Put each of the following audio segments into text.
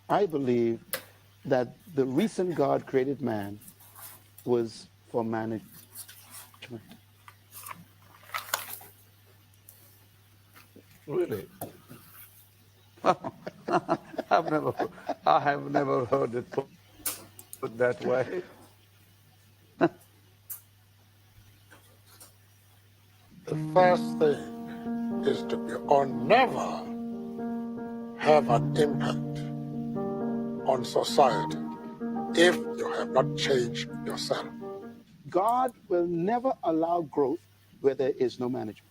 I believe that the reason God created man was for management. Really? I've never, I have never heard it put that way. The first thing is to be or never have an impact on society if you have not changed yourself. God will never allow growth where there is no management.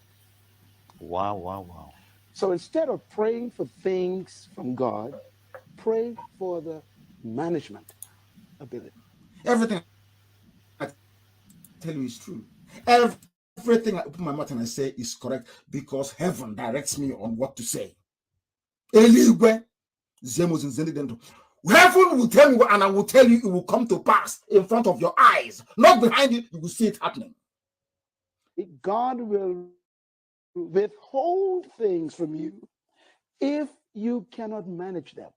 Wow, wow, wow. So instead of praying for things from God, pray for the management ability. Everything I tell you is true. Everything I open my mouth and I say is correct because heaven directs me on what to say. Heaven will tell me, and I will tell you it will come to pass in front of your eyes, not behind you. You will see it happening. God will withhold things from you if you cannot manage them.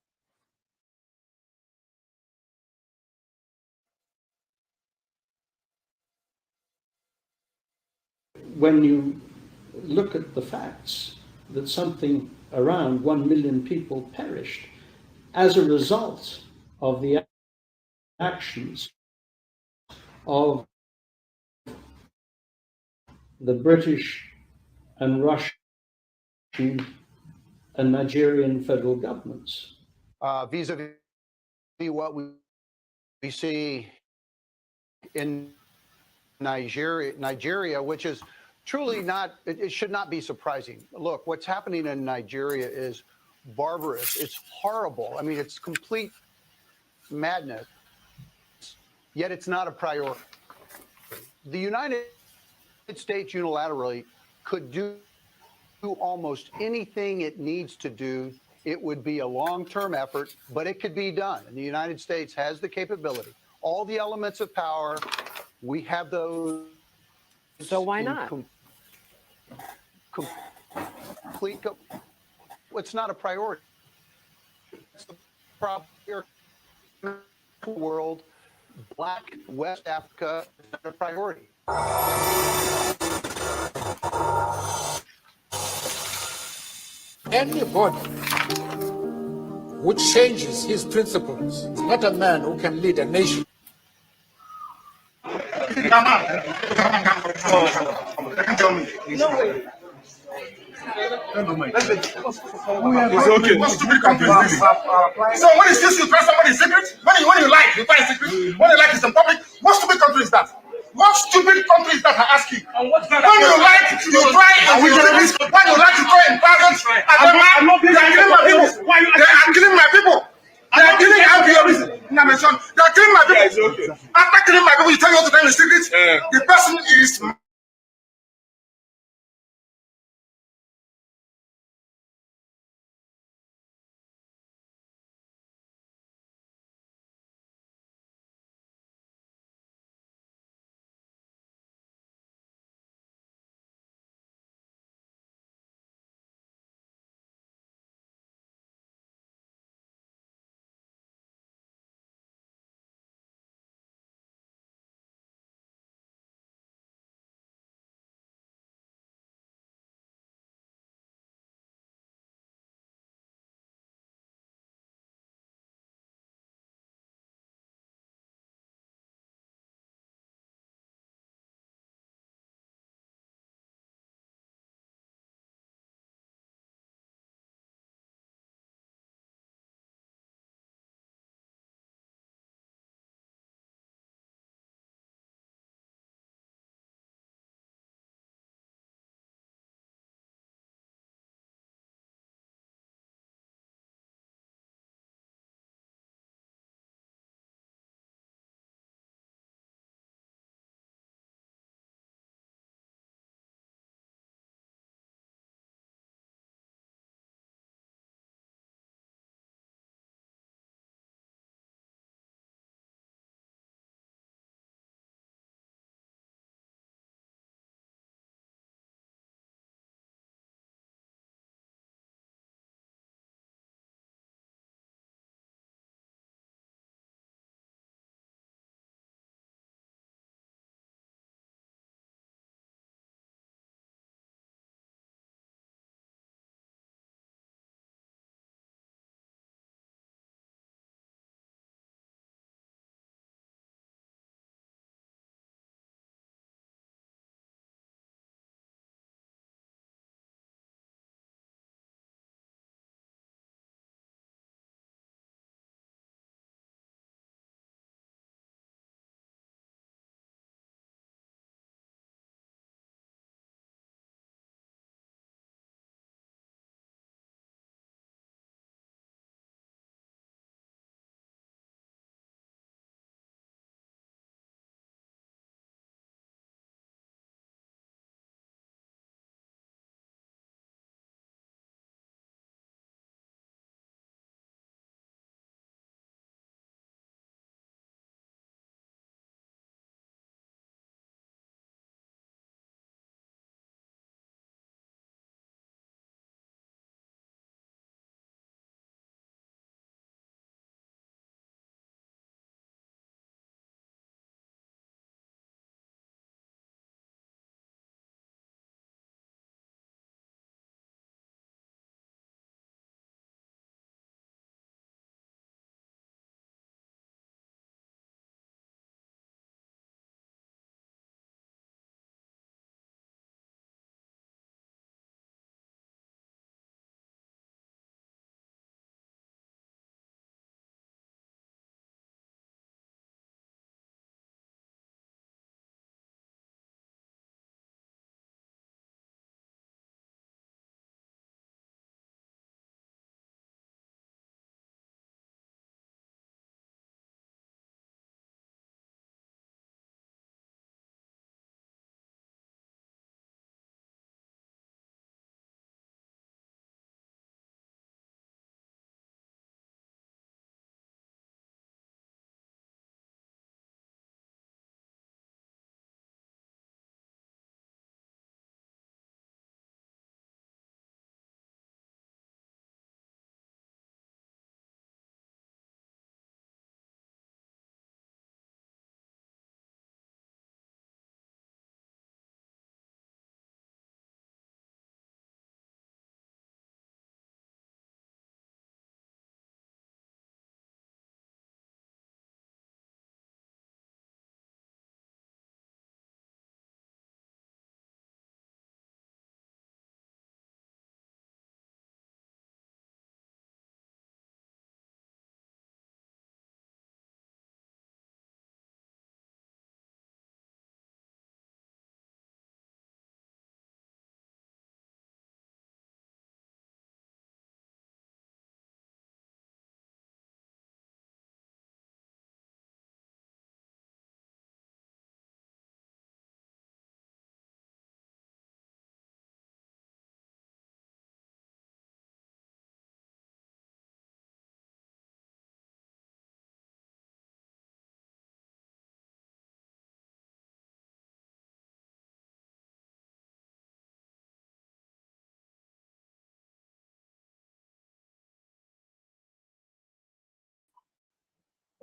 When you look at the facts that something around 1 million people perished as a result of the actions of the British and Russian and Nigerian federal governments. Vis-a-vis what we see in Nigeria, which is truly not, it should not be surprising. Look, what's happening in Nigeria is barbarous. It's horrible. I mean, it's complete madness, yet it's not a priority. The United States unilaterally could do almost anything it needs to do. It would be a long-term effort, but it could be done. And the United States has the capability. All the elements of power, we have those. So why not? Complete. It's not a priority. It's the problem here in the world. Black West Africa is not a priority. Anybody who changes his principles is not a man who can lead a nation. It's okay. What stupid country is this? So when is this you try somebody's secret? When you like, you find a secret. When you like, it's in public. What stupid country is that? What stupid country is that? I ask you. When you like, you try in secret. When you like, you try in private. And then they are killing my people. They are killing my people. They are killing everybody. They are killing my people. After killing my people, you tell me what to tell in secret. The person is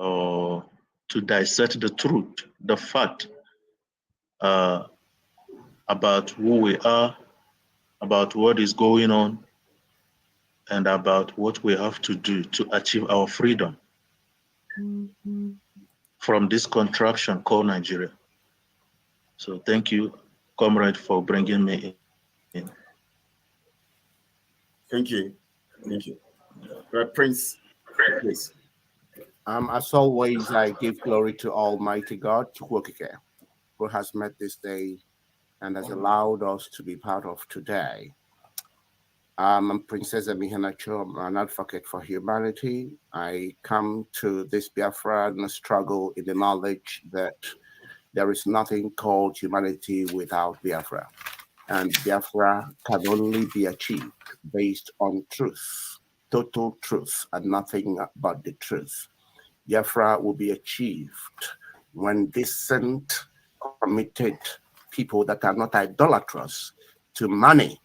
or to dissect the truth, the fact about who we are, about what is going on, and about what we have to do to achieve our freedom from this contraption called Nigeria. So thank you, comrade, for bringing me in. Thank you. Thank you. Prince, please. As always, I give glory to Almighty God, who has met this day and has allowed us to be part of today. I'm Princess Emihanacho. I'm an advocate for humanity. I come to this Biafra struggle in the knowledge that there is nothing called humanity without Biafra. And Biafra can only be achieved based on truth, total truth, and nothing but the truth. Biafra will be achieved when decent, committed people that are not idolatrous to money,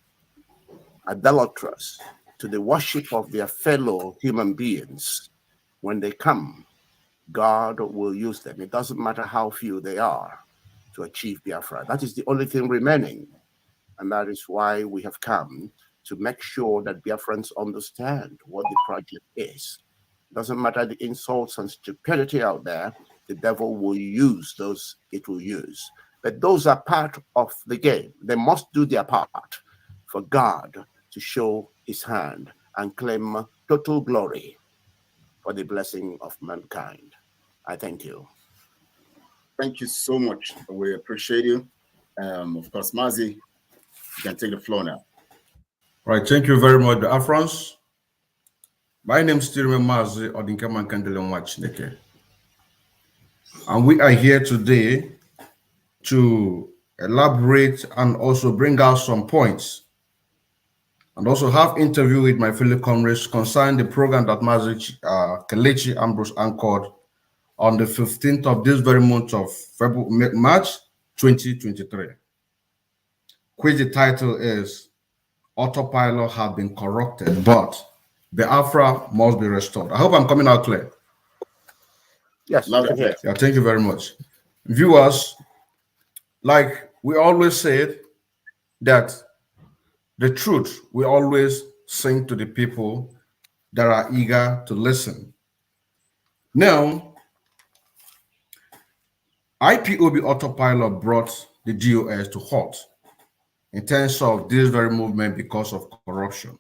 idolatrous to the worship of their fellow human beings, when they come, God will use them. It doesn't matter how few they are to achieve Biafra. That is the only thing remaining. And that is why we have come to make sure that Biafrans understand what the project is. It doesn't matter the insults and stupidity out there, the devil will use those it will use. But those are part of the game. They must do their part for God to show his hand and claim total glory for the blessing of mankind. I thank you. Thank you so much. We appreciate you. Of course, Mazi, you can take the floor now. Right, thank you very much, Biafrans. My name is still Mazi Odinkeman Kandelon Wachineke. And we are here today to elaborate and also bring out some points and also have interview with my fellow comrades concerning the program that Mazi KELECHI AMBROSE anchored on the 15th of this very month of February, March 2023, which the title is Autopilot has been corrupted, but Biafra must be restored. I hope I'm coming out clear. Yes, yeah, thank you very much. Viewers, like we always said, that the truth we always sing to the people that are eager to listen. Now, IPOB Autopilot brought the DOS to halt in terms of this very movement because of corruption.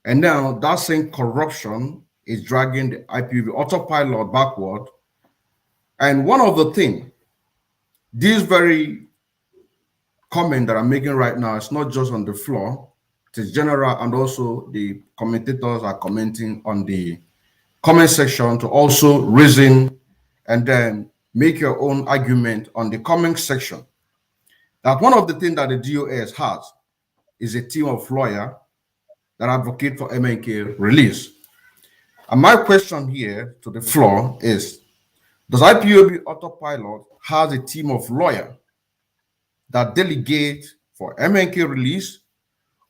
And now that same corruption is dragging the IPOB Autopilot backward. And one of the things, this very comment that I'm making right now, it's not just on the floor, it is general, and also the commentators are commenting on the comment section to also reason and then make your own argument on the comment section. That one of the things that the DOS has is a team of lawyers that advocate for MNK release. And my question here to the floor is, does IPOB Autopilot has a team of lawyers that delegate for MNK release,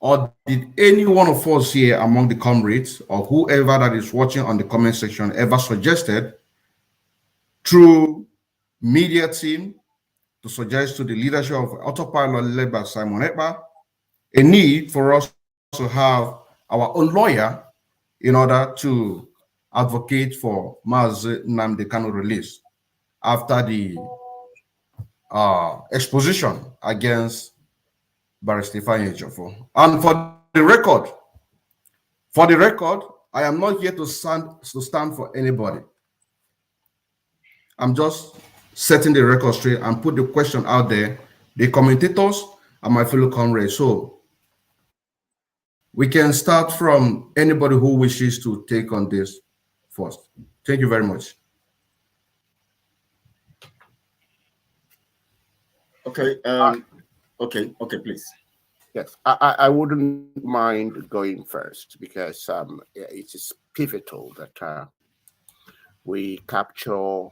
or did any one of us here among the comrades or whoever that is watching on the comment section ever suggested through media team to suggest to the leadership of Autopilot led by Simon Ekpa a need for us to have our own lawyer in order to advocate for Mazi Nnamdi Kanu release after the exposition against Barrister Ifeanyi Ejiofor. And for the record, I am not here to stand for anybody. I'm just setting the record straight and put the question out there, the commentators and my fellow comrades. So we can start from anybody who wishes to take on this first. Thank you very much. Okay. Okay, please. Yes, I wouldn't mind going first because it is pivotal that we capture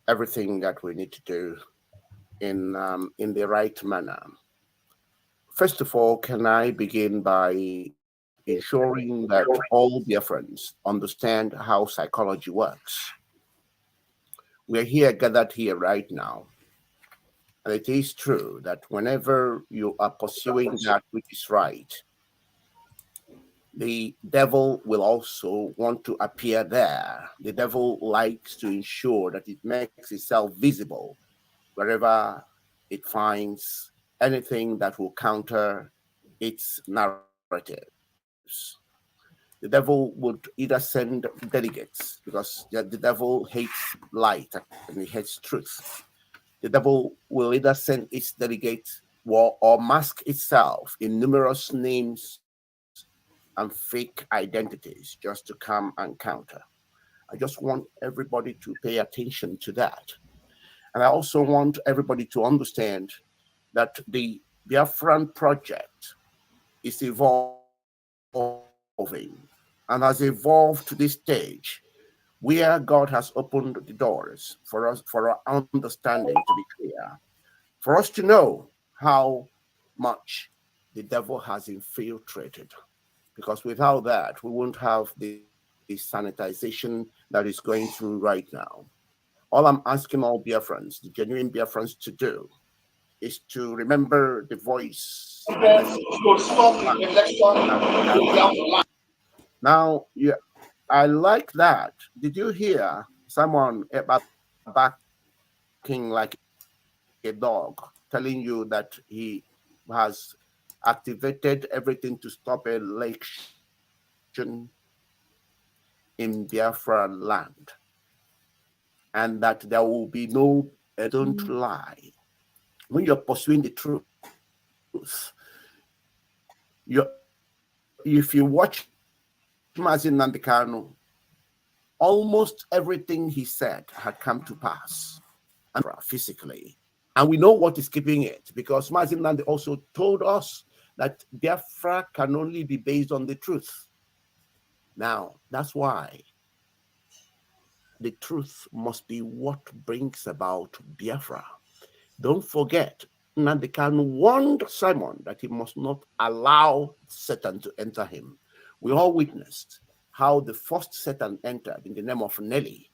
everything that we need to do in the right manner. First of all, can I begin by ensuring that all Biafrans understand how psychology works? we're here gathered here right now. And it is true that whenever you are pursuing that which is right, the devil will also want to appear there. The devil likes to ensure that it makes itself visible wherever it finds anything that will counter its narratives. The devil would either send delegates, because the devil hates light and he hates truth. The devil will either send its delegates or mask itself in numerous names and fake identities just to come and counter. I just want everybody to pay attention to that. And I also want everybody to understand that the Biafran project is evolving and has evolved to this stage where God has opened the doors for us, for our understanding to be clear, for us to know how much the devil has infiltrated. Because without that, we won't have the sanitization that is going through right now. All I'm asking all Biafrans, the genuine Biafrans, to do is to remember the voice. Now, yeah, I like that. Did you hear someone barking like a dog, telling you that he has activated everything to stop election in Biafra land, and that there will be no, don't lie. When you're pursuing the truth, if you watch Mazi Nandekano, almost everything he said had come to pass physically. And we know what is keeping it, because Mazi Nande also told us that Biafra can only be based on the truth. Now, that's why the truth must be what brings about Biafra. Don't forget, Nandekano warned Simon that he must not allow Satan to enter him. We all witnessed how the first Satan entered in the name of Nelly.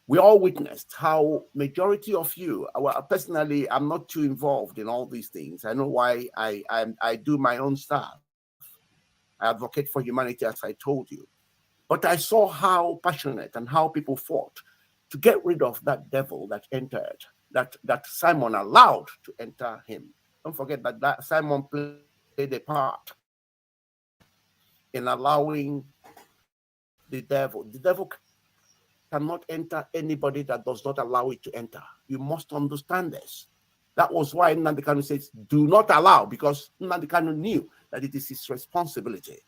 We all witnessed how majority of you, well, personally, I'm not too involved in all these things. I know why I do my own stuff. I advocate for humanity, as I told you. But I saw how passionate and how people fought to get rid of that devil that entered, that Simon allowed to enter him. Don't forget that Simon played a part in allowing the devil. The devil cannot enter anybody that does not allow it to enter. You must understand this. That was why Nnamdi Kanu says, do not allow, because Nnamdi Kanu knew that it is his responsibility.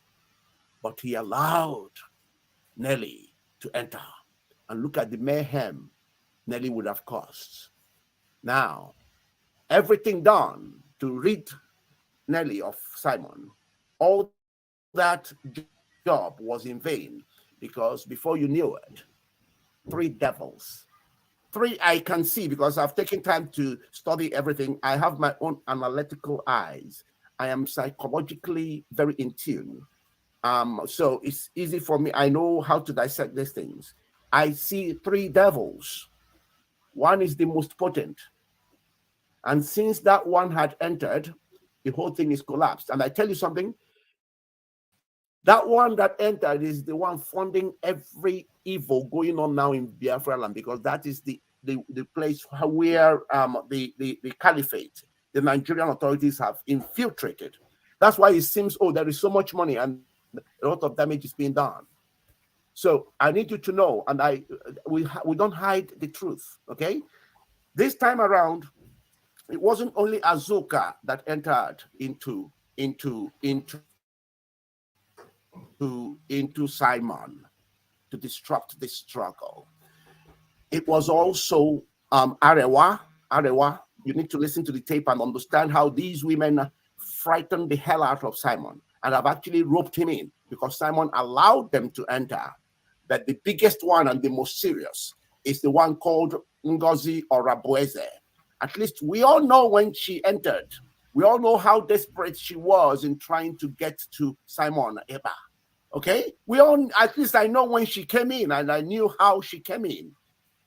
But he allowed Nelly to enter. And look at the mayhem Nelly would have caused. Now, everything done to rid Nelly of Simon, all that job was in vain, because before you knew it, 3 devils. 3 I can see, because I've taken time to study everything. I have my own analytical eyes. I am psychologically very in tune. So it's easy for me. I know how to dissect these things. I see 3 devils. One is the most potent. And since that one had entered, the whole thing is collapsed. And I tell you something, that one that entered is the one funding every evil going on now in Biafra land, because that is the place where the caliphate, the Nigerian authorities have infiltrated. That's why it seems, oh, there is so much money and a lot of damage is being done. So I need you to know, and we don't hide the truth, okay? This time around, it wasn't only Azuka that entered into Simon to disrupt this struggle. It was also Arewa. You need to listen to the tape and understand how these women frightened the hell out of Simon and have actually roped him in, because Simon allowed them to enter. But the biggest one and the most serious is the one called Ngozi or Rabueze. At least we all know when she entered. We all know how desperate she was in trying to get to Simon Eba. Okay? We all, at least I know when she came in, and I knew how she came in.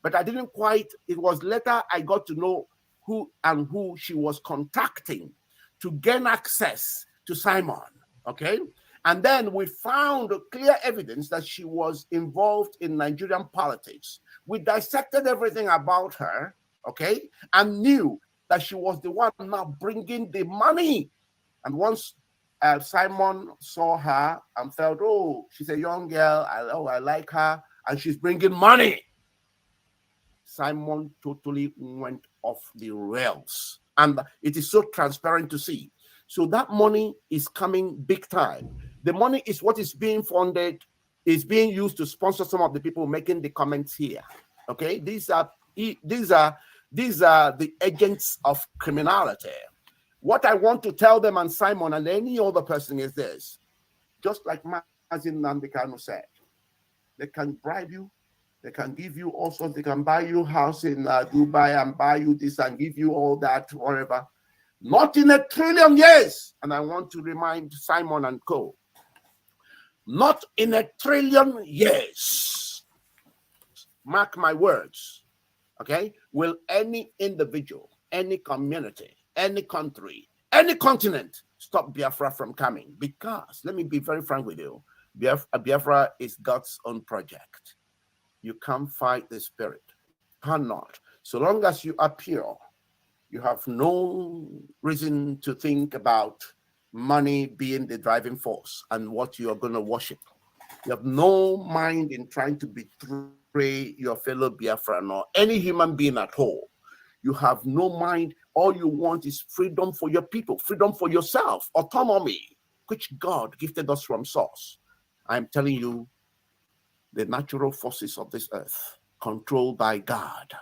but I didn't quite. It was later I got to know who she was contacting to gain access to Simon. Okay. And then we found clear evidence that she was involved in Nigerian politics. We dissected everything about her, okay, and knew that she was the one now bringing the money. And once Simon saw her and felt, oh, she's a young girl, I like her, and she's bringing money, Simon totally went off the rails. And it is so transparent to see. So that money is coming big time. The money is what is being funded, is being used to sponsor some of the people making the comments here. Okay, these are the agents of criminality. What I want to tell them and Simon and any other person is this: just like Mazi Nandekano said, they can bribe you, they can give you all sorts, they can buy you a house in Dubai and buy you this and give you all that, whatever. Not in 1 trillion years. And I want to remind Simon and co. Not in 1 trillion years. Mark my words. Okay? Will any individual, any community, any country, any continent stop Biafra from coming? Because, let me be very frank with you, Biafra is God's own project. You can't fight the spirit. Cannot. So long as you are pure, you have no reason to think about money being the driving force and what you are going to worship. You have no mind in trying to betray your fellow Biafran or any human being at all. You have no mind. All you want is freedom for your people, freedom for yourself, autonomy, which God gifted us from source. I'm telling you, the natural forces of this earth, controlled by God,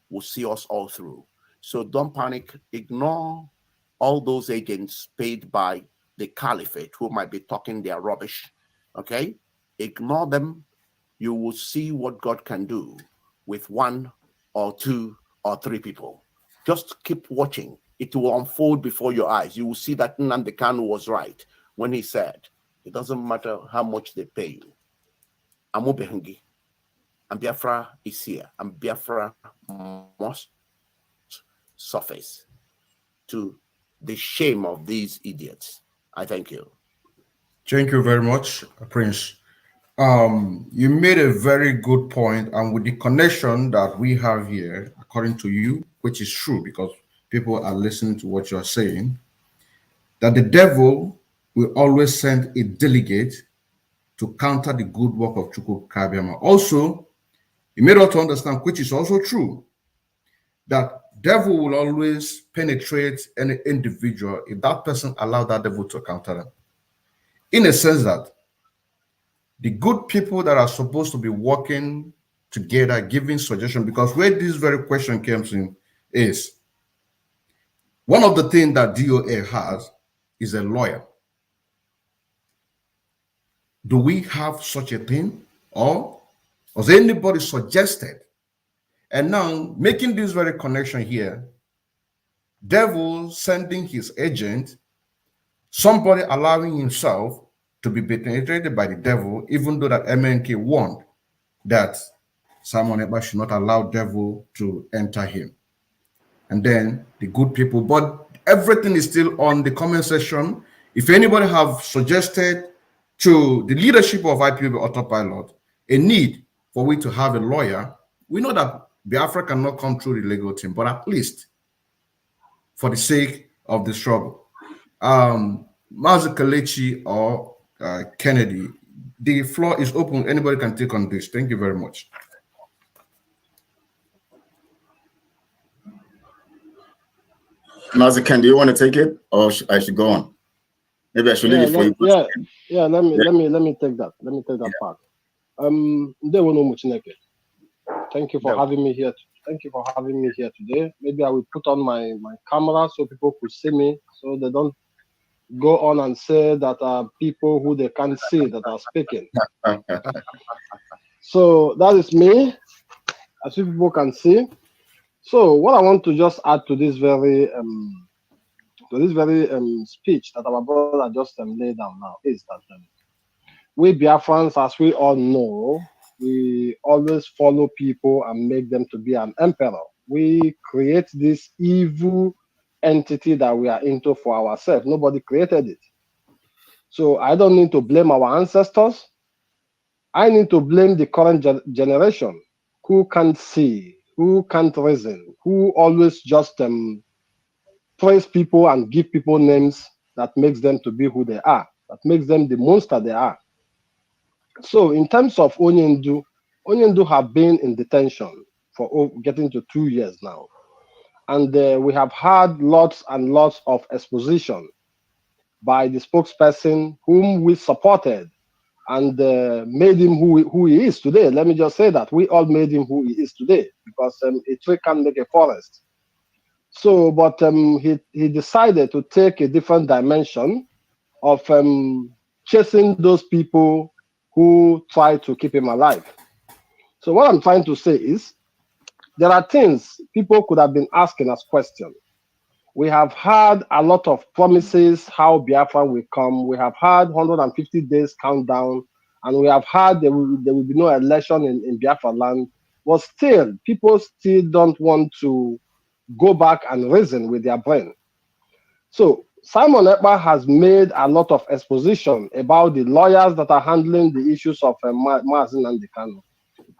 will see us all through. So don't panic. Ignore all those agents paid by the caliphate who might be talking their rubbish. Okay? Ignore them. You will see what God can do with 1 or 2 or 3 people. Just keep watching. It will unfold before your eyes. You will see that Nnamdi Kanu was right when he said, it doesn't matter how much they pay you. Amubehengi. And Biafra is here. And Biafra must surface to the shame of these idiots. I thank you. Thank you very much, Prince. You made a very good point, and with the connection that we have here, according to you, which is true because people are listening to what you are saying, that the devil will always send a delegate to counter the good work of Chukwu Kabiama. Also, you made us to understand, which is also true, that devil will always penetrate any individual if that person allowed that devil to counter them. In a sense that the good people that are supposed to be working together, giving suggestions, because where this very question comes in is, one of the things that DOA has is a lawyer. Do we have such a thing? Or was anybody suggested? And now, making this very connection here, devil sending his agent, somebody allowing himself to be penetrated by the devil, even though that MNK warned that Simon Ekpa should not allow devil to enter him. And then the good people, but everything is still on the comment section. If anybody have suggested to the leadership of IPOB Autopilot a need for we to have a lawyer, we know that Biafra cannot come through the legal team, but at least for the sake of the struggle. Mazi, KELECHI, or Kennedy, the floor is open. Anybody can take on this. Thank you very much. Mazi, do you want to take it, or I should go on? Maybe I should leave it for you. Let me take that. Let me take that part. Thank you for having me here. Thank you for having me here today. Maybe I will put on my camera so people could see me, so they don't go on and say that people who they can't see that are speaking. So that is me, as people can see. So what I want to just add to this very speech that our brother just laid down now is that we Biafrans, as we all know, we always follow people and make them to be an emperor. We create this evil entity that we are into for ourselves. Nobody created it. So I don't need to blame our ancestors. I need to blame the current generation who can't see, who can't reason, who always just praise people and give people names that makes them to be who they are, that makes them the monster they are. So in terms of Onyendu have been in detention for getting to 2 years now. And we have had lots and lots of exposition by the spokesperson whom we supported and made him who he is today. Let me just say that we all made him who he is today, because a tree can't make a forest. So, but he decided to take a different dimension of chasing those people who try to keep him alive. So what I'm trying to say is, there are things people could have been asking us questions. We have had a lot of promises how Biafra will come. We have had 150 days countdown, and we have had there will be no election in Biafra land. But still, people still don't want to go back and reason with their brain. So Simon Ekpa has made a lot of exposition about the lawyers that are handling the issues of Mazi and Kanu.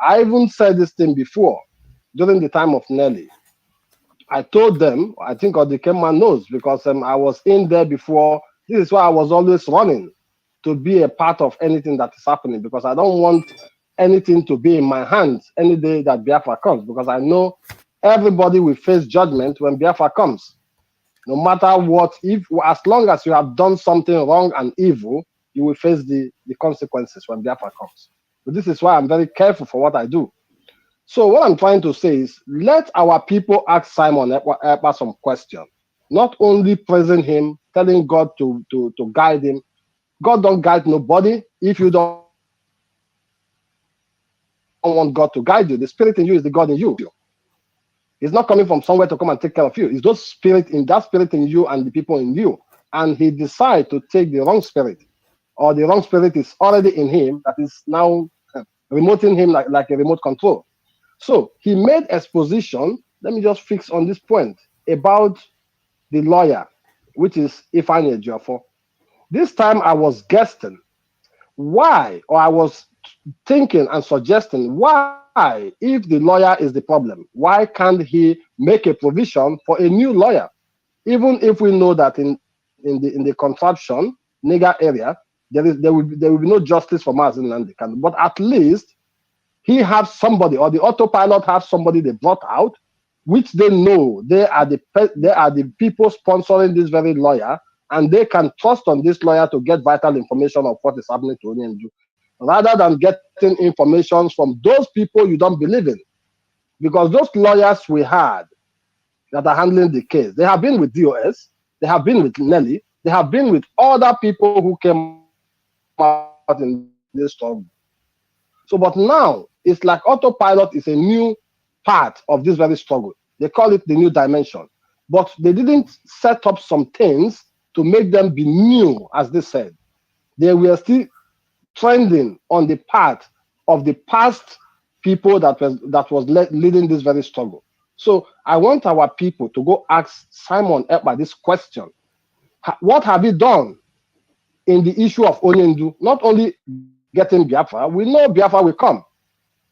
I even said this thing before, during the time of Nelly. I told them, I think Odikema knows, because I was in there before. This is why I was always running to be a part of anything that is happening, because I don't want anything to be in my hands any day that Biafra comes, because I know everybody will face judgment when Biafra comes. No matter what, as long as you have done something wrong and evil, you will face the consequences when Biafra comes. But this is why I'm very careful for what I do. So what I'm trying to say is, let our people ask Simon Ekpa some questions. Not only praising him, telling God to guide him. God don't guide nobody. If you don't want God to guide you, the spirit in you is the God in you. He's not coming from somewhere to come and take care of you. It's those spirit in you and the people in you. And he decides to take the wrong spirit, or the wrong spirit is already in him that is now remoting him like a remote control. So he made exposition. Let me just fix on this point about the lawyer, which is Ifeanyi Ejiofor. This time I was guessing why, or I was thinking and suggesting why, if the lawyer is the problem, why can't he make a provision for a new lawyer? Even if we know that in the contraption nigger area, there will be no justice for Mazi Nnamdi Kanu, but at least he has somebody, or the Autopilot have somebody they brought out, which they know they are the people sponsoring this very lawyer, and they can trust on this lawyer to get vital information of what is happening to Onyendu, rather than getting information from those people you don't believe in. Because those lawyers we had that are handling the case, they have been with DOS, they have been with Nelly, they have been with other people who came out in this struggle. So, but now it's like Autopilot is a new part of this very struggle. They call it the new dimension, but they didn't set up some things to make them be new, as they said. They were still trending on the path of the past people that was leading this very struggle. So I want our people to go ask Simon Ekpa this question: what have you done in the issue of Onyendu? Not only getting Biafra, we know Biafra will come.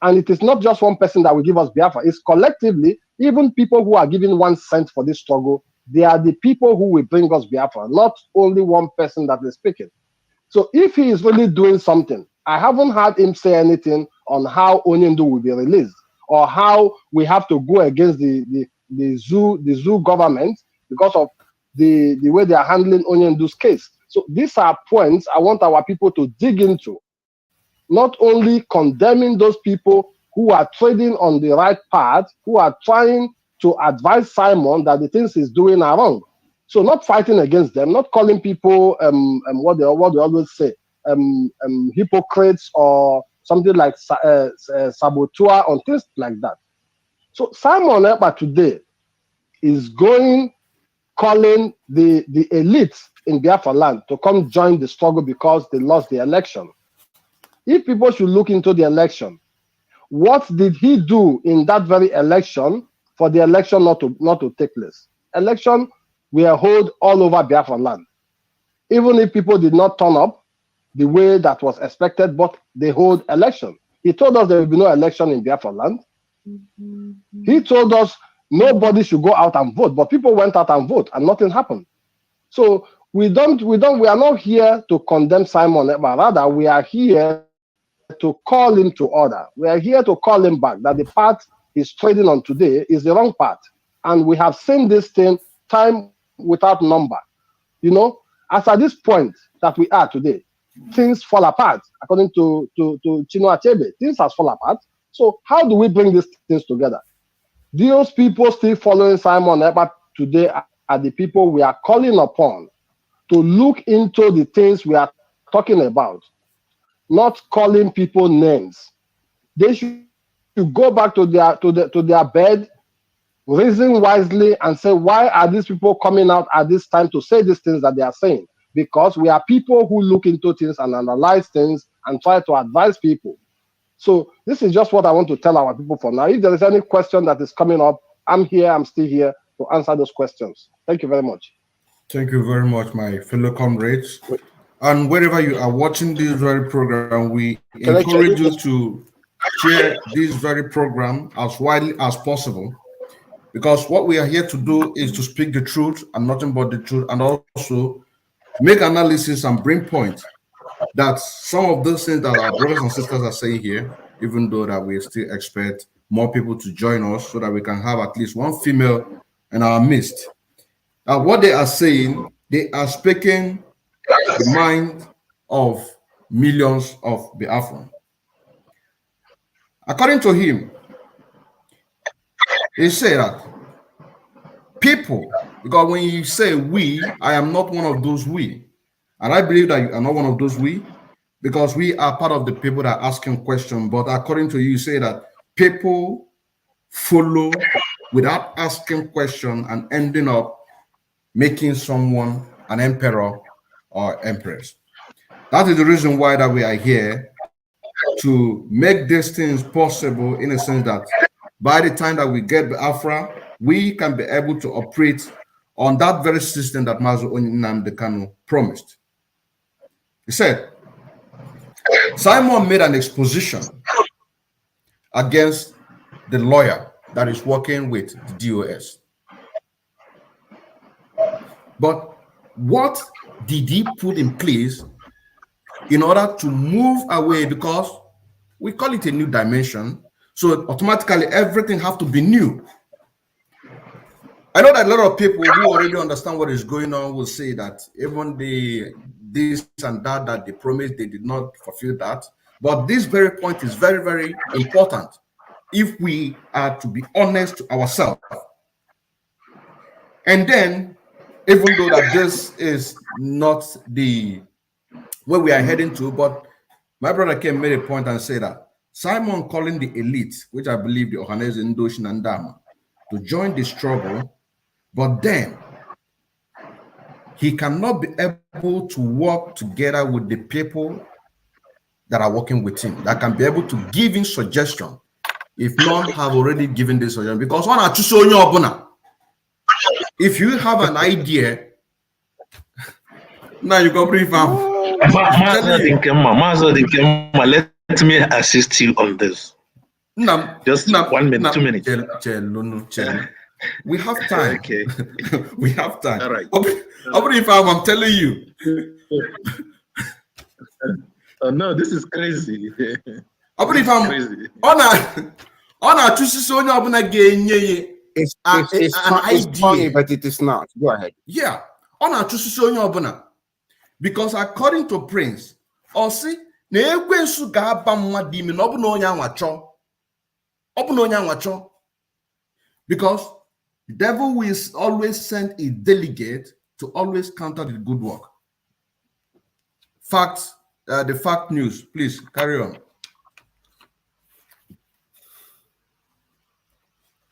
And it is not just one person that will give us Biafra. It's collectively, even people who are giving 1 cent for this struggle, they are the people who will bring us Biafra, not only one person that is speaking. So if he is really doing something, I haven't heard him say anything on how Onyendu will be released, or how we have to go against the zoo government because of the way they are handling Onyendu's case. So these are points I want our people to dig into. Not only condemning those people who are trading on the right path, who are trying to advise Simon that the things he's doing are wrong. So not fighting against them, not calling people what they always say, hypocrites or something like saboteur or things like that. So Simon Ekpa today is calling the elites in Biafra land to come join the struggle because they lost the election. If people should look into the election, What did he do in that very election for the election not to take place? Election were held all over Biafra land. Even if people did not turn up the way that was expected, but they hold election. He told us there will be no election in Biafra land. He told us nobody should go out and vote, but people went out and vote and nothing happened. So we are not here to condemn Simon, but rather we are here to call him to order. We are here to call him back, that the path he's trading on today is the wrong path. And we have seen this thing time without number. You know, as at this point that we are today, things fall apart. According to Chino Achebe, things has fallen apart. So how do we bring these things together? Those people still following Simon Ekpa today are the people we are calling upon to look into the things we are talking about, not calling people names. They should go back to their bed, reason wisely, and say, why are these people coming out at this time to say these things that they are saying? Because we are people who look into things and analyze things and try to advise people. So this is just what I want to tell our people for now. If there is any question that is coming up, I'm here, I'm still here to answer those questions. Thank you very much. Thank you very much, my fellow comrades. And wherever you are watching this very program, we encourage you to share this very program as widely as possible, because what we are here to do is to speak the truth and nothing but the truth, and also make analysis and bring points that some of those things that our brothers and sisters are saying here, even though that we still expect more people to join us so that we can have at least one female in our midst. What they are saying, they are speaking the mind of millions of Biafran. According to him, he said that people, because when you say we, I am not one of those we. And I believe that you are not one of those we, because we are part of the people that are asking questions. But according to you, you say that people follow without asking questions and ending up making someone an emperor or empress. That is the reason why that we are here, to make these things possible, in a sense that by the time that we get Biafra, we can be able to operate on that very system that Mazi Nnamdi Kanu promised. He said, Simon made an exposition against the lawyer that is working with the DOS. But what did he put in place in order to move away? Because we call it a new dimension, so automatically everything have to be new. I know that a lot of people who already understand what is going on will say that even this and that they promised, they did not fulfill that. But this very point is very, very important if we are to be honest to ourselves. And then, even though that this is not the where we are heading to, but my brother came made a point and said that Simon calling the elite, which I believe the Ohanese Ndoshin and Dama, to join the struggle, but then he cannot be able to work together with the people that are working with him, that can be able to give him suggestion, if none have already given this suggestion. Because if you have an idea, now you go brief out. Let me assist you on this. Just 1 minute, 2 minutes. We have time. Okay. We have time. All right. I'm telling you. No, this is crazy. It's funny, but it is not. Go ahead. Yeah. Because according to Prince, Osi, because the devil will always send a delegate to always counter the good work. Facts, the fact news, please carry on.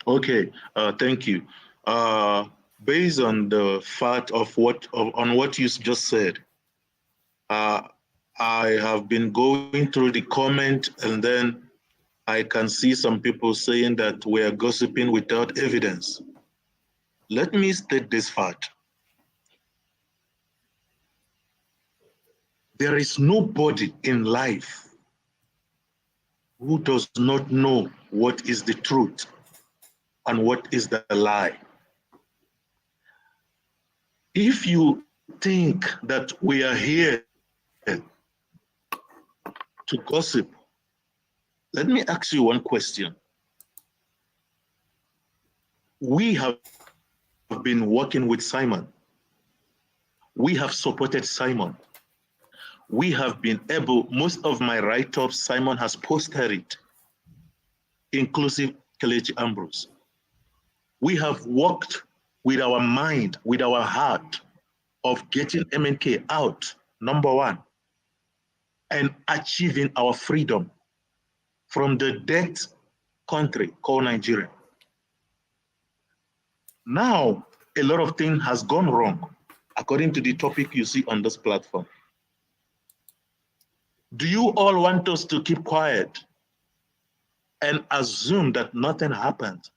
Okay, thank you. Based on the fact of what you just said, I have been going through the comment, and then I can see some people saying that we are gossiping without evidence. Let me state this fact. There is nobody in life who does not know what is the truth and what is the lie. If you think that we are here to gossip, let me ask you one question. We have been working with Simon. We have supported Simon. We have been able, most of my write-ups, Simon has posted it, inclusive KELECHI AMBROSE. We have worked with our mind, with our heart of getting MNK out, number one, and achieving our freedom from the dead country called Nigeria. Now, a lot of things has gone wrong, according to the topic you see on this platform. Do you all want us to keep quiet and assume that nothing happened,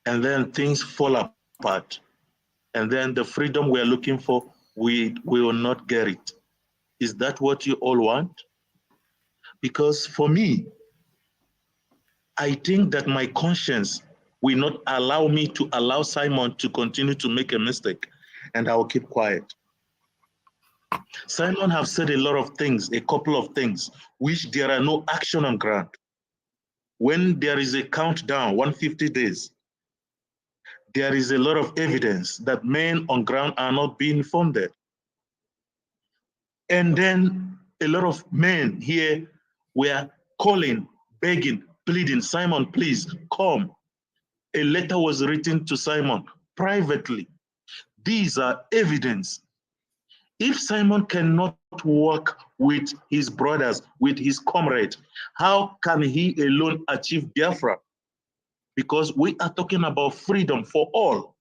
and then things fall apart, and then the freedom we're looking for, we will not get it? Is that what you all want? Because for me, I think that my conscience will not allow me to allow Simon to continue to make a mistake, and I will keep quiet. Simon have said a lot of things, a couple of things, which there are no action on ground. When there is a countdown, 150 days, there is a lot of evidence that men on ground are not being funded. And then a lot of men here were calling, begging, pleading, Simon, please come. A letter was written to Simon privately. These are evidence. If Simon cannot work with his brothers, with his comrades, how can he alone achieve Biafra? Because we are talking about freedom for all.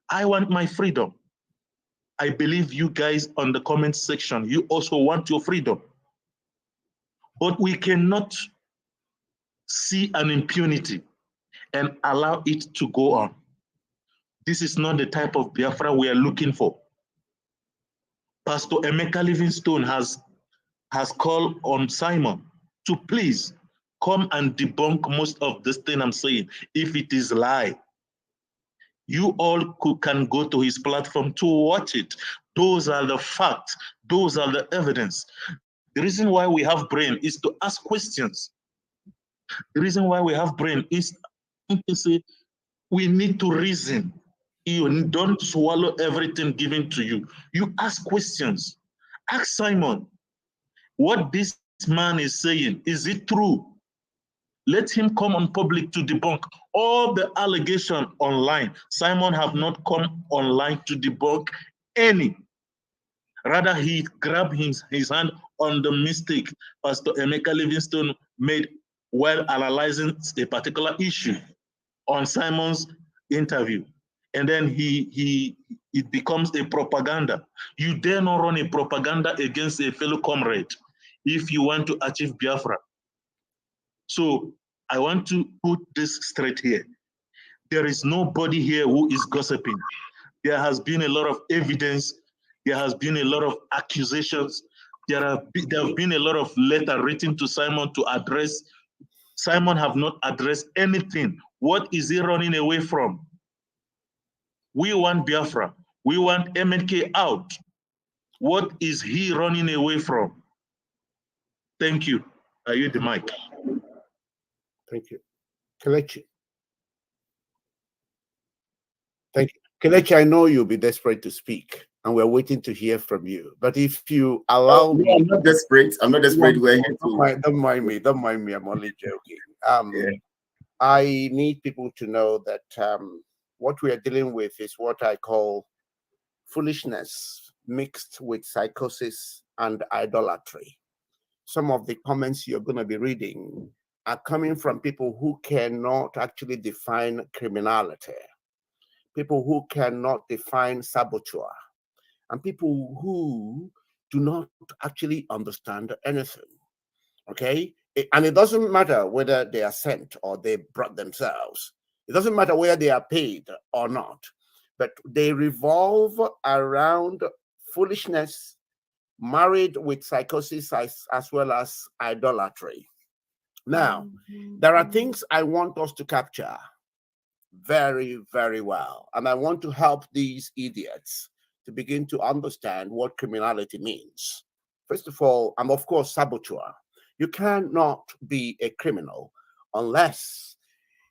I want my freedom. I believe you guys on the comment section, you also want your freedom. But we cannot see an impunity and allow it to go on. This is not the type of Biafra we are looking for. Pastor Emeka Livingstone has called on Simon to please come and debunk most of this thing I'm saying. If it is lie, you all can go to his platform to watch it. Those are the facts. Those are the evidence. The reason why we have brain is to ask questions. The reason why we have brain is to say we need to reason. You don't swallow everything given to you. You ask questions. Ask Simon, what this man is saying, is it true? Let him come on public to debunk all the allegations online. Simon have not come online to debunk any. Rather, he grabbed his hand on the mistake Pastor Emeka Livingstone made while analyzing a particular issue on Simon's interview. And then it becomes a propaganda. You dare not run a propaganda against a fellow comrade if you want to achieve Biafra. So I want to put this straight here. There is nobody here who is gossiping. There has been a lot of evidence. There has been a lot of accusations. There have been a lot of letters written to Simon to address. Simon have not addressed anything. What is he running away from? We want Biafra. We want MNK out. What is he running away from? Thank you. I yield the mic. Thank you. Kelechi. Thank you. Kelechi, I know you'll be desperate to speak, and we're waiting to hear from you. But if you allow me... I'm not desperate. I'm not desperate. Don't mind me. Don't mind me. I'm only joking. Yeah. I need people to know that what we are dealing with is what I call foolishness mixed with psychosis and idolatry. Some of the comments you're going to be reading are coming from people who cannot actually define criminality, people who cannot define saboteur, and people who do not actually understand anything. Okay? And it doesn't matter whether they are sent or they brought themselves. It doesn't matter whether they are paid or not, but they revolve around foolishness married with psychosis as well as idolatry. Now, there are things I want us to capture very, very well. And I want to help these idiots to begin to understand what criminality means. First of all, I'm of course saboteur. You cannot be a criminal unless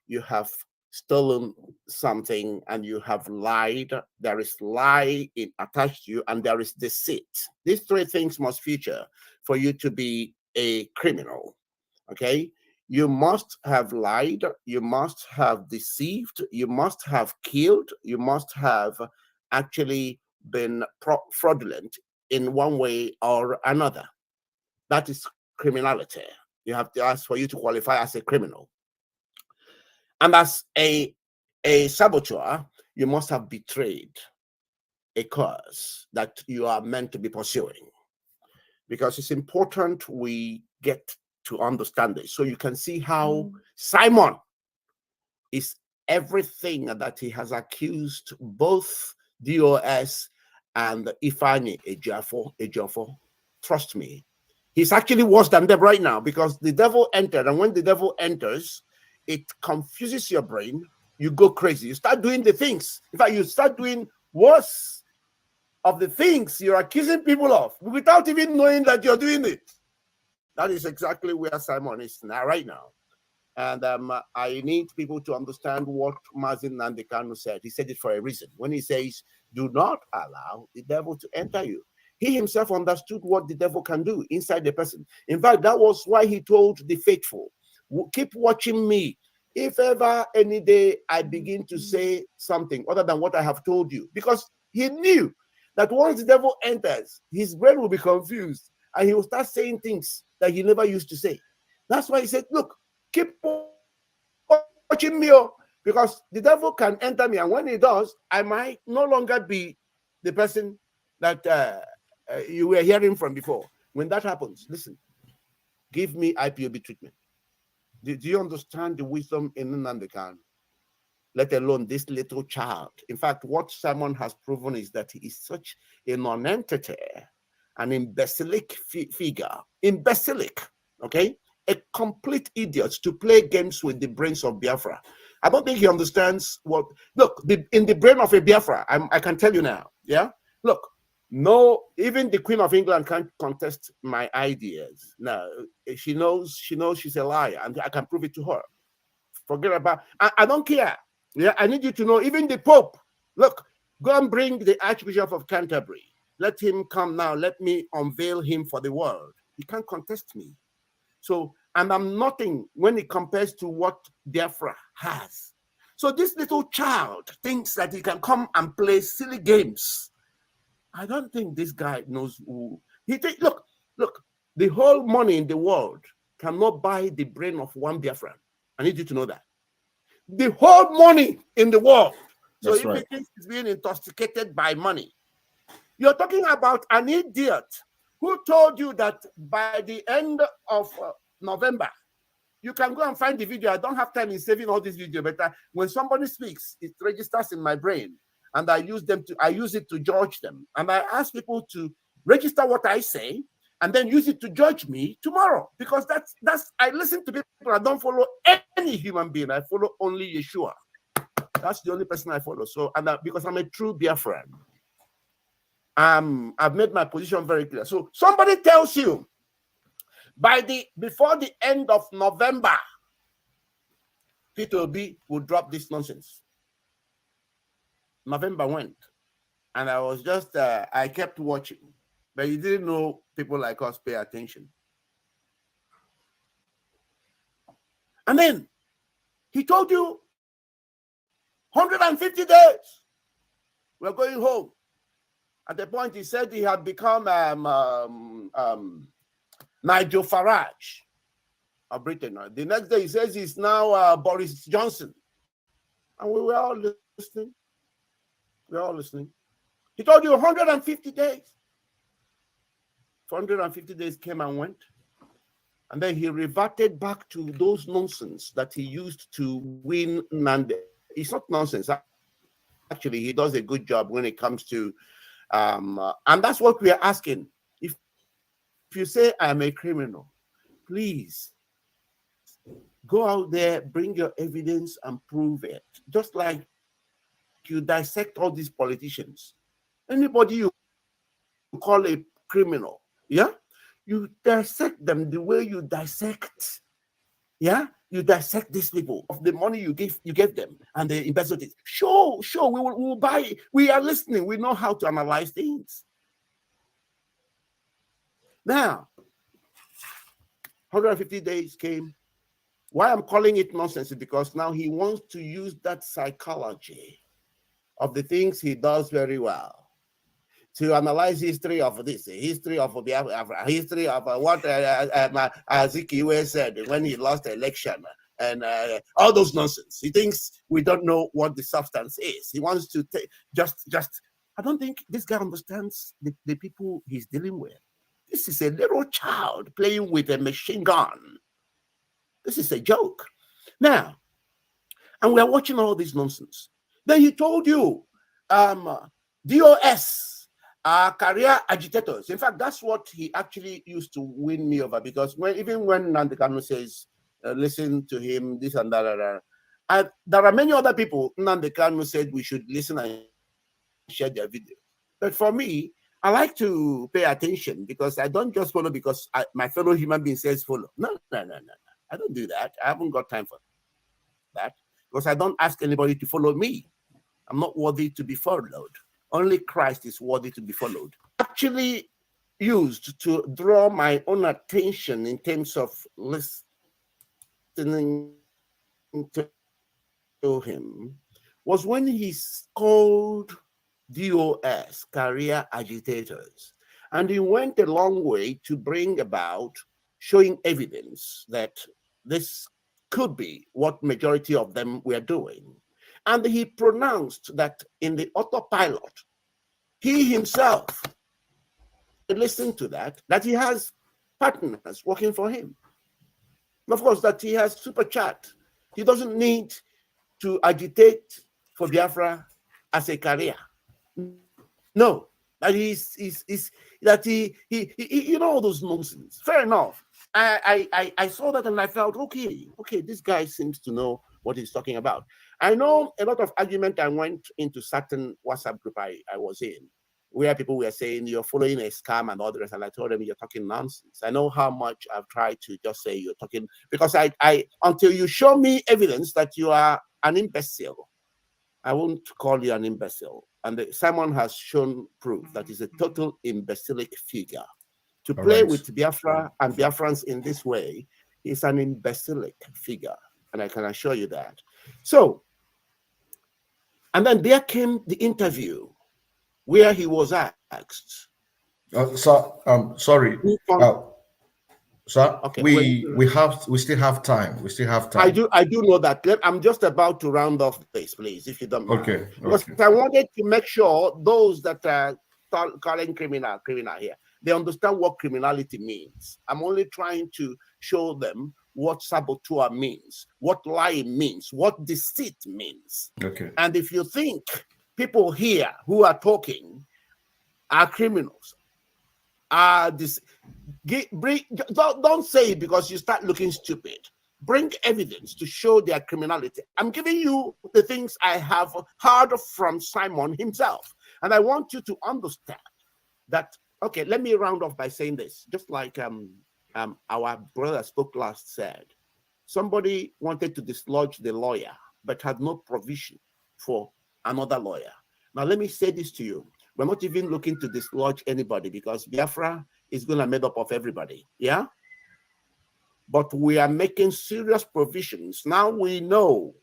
you have stolen something and you have lied. There is lie attached to you and there is deceit. These three things must feature for you to be a criminal. Okay? You must have lied, you must have deceived, you must have killed, you must have actually been fraudulent in one way or another. That is criminality. You have to ask for you to qualify as a criminal. And as a saboteur, you must have betrayed a cause that you are meant to be pursuing. Because it's important we get to understand this. So you can see how Simon is everything that he has accused both DOS and Ifeanyi Ejiofor. Trust me. He's actually worse than them right now because the devil entered. And when the devil enters, it confuses your brain. You go crazy. You start doing the things. In fact, you start doing worse of the things you're accusing people of without even knowing that you're doing it. That is exactly where Simon is now, right now. And I need people to understand what Mazi Nnamdi Kanu said. He said it for a reason. When he says, do not allow the devil to enter you. He himself understood what the devil can do inside the person. In fact, that was why he told the faithful, keep watching me. If ever any day I begin to say something other than what I have told you, because he knew that once the devil enters, his brain will be confused and he will start saying things that he never used to say. That's why he said, look, keep watching me, because the devil can enter me. And when he does, I might no longer be the person that you were hearing from before. When that happens, listen, give me IPOB treatment. Do you understand the wisdom in Nnamdi Kanu? Let alone this little child. In fact, what Simon has proven is that he is such a non-entity, an imbecilic figure. Imbecilic, okay? A complete idiot to play games with the brains of Biafra. I don't think he understands what... Look, in the brain of a Biafra, I can tell you now, yeah? Look, no, even the Queen of England can't contest my ideas. No, she knows she's a liar, and I can prove it to her. Forget about... I don't care. Yeah, I need you to know, even the Pope, look, go and bring the Archbishop of Canterbury. Let him come now. Let me unveil him for the world. He can't contest me. So, and I'm nothing when it compares to what Biafra has. So this little child thinks that he can come and play silly games. I don't think this guy knows who. He thinks, look, the whole money in the world cannot buy the brain of one Biafran. I need you to know that. The whole money in the world. So if he thinks he's being intoxicated by money, you're talking about an idiot who told you that by the end of November, you can go and find the video. I don't have time in saving all this video, but when somebody speaks, it registers in my brain, and I use it to judge them. And I ask people to register what I say, and then use it to judge me tomorrow, because that's I listen to people. I don't follow any human being. I follow only Yeshua. That's the only person I follow. So, and because I'm a true Biafran, I've made my position very clear. So somebody tells you before the end of November, Peter Obi will drop this nonsense. November went, and I was just I kept watching, but you didn't know people like us pay attention. And then he told you 150 days we're going home. At the point he said he had become Nigel Farage of Britain. The next day he says he's now Boris Johnson. And we were all listening. We were all listening. He told you 150 days. 450 days came and went. And then he reverted back to those nonsense that he used to win Nande. It's not nonsense. Actually, he does a good job when it comes to, and that's what we are asking. If you say I'm a criminal, please go out there, bring your evidence and prove it. Just like you dissect all these politicians. Anybody you call a criminal, yeah? You dissect them the way you dissect, yeah? You dissect these people of the money you gave them and the embezzled it. Sure, we will buy it. We are listening. We know how to analyze things. Now, 150 days came. Why I'm calling it nonsense is because now he wants to use that psychology of the things he does very well to analyze history of this, history of Biafra, history of what Azikiwe said when he lost the election, and all those nonsense. He thinks we don't know what the substance is. He wants to just. I don't think this guy understands the people he's dealing with. This is a little child playing with a machine gun. This is a joke. Now, and we are watching all this nonsense. Then he told you, DOS. Career agitators. In fact, that's what he actually used to win me over, because even when Nnamdi Kanu says, listen to him, this and that, there are many other people Nnamdi Kanu said we should listen and share their video. But for me, I like to pay attention, because I don't just follow because my fellow human being says follow. No. I don't do that. I haven't got time for that, because I don't ask anybody to follow me. I'm not worthy to be followed. Only Christ is worthy to be followed. Actually used to draw my own attention in terms of listening to him was when he called DOS, career agitators. And he went a long way to bring about showing evidence that this could be what majority of them were doing. And he pronounced that in the autopilot, he himself, listened to that he has partners working for him. And of course, that he has super chat. He doesn't need to agitate for Biafra as a career. No, that he you know, all those nonsense. Fair enough. I saw that and I felt, okay, this guy seems to know what he's talking about. I know a lot of argument. I went into certain WhatsApp group I was in, where people were saying you're following a scam and all the rest, and I told them you're talking nonsense. I know how much I've tried to just say you're talking, because I until you show me evidence that you are an imbecile, I won't call you an imbecile. And Simon has shown proof that he's a total imbecilic figure. To play with Biafra and Biafrans in this way is an imbecilic figure, and I can assure you that. So, and then there came the interview where he was asked. Sorry. Sir, okay, we still have time. We still have time. I do know that. I'm just about to round off this, please, if you don't mind. Okay. Because I wanted to make sure those that are calling criminal here, they understand what criminality means. I'm only trying to show them what saboteur means, what lying means, what deceit means. Okay. And if you think people here who are talking are criminals, don't say it because you start looking stupid. Bring evidence to show their criminality. I'm giving you the things I have heard from Simon himself. And I want you to understand that, okay, let me round off by saying this. Just like our brother spoke last said, somebody wanted to dislodge the lawyer, but had no provision for another lawyer. Now, let me say this to you. We're not even looking to dislodge anybody, because Biafra is going to be made up of everybody. Yeah? But we are making serious provisions. Now we know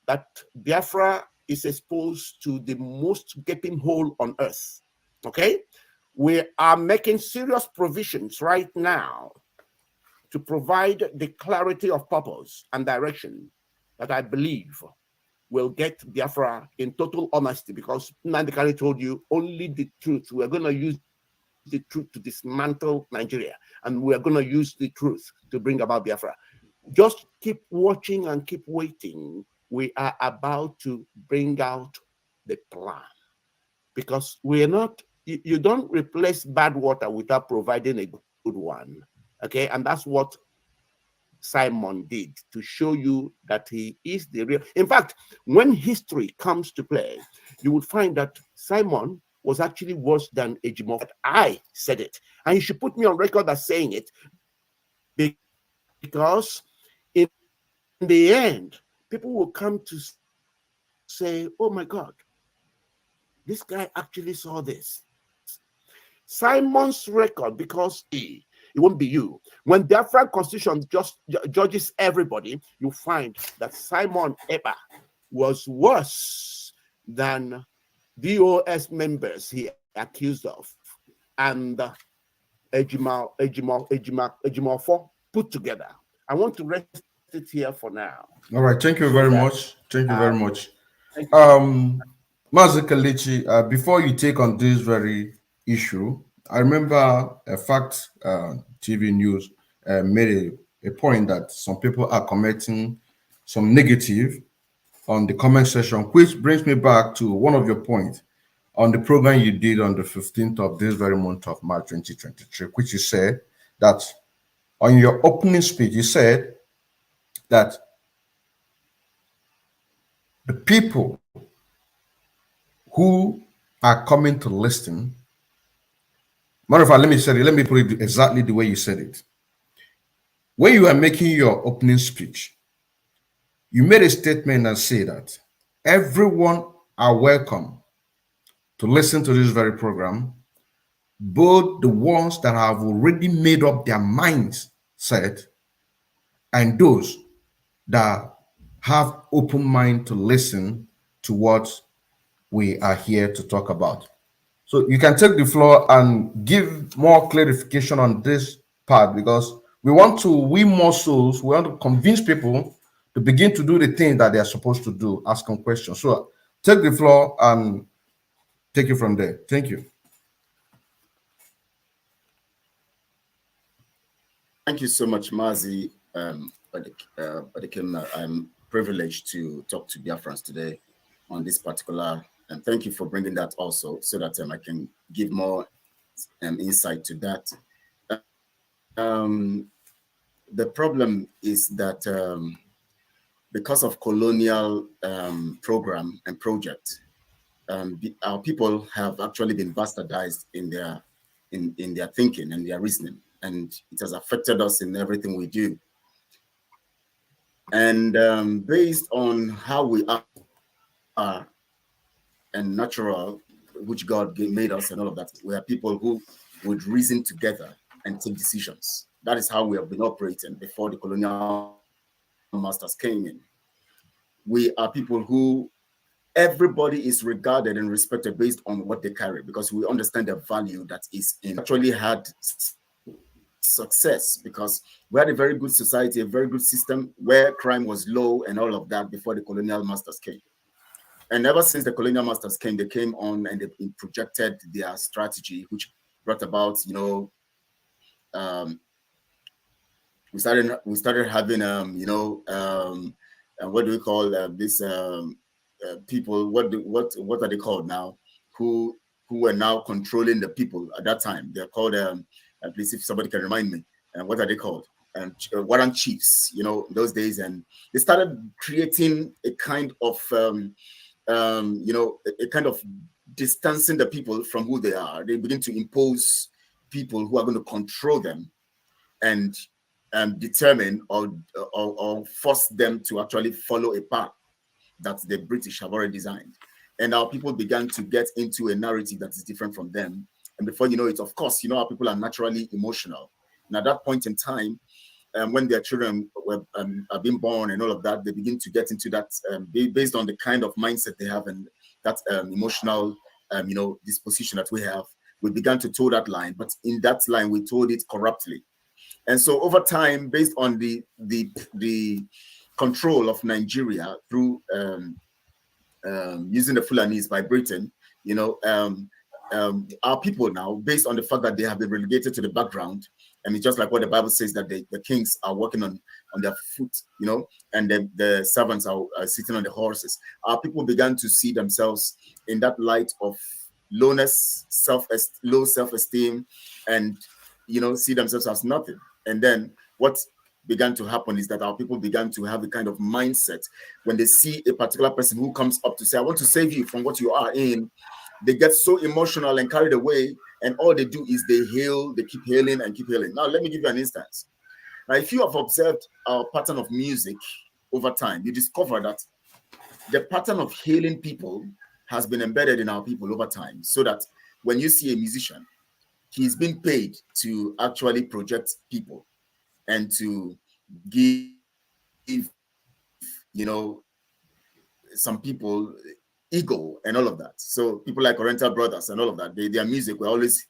that Biafra is exposed to the most gaping hole on earth. Okay? We are making serious provisions right now to provide the clarity of purpose and direction that I believe will get Biafra in total honesty, because Nnamdi Kanu told you only the truth. We're going to use the truth to dismantle Nigeria, and we are going to use the truth to bring about Biafra. Just keep watching and keep waiting. We are about to bring out the plan, because we are not, you don't replace bad water without providing a good one. Okay, and that's what Simon did, to show you that he is the real. In fact, when history comes to play, you will find that Simon was actually worse than Ejimo. I said it, and you should put me on record as saying it, because in the end, people will come to say, oh my God, this guy actually saw this. Simon's record, because it won't be you. When Biafran Constitution just judges everybody, you find that Simon Eber was worse than DOS members he accused of, and Ejimofo put together. I want to rest it here for now. All right, thank you very much. Thank you very much. Mazi KELECHI, before you take on this very issue, I remember a fact TV news made a point that some people are commenting some negative on the comment section, which brings me back to one of your points on the program you did on the 15th of this very month of March 2023, which you said that on your opening speech, you said that the people who are coming to listen, matter of fact, let me put it exactly the way you said it. When you are making your opening speech, you made a statement and say that everyone are welcome to listen to this very program, both the ones that have already made up their minds set and those that have open mind to listen to what we are here to talk about. So you can take the floor and give more clarification on this part, because we want to win more souls. We want to convince people to begin to do the things that they are supposed to do, asking questions. So take the floor and take it from there. Thank you. Thank you so much, Mazi. I'm privileged to talk to Biafrans today on this particular, and thank you for bringing that also, so that I can give more insight to that. The problem is that because of colonial program and project, our people have actually been bastardized in their thinking and their reasoning, and it has affected us in everything we do. And based on how we are and natural, which God made us and all of that, we are people who would reason together and take decisions. That is how we have been operating before the colonial masters came in. We are people who everybody is regarded and respected based on what they carry, because we understand the value that is in. Actually had success because we had a very good society, a very good system where crime was low and all of that before the colonial masters came. And ever since the colonial masters came, they came on and they projected their strategy, which brought about, you know, we started having, what do we call this people? What are they called now? Who were now controlling the people at that time? They're called, please, if somebody can remind me, what are they called? Warrant chiefs, you know, those days, and they started creating a kind of a kind of distancing the people from who they are. They begin to impose people who are going to control them and determine or force them to actually follow a path that the British have already designed. And our people began to get into a narrative that is different from them. And before you know it, of course, you know, our people are naturally emotional. And at that point in time, when their children are being born and all of that, they begin to get into that based on the kind of mindset they have and that emotional, disposition that we have. We began to toe that line, but in that line, we told it corruptly. And so over time, based on the control of Nigeria through using the Fulanis by Britain, our people now, based on the fact that they have been relegated to the background, and it's just like what the Bible says, that the kings are walking on their foot, you know, and the servants are sitting on the horses. Our people began to see themselves in that light of lowness, low self-esteem, and, you know, see themselves as nothing. And then what began to happen is that our people began to have a kind of mindset when they see a particular person who comes up to say, I want to save you from what you are in. They get so emotional and carried away, and all they do is they hail, they keep hailing and keep hailing. Now, let me give you an instance. Now, if you have observed our pattern of music over time, you discover that the pattern of hailing people has been embedded in our people over time, so that when you see a musician, he's been paid to actually project people and to give, you know, some people ego and all of that. So people like Oriental Brothers and all of that, their music were always,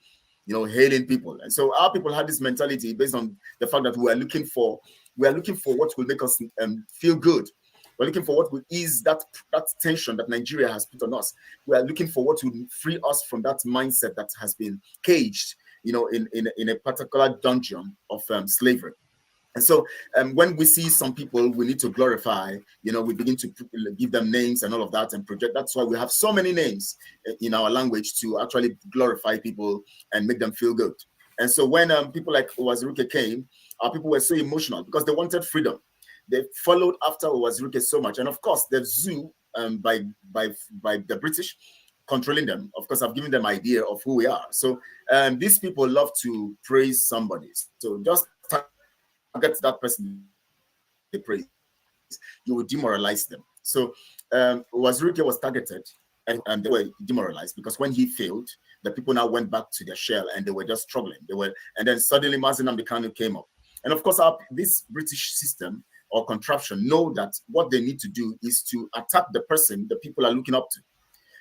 you know, hailing people. And so our people had this mentality based on the fact that we are looking for what will make us feel good. We're looking for what will ease that tension that Nigeria has put on us. We are looking for what will free us from that mindset that has been caged, you know, in a particular dungeon of slavery. And so when we see some people we need to glorify, you know, we begin to give them names and all of that and project. That's why we have so many names in our language to actually glorify people and make them feel good. And so when people like Owaziruke came, our people were so emotional because they wanted freedom. They followed after Owaziruke so much. And of course, the zoo by the British controlling them, of course, I've given them an idea of who we are. So these people love to praise somebody. So just target that person they praise, you will demoralize them. So Owaziruke was targeted and they were demoralized because when he failed, the people now went back to their shell and they were just struggling. And then suddenly Mazi Nnamdi Kanu came up. And of course, this British system or contraption know that what they need to do is to attack the person the people are looking up to.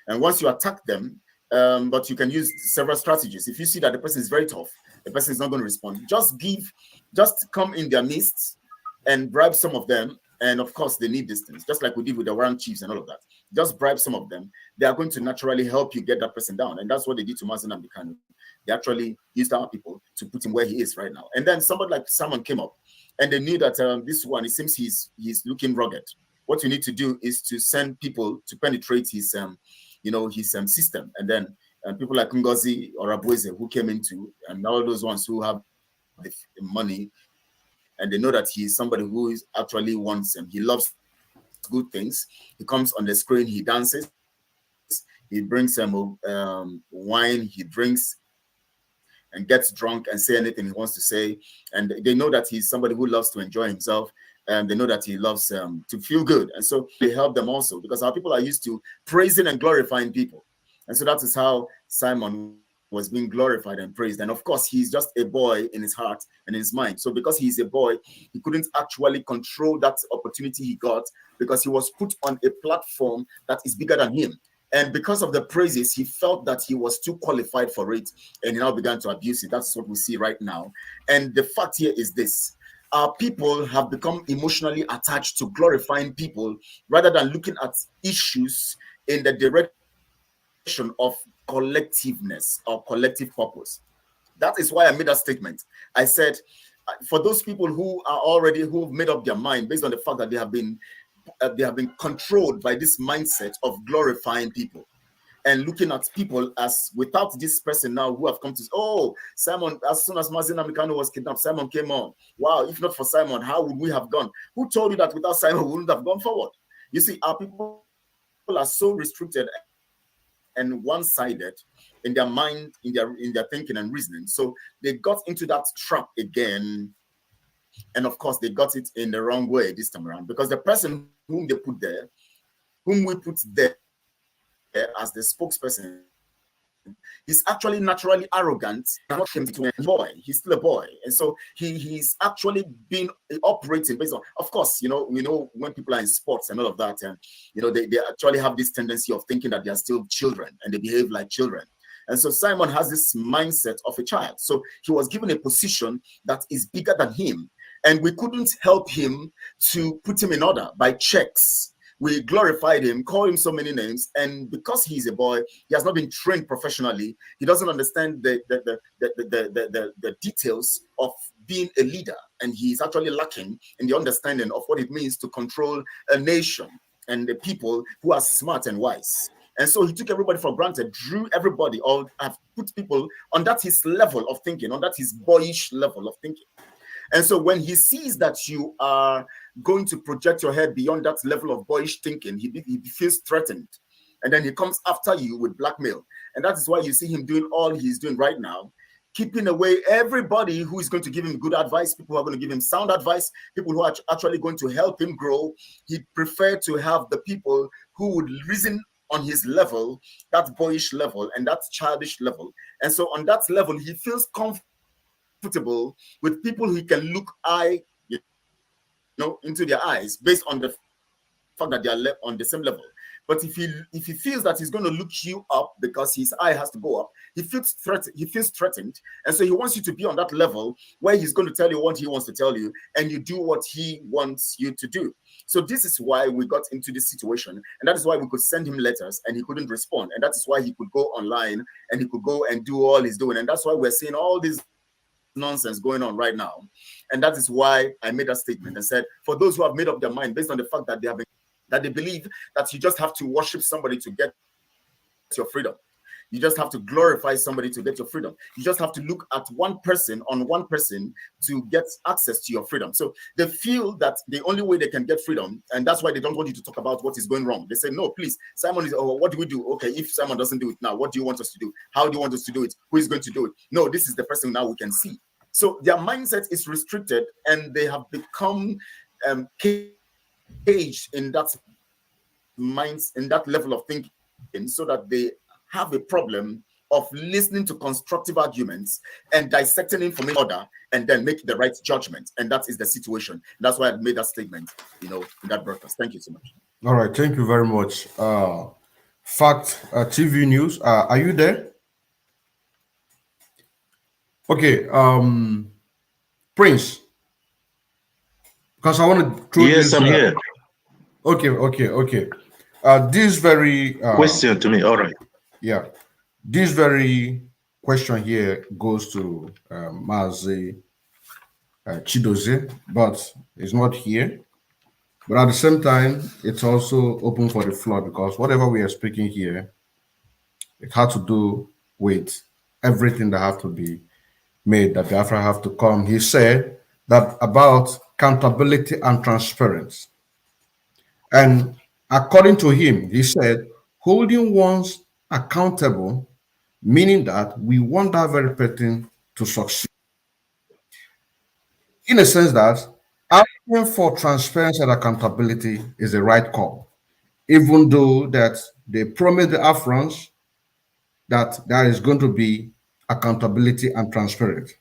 And once you attack them, but you can use several strategies. If you see that the person is very tough, the person is not going to respond, just come in their midst and bribe some of them. And of course, they need distance, just like we did with the Warren Chiefs and all of that. Just bribe some of them. They are going to naturally help you get that person down. And that's what they did to Mazi Nnamdi Kanu. They actually used our people to put him where he is right now. And then somebody like Simon came up and they knew that this one, it seems he's looking rugged. What you need to do is to send people to penetrate his system. And then people like Ngozi or Abueze who came into, and all those ones who have the money, and they know that he's somebody who is actually wants him. He loves good things. He comes on the screen, he dances, he brings some wine, he drinks and gets drunk and say anything he wants to say. And they know that he's somebody who loves to enjoy himself. And they know that he loves to feel good. And so they help them also because our people are used to praising and glorifying people. And so that is how Simon was being glorified and praised. And of course, he's just a boy in his heart and in his mind. So because he's a boy, he couldn't actually control that opportunity he got because he was put on a platform that is bigger than him. And because of the praises, he felt that he was too qualified for it. And he now began to abuse it. That's what we see right now. And the fact here is this. Our people have become emotionally attached to glorifying people rather than looking at issues in the direction of collectiveness or collective purpose. That is why I made that statement. I said, for those people who have made up their mind based on the fact that they have been controlled by this mindset of glorifying people and looking at people as without this person now who have come to, oh, Simon, as soon as Mazi Nnamdi Kanu was kidnapped, Simon came on. Wow, if not for Simon, how would we have gone? Who told you that without Simon, we wouldn't have gone forward? You see, our people are so restricted and one-sided in their mind, in their thinking and reasoning. So they got into that trap again. And of course, they got it in the wrong way this time around because the person whom we put there as the spokesperson, he's actually naturally arrogant, not him to a boy. He's still a boy. And so he's actually been operating based on, of course, we know when people are in sports and all of that, and they actually have this tendency of thinking that they are still children and they behave like children. And so Simon has this mindset of a child. So he was given a position that is bigger than him. And we couldn't help him to put him in order by checks. We glorified him, called him so many names, and because he's a boy, he has not been trained professionally. He doesn't understand the details of being a leader, and he's actually lacking in the understanding of what it means to control a nation and the people who are smart and wise. And so he took everybody for granted, drew everybody, or have put people on that his level of thinking, on that his boyish level of thinking. And so when he sees that you are going to project your head beyond that level of boyish thinking, he feels threatened. And then he comes after you with blackmail. And that is why you see him doing all he's doing right now, keeping away everybody who is going to give him good advice, people who are going to give him sound advice, people who are actually going to help him grow. He preferred to have the people who would reason on his level, that boyish level and that childish level. And so on that level, he feels comfortable with people who can look into their eyes based on the fact that they are on the same level. But if he feels that he's going to look you up because his eye has to go up, he feels threatened. And so he wants you to be on that level where he's going to tell you what he wants to tell you, and you do what he wants you to do. So this is why we got into this situation. And that is why we could send him letters and he couldn't respond. And that is why he could go online and he could go and do all he's doing. And that's why we're seeing all this nonsense going on right now. And that is why I made that statement and said, for those who have made up their mind based on the fact that they believe that you just have to worship somebody to get your freedom. You just have to glorify somebody to get your freedom. You just have to look at one person to get access to your freedom. So they feel that the only way they can get freedom, and that's why they don't want you to talk about what is going wrong. They say, no, please, Simon is, what do we do? Okay, if Simon doesn't do it now, what do you want us to do? How do you want us to do it? Who is going to do it? No, this is the person now we can see. So their mindset is restricted, and they have become caged in that level of thinking, so that they have a problem of listening to constructive arguments and dissecting information order and then make the right judgment. And that is the situation. That's why I made that statement, in that broadcast. Thank you so much. All right, thank you very much. Fact TV News, are you there? Okay, Prince, because I want to throw yes, this. I'm here. Okay. This very question to me. All right. Yeah, this very question here goes to Mazi Chidozie, but it's not here. But at the same time, it's also open for the floor, because whatever we are speaking here, it had to do with everything that have to be made, that Biafra have to come. He said that about accountability and transparency. And according to him, he said, holding one's accountable, meaning that we want that very person to succeed. In a sense that asking for transparency and accountability is the right call, even though that they promised the Afrans that there is going to be accountability and transparency.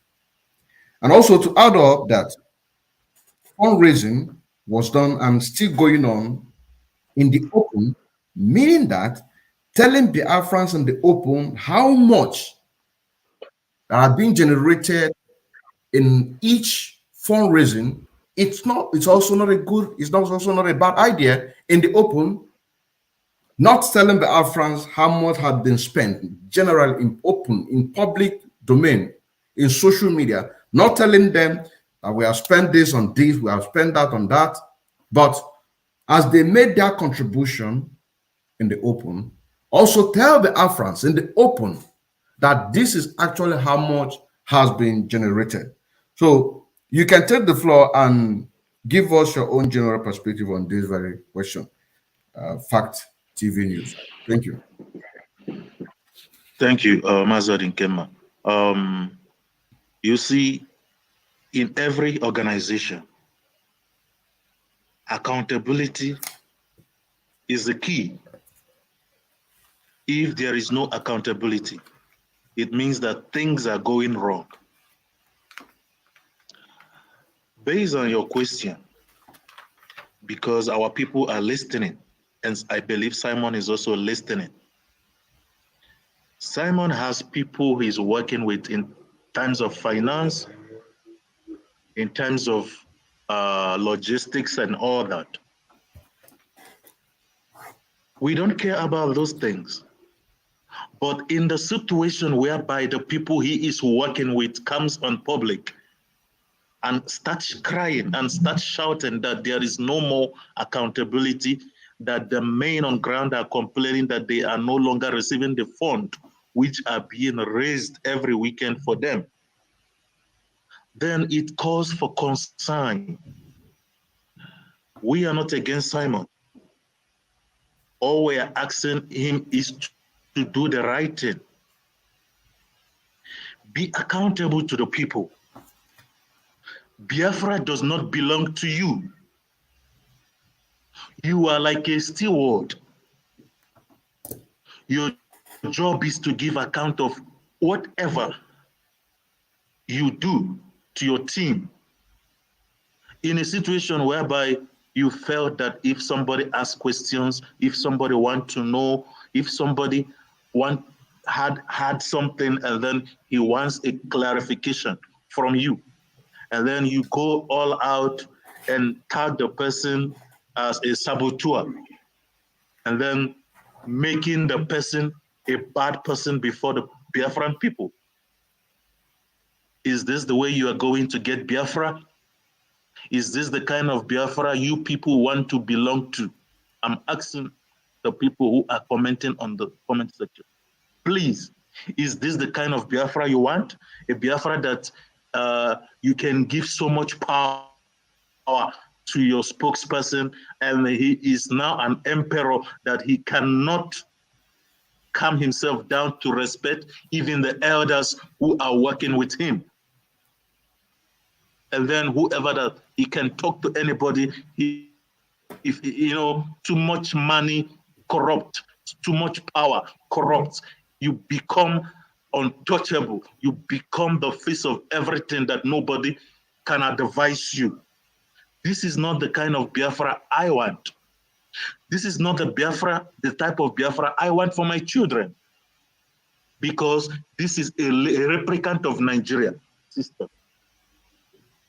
And also to add up that fundraising was done and still going on in the open, meaning that telling the Biafrans in the open how much that are being generated in each fundraising, it's also not a bad idea in the open, not telling the Biafrans how much had been spent generally in open, in public domain, in social media, not telling them that we have spent this on this, we have spent that on that, but as they made their contribution in the open, also tell the Afrans in the open that this is actually how much has been generated. So you can take the floor and give us your own general perspective on this very question. Fact TV News. Thank you. Thank you, Mazadin Kema. You see, in every organization, accountability is the key. If there is no accountability, it means that things are going wrong. Based on your question, because our people are listening, and I believe Simon is also listening. Simon has people he's working with in terms of finance, in terms of logistics and all that. We don't care about those things. But in the situation whereby the people he is working with comes on public and starts crying and starts shouting that there is no more accountability, that the men on ground are complaining that they are no longer receiving the fund which are being raised every weekend for them, then it calls for concern. We are not against Simon. All we are asking him is to do the right thing. Be accountable to the people. Biafra does not belong to you. You are like a steward. Your job is to give account of whatever you do to your team. In a situation whereby you felt that if somebody asks questions, if somebody wants to know, if somebody had something and then he wants a clarification from you, and then you go all out and tag the person as a saboteur, and then making the person a bad person before the Biafran people. Is this the way you are going to get Biafra? Is this the kind of Biafra you people want to belong to? I'm asking the people who are commenting on the comment section. Please, is this the kind of Biafra you want? A Biafra that you can give so much power to your spokesperson, and he is now an emperor that he cannot calm himself down to respect even the elders who are working with him. And then whoever that he can talk to anybody, if too much money corrupt, too much power corrupt, you become untouchable. You become the face of everything that nobody can advise you. This is not the kind of Biafra I want. This is not the type of Biafra I want for my children. Because this is a replicant of Nigeria system.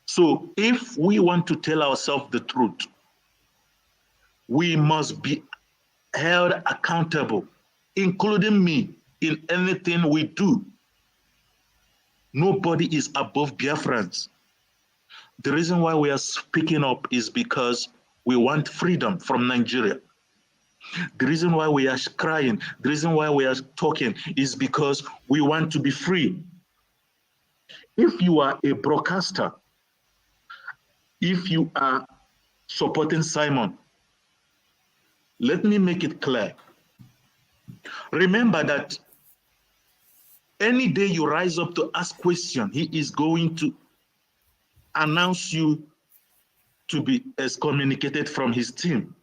So if we want to tell ourselves the truth, we must be held accountable, including me, in anything we do. Nobody is above Biafrans. The reason why we are speaking up is because we want freedom from Nigeria. The reason why we are crying, the reason why we are talking is because we want to be free. If you are a broadcaster, if you are supporting Simon, let me make it clear. Remember that any day you rise up to ask questions, he is going to announce you to be excommunicated from his team.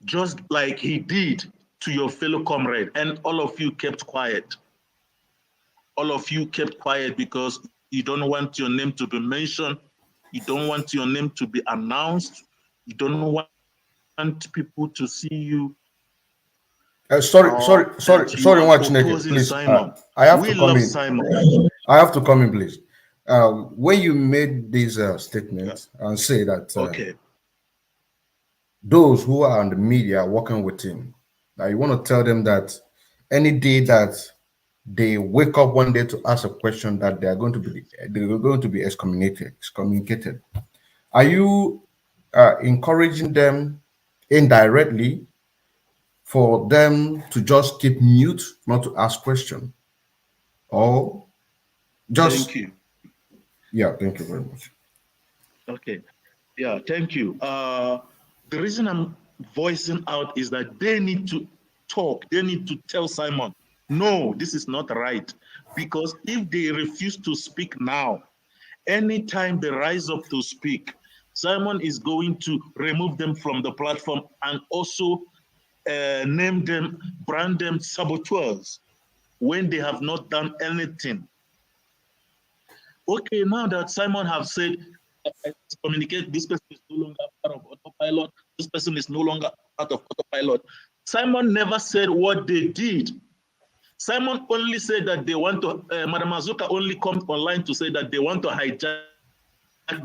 Just like he did to your fellow comrade, and all of you kept quiet. All of you kept quiet because you don't want your name to be mentioned. You don't want your name to be announced. You don't want people to see you. Sorry, Chineke, please. I have to come in. Simon. I have to come in, please. When you made these statements and say that those who are on the media working with him, that you want to tell them that any day that they wake up one day to ask a question, that they're going to be excommunicated. Are you encouraging them indirectly for them to just keep mute, not to ask questions, or just? Thank you. Yeah, thank you very much. Okay. Yeah, thank you. The reason I'm voicing out is that they need to talk. They need to tell Simon, no, this is not right. Because if they refuse to speak now, anytime they rise up to speak, Simon is going to remove them from the platform and also name them, brand them saboteurs when they have not done anything. Okay, now that Simon have said, communicate, this person is no longer part of Autopilot, this person is no longer part of Autopilot. Simon never said what they did. Simon only said that they want to, Madam Azuka only comes online to say that they want to hijack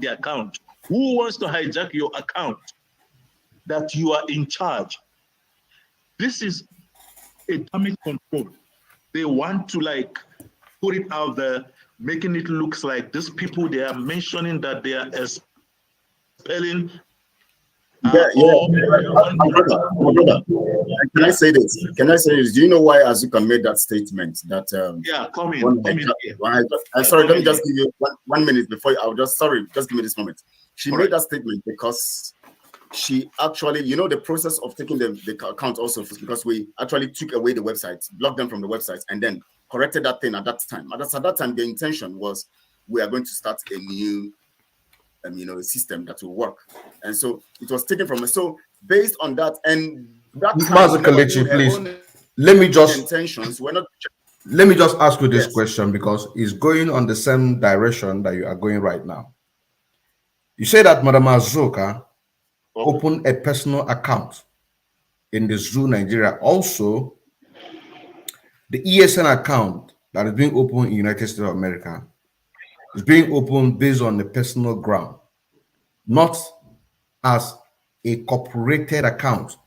the account. Who wants to hijack your account? That you are in charge. This is a damage control. They want to like put it out there, making it looks like these people they are mentioning that they are expelling. My brother, can I say this? Can I say this? Do you know why Azuka made that statement? That come in. I'm sorry. Let me just give you 1 minute before just give me this moment. She made that statement because she actually, you know, the process of taking the account also, because we actually took away the websites, blocked them from the websites, and then corrected that thing at that time. At that time, the intention was we are going to start a new a system that will work. And so it was taken from us. So based on that, and that Mazi KELECHI, please, let me just ask you this question, because it's going on the same direction that you are going right now. You say that Madam Azuka opened a personal account in the Zoo Nigeria. Also, the ESN account that is being opened in the United States of America is being opened based on the personal ground, not as a corporated account.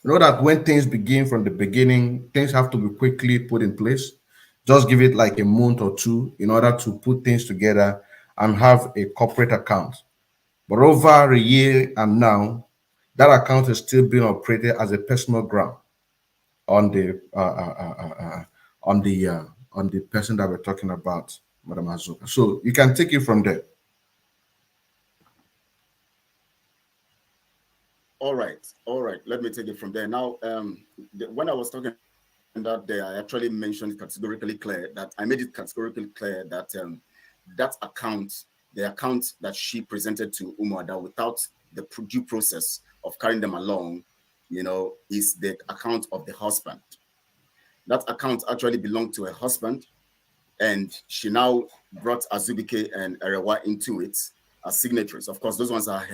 You know that when things begin from the beginning, things have to be quickly put in place. Just give it like a month or two in order to put things together and have a corporate account. But over a year and now, that account is still being operated as a personal ground on the person that we're talking about, Madam Azuka. So you can take it from there. All right. Let me take it from there. Now, when I was talking that day, I actually mentioned categorically clear that I made it categorically clear that that account, the account that she presented to Umuada without the due process of carrying them along, you know, is the account of the husband. That account actually belonged to her husband, and she now brought Azubike and Erewa into it as signatories. Of course, those ones are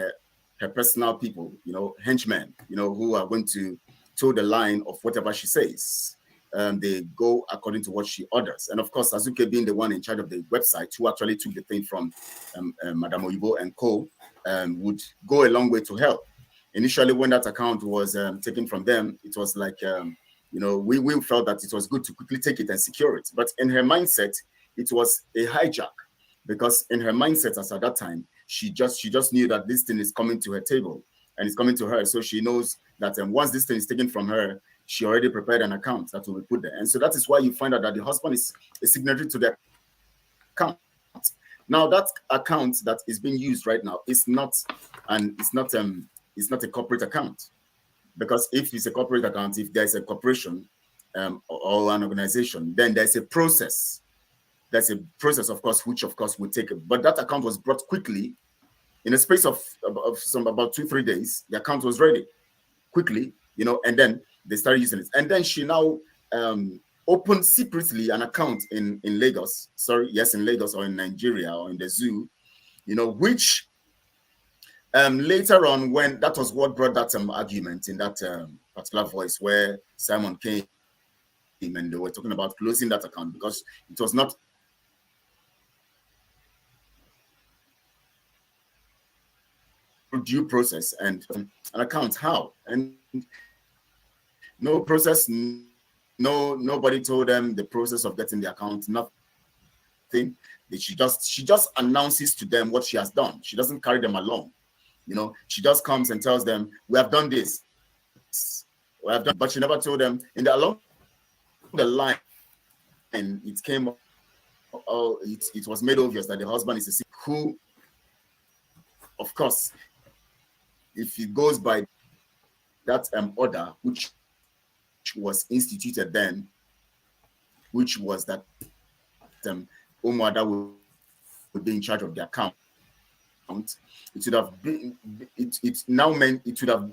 her personal people, you know, henchmen, you know, who are going to toe the line of whatever she says. They go according to what she orders. And of course, Azuke being the one in charge of the website who actually took the thing from Madame Oyibo and co, would go a long way to help. Initially, when that account was taken from them, it was like, you know, we felt that it was good to quickly take it and secure it. But in her mindset, it was a hijack, because in her mindset as at that time, she just knew that this thing is coming to her table and it's coming to her. So she knows that once this thing is taken from her, she already prepared an account that will be put there. And so that is why you find out that the husband is a signatory to the account. Now that account that is being used right now is not a corporate account, because if it's a corporate account, if there's a corporation or an organization, then there's a process. There's a process, of course, which of course would take it. But that account was brought quickly in a space of about 2-3 days. The account was ready quickly, you know, and then they started using it. And then she now opened secretly an account in Lagos. In Lagos or in Nigeria or in the zoo, you know, which later on, when that was what brought that argument in that particular voice where Simon came and they were talking about closing that account because it was not due process and an account. How? And no process, nobody told them the process of getting the account, nothing. She just announces to them what she has done. She doesn't carry them along. You know, she just comes and tells them, we have done this. We have done, but she never told them along the line, and it came, it was made obvious that the husband is a sick who, of course, if it goes by that order, which was instituted then, which was that Umuada would be in charge of the account, it would have been, it now meant, it would have,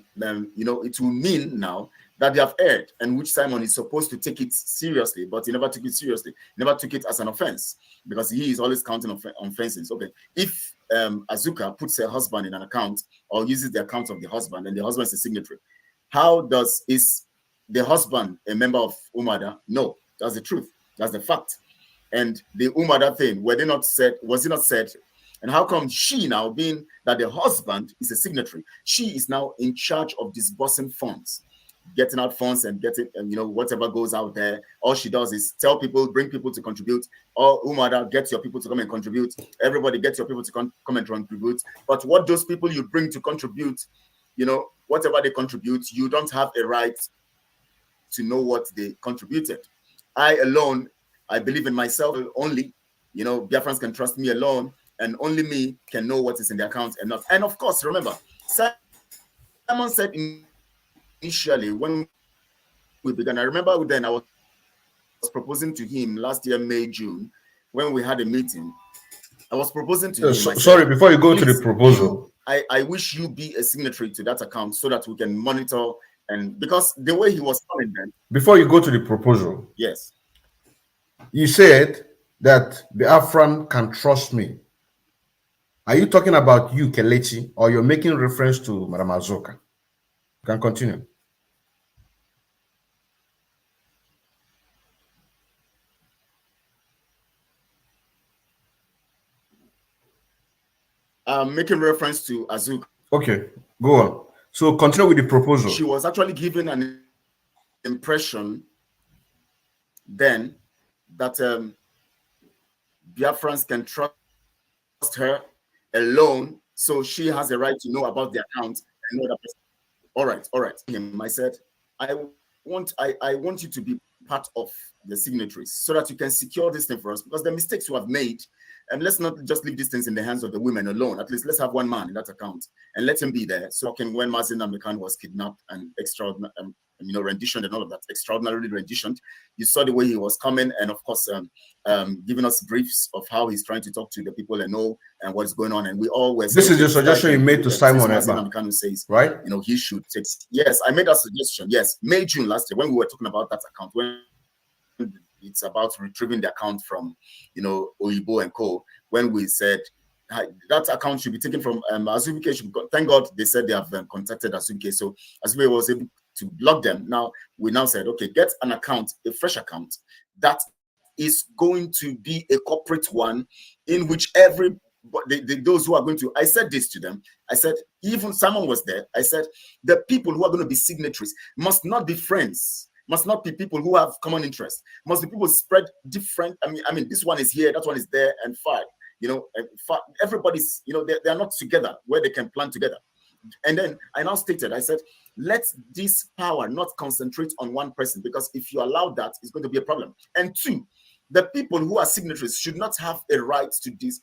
you know, it will mean now that they have erred, and which Simon is supposed to take it seriously, but he never took it seriously, never took it as an offense, because he is always counting on offenses. Okay, if Azuka puts her husband in an account or uses the account of the husband and the husband is a signatory, is the husband a member of Umuada? No, that's the truth, that's the fact. And the Umuada thing, was it not said? And how come she now, being that the husband is a signatory, she is now in charge of disbursing funds? getting out funds and getting, you know, whatever goes out there. All she does is tell people, bring people to contribute. Or Umada, get your people to come and contribute. Everybody get your people to come and contribute. But what those people you bring to contribute, you know, whatever they contribute, you don't have a right to know what they contributed. I alone, I believe in myself only. You know, Biafrans can trust me alone, and only me can know what is in the account and not. And of course, remember, Simon said initially when we began, I remember then I was proposing to him last year, May, June, when we had a meeting. I was proposing to him. Sorry, before you go to the proposal, I wish you be a signatory to that account so that we can monitor. And because the way he was coming then. Before you go to the proposal, yes, you said that Biafran can trust me. Are you talking about you, Kelechi, or you're making reference to Madam Azoka? You can continue. Making reference to Azuka. Okay, go on. So continue with the proposal. She was actually given an impression then that Biafrans can trust her alone, so she has a right to know about the account and know that person. All right. I said, I want you to be part of the signatories so that you can secure this thing for us, because the mistakes you have made, and let's not just leave these things in the hands of the women alone. At least let's have one man in that account and let him be there. So when Mazi Namdekan was kidnapped and extraordinary, renditioned and all of that, extraordinarily renditioned, you saw the way he was coming, and of course, giving us briefs of how he's trying to talk to the people and know and what's going on. And we all were. This is the suggestion you made to Simon Namdekan, who says, right? You know, he should take. Yes, I made that suggestion. Yes, May, June last year when we were talking about that account, when it's about retrieving the account from, you know, Oyibo and Co. When we said that account should be taken from Azubuike. Thank God they said they have contacted Azubuike, so Azubuike was able to block them. Now we said, okay, get an account, a fresh account that is going to be a corporate one, in which those who are going to. I said this to them. I said, even Simon was there. I said, the people who are going to be signatories must not be friends. Must not be people who have common interest. Must be people spread different. I mean, this one is here, that one is there, and five. You know, everybody's. You know, they are not together where they can plan together. And then I now stated, I said, let this power not concentrate on one person, because if you allow that, it's going to be a problem. And two, the people who are signatories should not have a right to this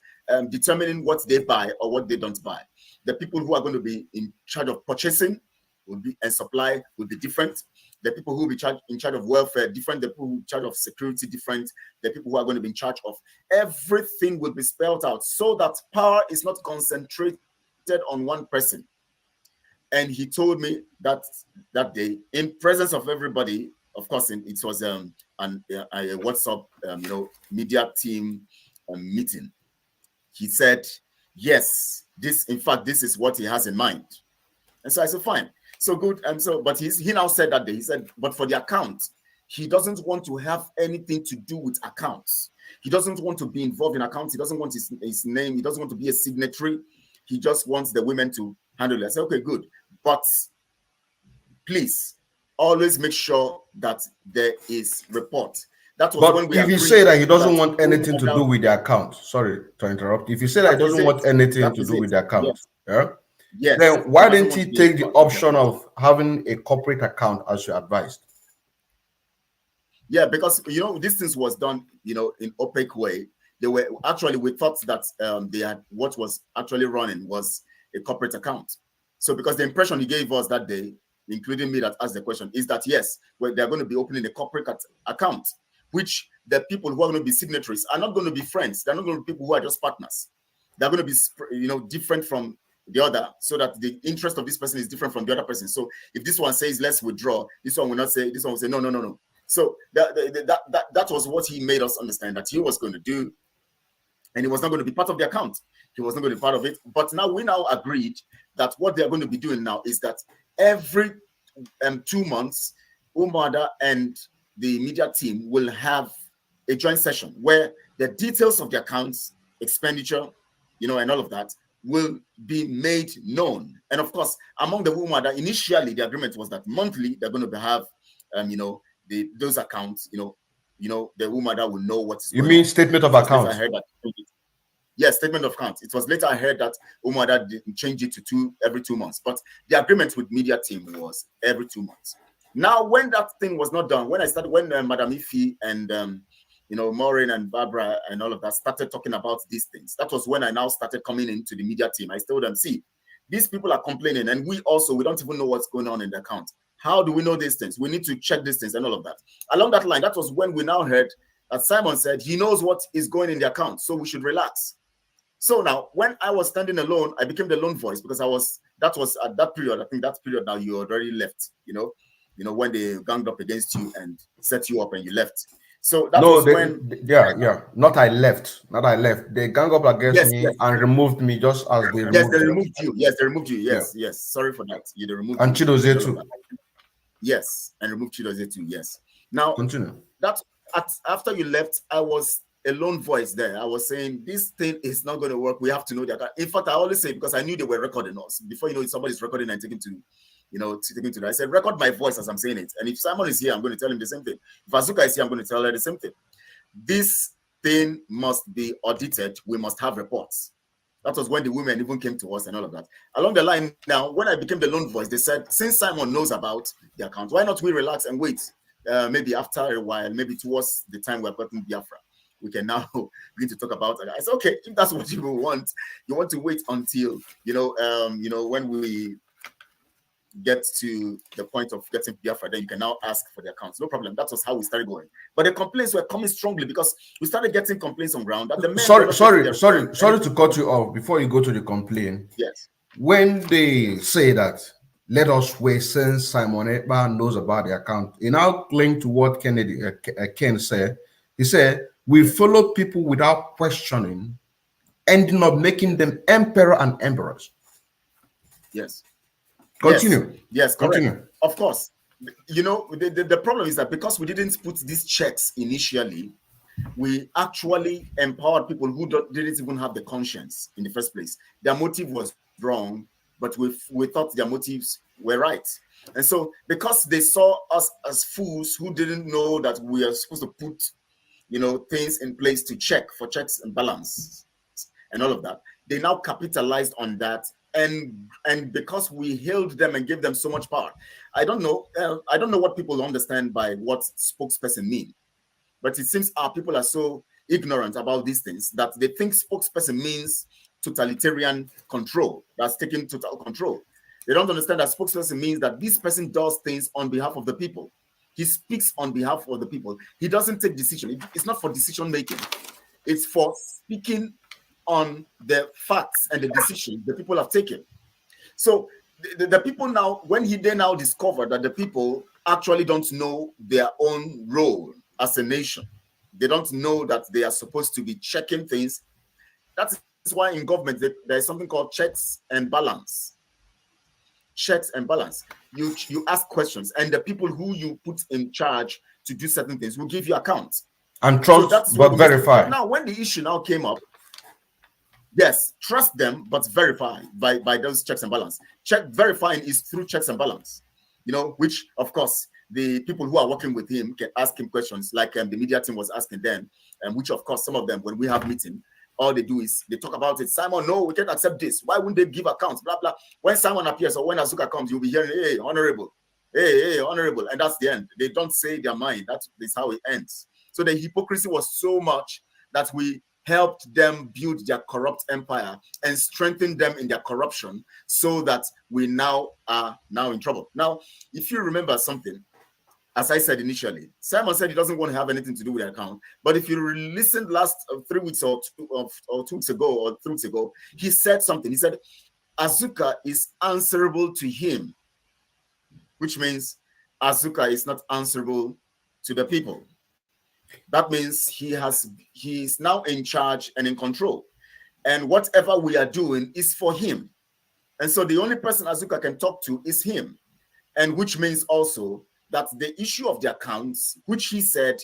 determining what they buy or what they don't buy. The people who are going to be in charge of purchasing and supply will be different. The people who will be in charge of welfare, different. The people who are in charge of security, different. The people who are going to be in charge of everything will be spelled out so that power is not concentrated on one person. And he told me that day, in presence of everybody, of course, it was a WhatsApp, media team meeting. He said, yes, this is what he has in mind. And so I said, fine. So good. And so, but he now said that day, he said, but for the account, he doesn't want to have anything to do with accounts. He doesn't want to be involved in accounts. He doesn't want his name. He doesn't want to be a signatory. He just wants the women to handle it. I said, okay, good. But please always make sure that there is report. That was when we if you say that he doesn't want anything to do with the account, sorry to interrupt. If you say that he doesn't want anything to do with the account, yes. Then why didn't he take the option of having a corporate account as you advised? Yeah, because this thing was done, in opaque way. They were actually, we thought that they had what was actually running was a corporate account. So because the impression he gave us that day, including me that asked the question, is that yes, they're going to be opening a corporate account, which the people who are going to be signatories are not going to be friends. They're not going to be people who are just partners. They're going to be, different from the other, so that the interest of this person is different from the other person. So if this one says let's withdraw, this one will not say. This one will say no. So that was what he made us understand that he was going to do, and he was not going to be part of the account. He was not going to be part of it. But now we agreed that what they are going to be doing now is that every 2 months, Umada and the media team will have a joint session where the details of the accounts, expenditure, and all of that will be made known And of course, among the women, that initially the agreement was that monthly they're going to have, those accounts, the woman that will know what's You going mean on. statement of account? Yes, statement of account. It was later I heard that Umada didn't change it to every 2 months, but the agreement with media team was every 2 months. Now, when that thing was not done, when Madam Ifi and Maureen and Barbara and all of that started talking about these things, that was when I now started coming into the media team. I told them, see, these people are complaining, and we don't even know what's going on in the account. How do we know these things? We need to check these things and all of that. Along that line, that was when we now heard that Simon said he knows what is going in the account, so we should relax. So now, when I was standing alone, I became the lone voice because that was at that period. I think that period now you already left, when they ganged up against you and set you up and you left. So that was when. Yeah. Not I left. They gang up against me and removed me just as they removed. Yes, they removed you. Yes, they removed you. Yes. Sorry for that. They removed and Chidozie too. Yes, and removed Chidozie too. Yes. Now, continue. After you left, I was a lone voice there. I was saying this thing is not going to work. We have to know that. In fact, I always say, because I knew they were recording us. Before somebody's recording and taking to that. I said, record my voice as I'm saying it. And if Simon is here, I'm going to tell him the same thing. If Azuka is here, I'm going to tell her the same thing. This thing must be audited. We must have reports. That was when the women even came to us and all of that. Along the line, now, when I became the lone voice, they said, since Simon knows about the account, why not we relax and wait? Maybe after a while, maybe towards the time we've gotten Biafra, we can now begin to talk about it. I said, okay, if that's what you want, you want to wait until, when we get to the point of getting Biafra, then you can now ask for the accounts. No problem. That was how we started going. But the complaints were coming strongly because we started getting complaints on ground. That the men sorry to cut you off before you go to the complaint. Yes. When they say that, let us wait since Simon Ekpa knows about the account, he now claimed to what Ken said. He said, we follow people without questioning, ending up making them emperor and emperors. Yes. Continue. Yes, correct. Continue. Of course. The problem is that because we didn't put these checks initially, we actually empowered people who didn't even have the conscience in the first place. Their motive was wrong, but we thought their motives were right. And so because they saw us as fools who didn't know that we are supposed to put things in place to check for checks and balance and all of that, they now capitalized on that. And because we hailed them and gave them so much power, I don't know what people understand by what spokesperson mean, but it seems our people are so ignorant about these things that they think spokesperson means totalitarian control, that's taking total control. They don't understand that spokesperson means that this person does things on behalf of the people. He speaks on behalf of the people. He doesn't take decision. It's not for decision making. It's for speaking on the facts and the decisions the people have taken. So the people now, when they now discover that the people actually don't know their own role as a nation, they don't know that they are supposed to be checking things. That is why in government there is something called checks and balance. Checks and balance. You ask questions, and the people who you put in charge to do certain things will give you accounts. And trust, but verify. Now, when the issue now came up, yes, trust them, but verify by those checks and balance. Verifying is through checks and balance, which of course the people who are working with him can ask him questions, like the media team was asking them, and which of course some of them, when we have meeting, all they do is they talk about it. Simon, no, we can't accept this. Why wouldn't they give accounts? Blah blah. When Simon appears or when Azuka comes, you'll be hearing, hey, honorable, hey, honorable, and that's the end. They don't say their mind. That is how it ends. So the hypocrisy was so much that we helped them build their corrupt empire and strengthen them in their corruption, so that we now are in trouble. Now, if you remember something, as I said initially, Simon said he doesn't want to have anything to do with the account. But if you listened last 3 weeks or 2 weeks ago or 3 weeks ago, he said something. He said, Azuka is answerable to him, which means Azuka is not answerable to the people. That means he is now in charge and in control. And whatever we are doing is for him. And so the only person Azuka can talk to is him. And which means also that the issue of the accounts, which he said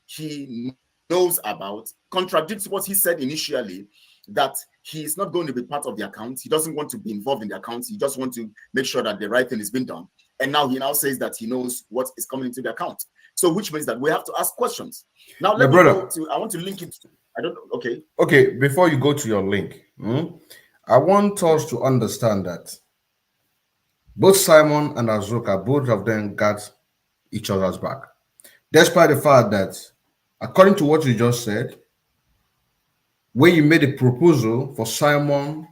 he knows about, contradicts what he said initially, that he's not going to be part of the account. He doesn't want to be involved in the account. He just wants to make sure that the right thing is being done. And now he says that he knows what is coming into the account. So which means that we have to ask questions. Now let me go to, I want to link it to, I don't know, okay. Okay, before you go to your link, I want us to understand that both Simon and Azuka, both of them got each other's back. Despite the fact that, according to what you just said, when you made a proposal for Simon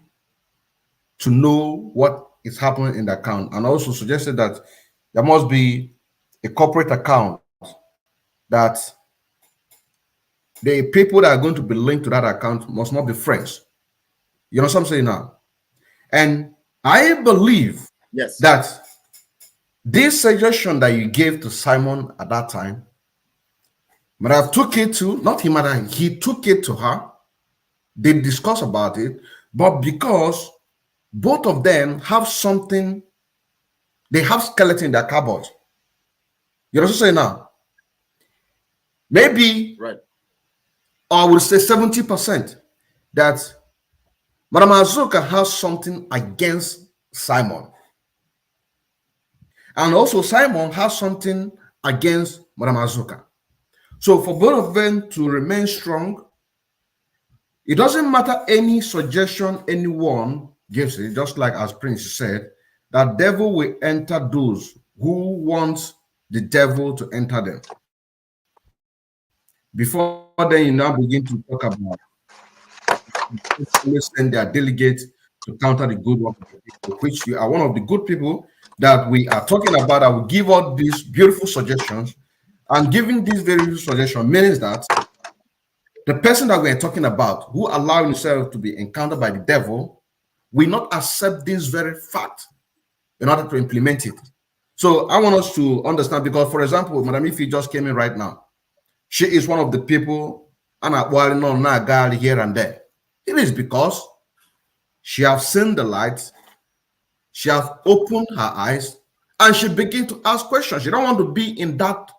to know what is happening in the account, and also suggested that there must be a corporate account that the people that are going to be linked to that account must not be friends. You know what I'm saying now? And I believe that this suggestion that you gave to Simon at that time, but I took it to, not him, he took it to her. They discussed about it, but because both of them have something, they have skeleton in their cupboard. You know what I'm saying now? Maybe, right, or I would say 70%, that Madam Azuka has something against Simon. And also Simon has something against Madam Azuka. So for both of them to remain strong, it doesn't matter any suggestion anyone gives it, just like as Prince said, that devil will enter those who want the devil to enter them. Before then, you now begin to talk about send their delegates to counter the good work of the people, which you are one of the good people that we are talking about. I will give all these beautiful suggestions, and giving these very beautiful suggestions means that the person that we are talking about, who allowed himself to be encountered by the devil, will not accept this very fact in order to implement it. So I want us to understand, because, for example, Madam Ife just came in right now. She is one of the people, and I here and there. It is because she has seen the light, she has opened her eyes, and she begins to ask questions. She don't want to be in that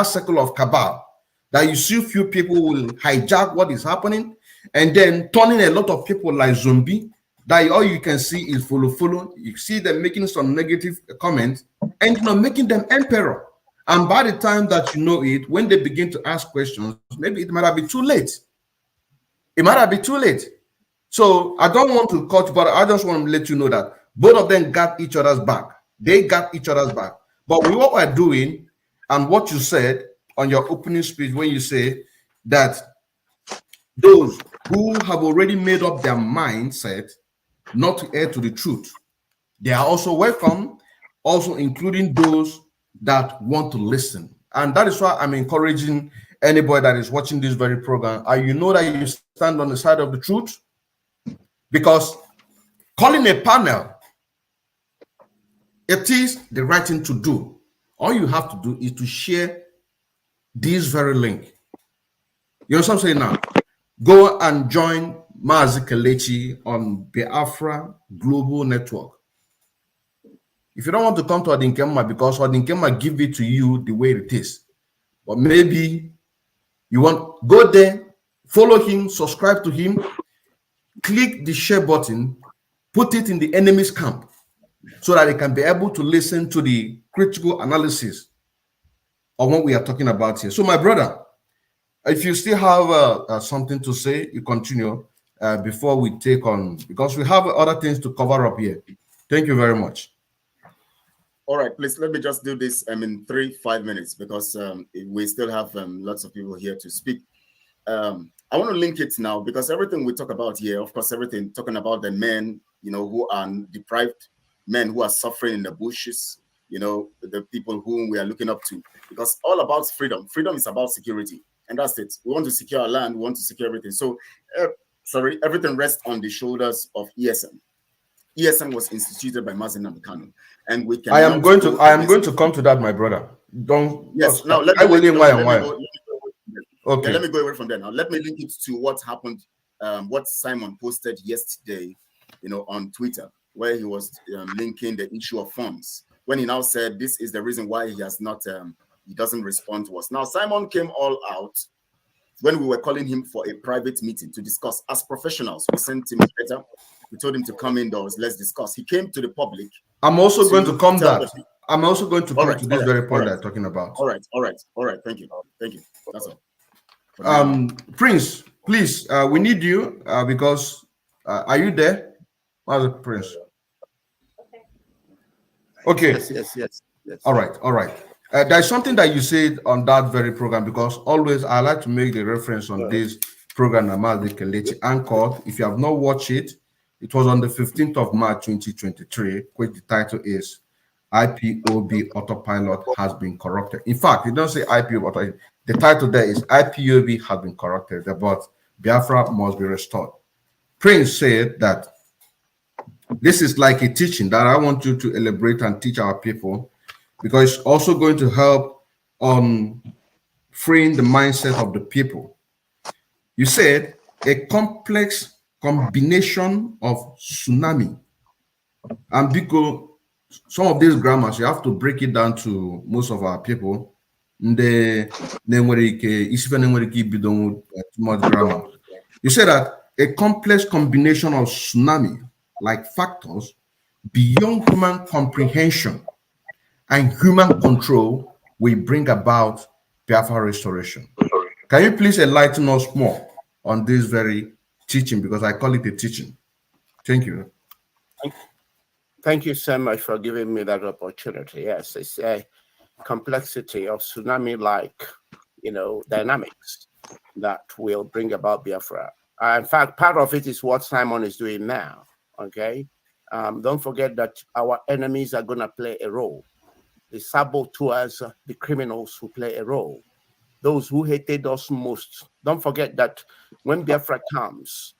circle of cabal that you see few people will hijack what is happening and then turning a lot of people like zombie, that all you can see is follow. You see them making some negative comments and making them emperor. And by the time that you know it, when they begin to ask questions, maybe it might have been too late. It might have been too late. So I don't want to cut, but I just want to let you know that both of them got each other's back. They got each other's back. But what we're doing, and what you said on your opening speech, when you say that those who have already made up their mindset not to adhere to the truth, they are also welcome, also including those that want to listen. And that is why I'm encouraging anybody that is watching this very program, and you know that you stand on the side of the truth, because calling a panel, it is the right thing to do. All you have to do is to share this very link. You know what I'm saying now? Go and join Mazi KELECHI on Biafra Global Network. If you don't want to come to Adinkema, because Adinkema give it to you the way it is, but maybe you want, go there, follow him, subscribe to him, click the share button, put it in the enemy's camp, so that they can be able to listen to the critical analysis of what we are talking about here. So my brother, if you still have something to say, you continue before we take on, because we have other things to cover up here. Thank you very much. All right, please let me just do this in 3-5 minutes, because we still have lots of people here to speak. I want to link it now, because everything we talk about here, of course, everything talking about the men, who are deprived, men who are suffering in the bushes, the people whom we are looking up to, because all about freedom. Freedom is about security, and that's it. We want to secure our land, we want to secure everything. So, everything rests on the shoulders of ESM. ESM was instituted by Mazi Namikano, and we can. I am going to come to that, my brother. Don't. Yes. Now let me go away from there. Now let me link it to what happened. What Simon posted yesterday, on Twitter, where he was linking the issue of funds. When he now said this is the reason why he has not, he doesn't respond to us. Now Simon came all out when we were calling him for a private meeting to discuss as professionals. We sent him a letter. We told him to come indoors. Let's discuss. He came to the public. I'm also going to come that. I'm also going to come right, to this very point that I'm talking about. All right. Thank you. That's all. Prince, please, we need you because are you there? How's it, Prince? Okay. Yes. All right. There's something that you said on that very program, because always I like to make the reference on this program that Mazi KELECHI anchored. If you have not watched it, it was on the 15th of March 2023, which the title is IPOB Autopilot has been corrupted. In fact, it doesn't say IPOB Autopilot. The title there is IPOB has been corrupted, but Biafra must be restored. Prince said that this is like a teaching that I want you to elaborate and teach our people, because it's also going to help on freeing the mindset of the people. You said a complex combination of tsunami. And because some of these grammars, you have to break it down to most of our people. Too much grammar. You said that a complex combination of tsunami, like factors beyond human comprehension and human control, will bring about Biafra restoration. Can you please enlighten us more on this very teaching, because I call it a teaching? Thank you. Thank you so much for giving me that opportunity. Yes, it's a complexity of tsunami-like, dynamics that will bring about Biafra. In fact, part of it is what Simon is doing now. Okay, don't forget that our enemies are going to play a role. The saboteurs, the criminals who play a role, those who hated us most. Don't forget that when Biafra comes,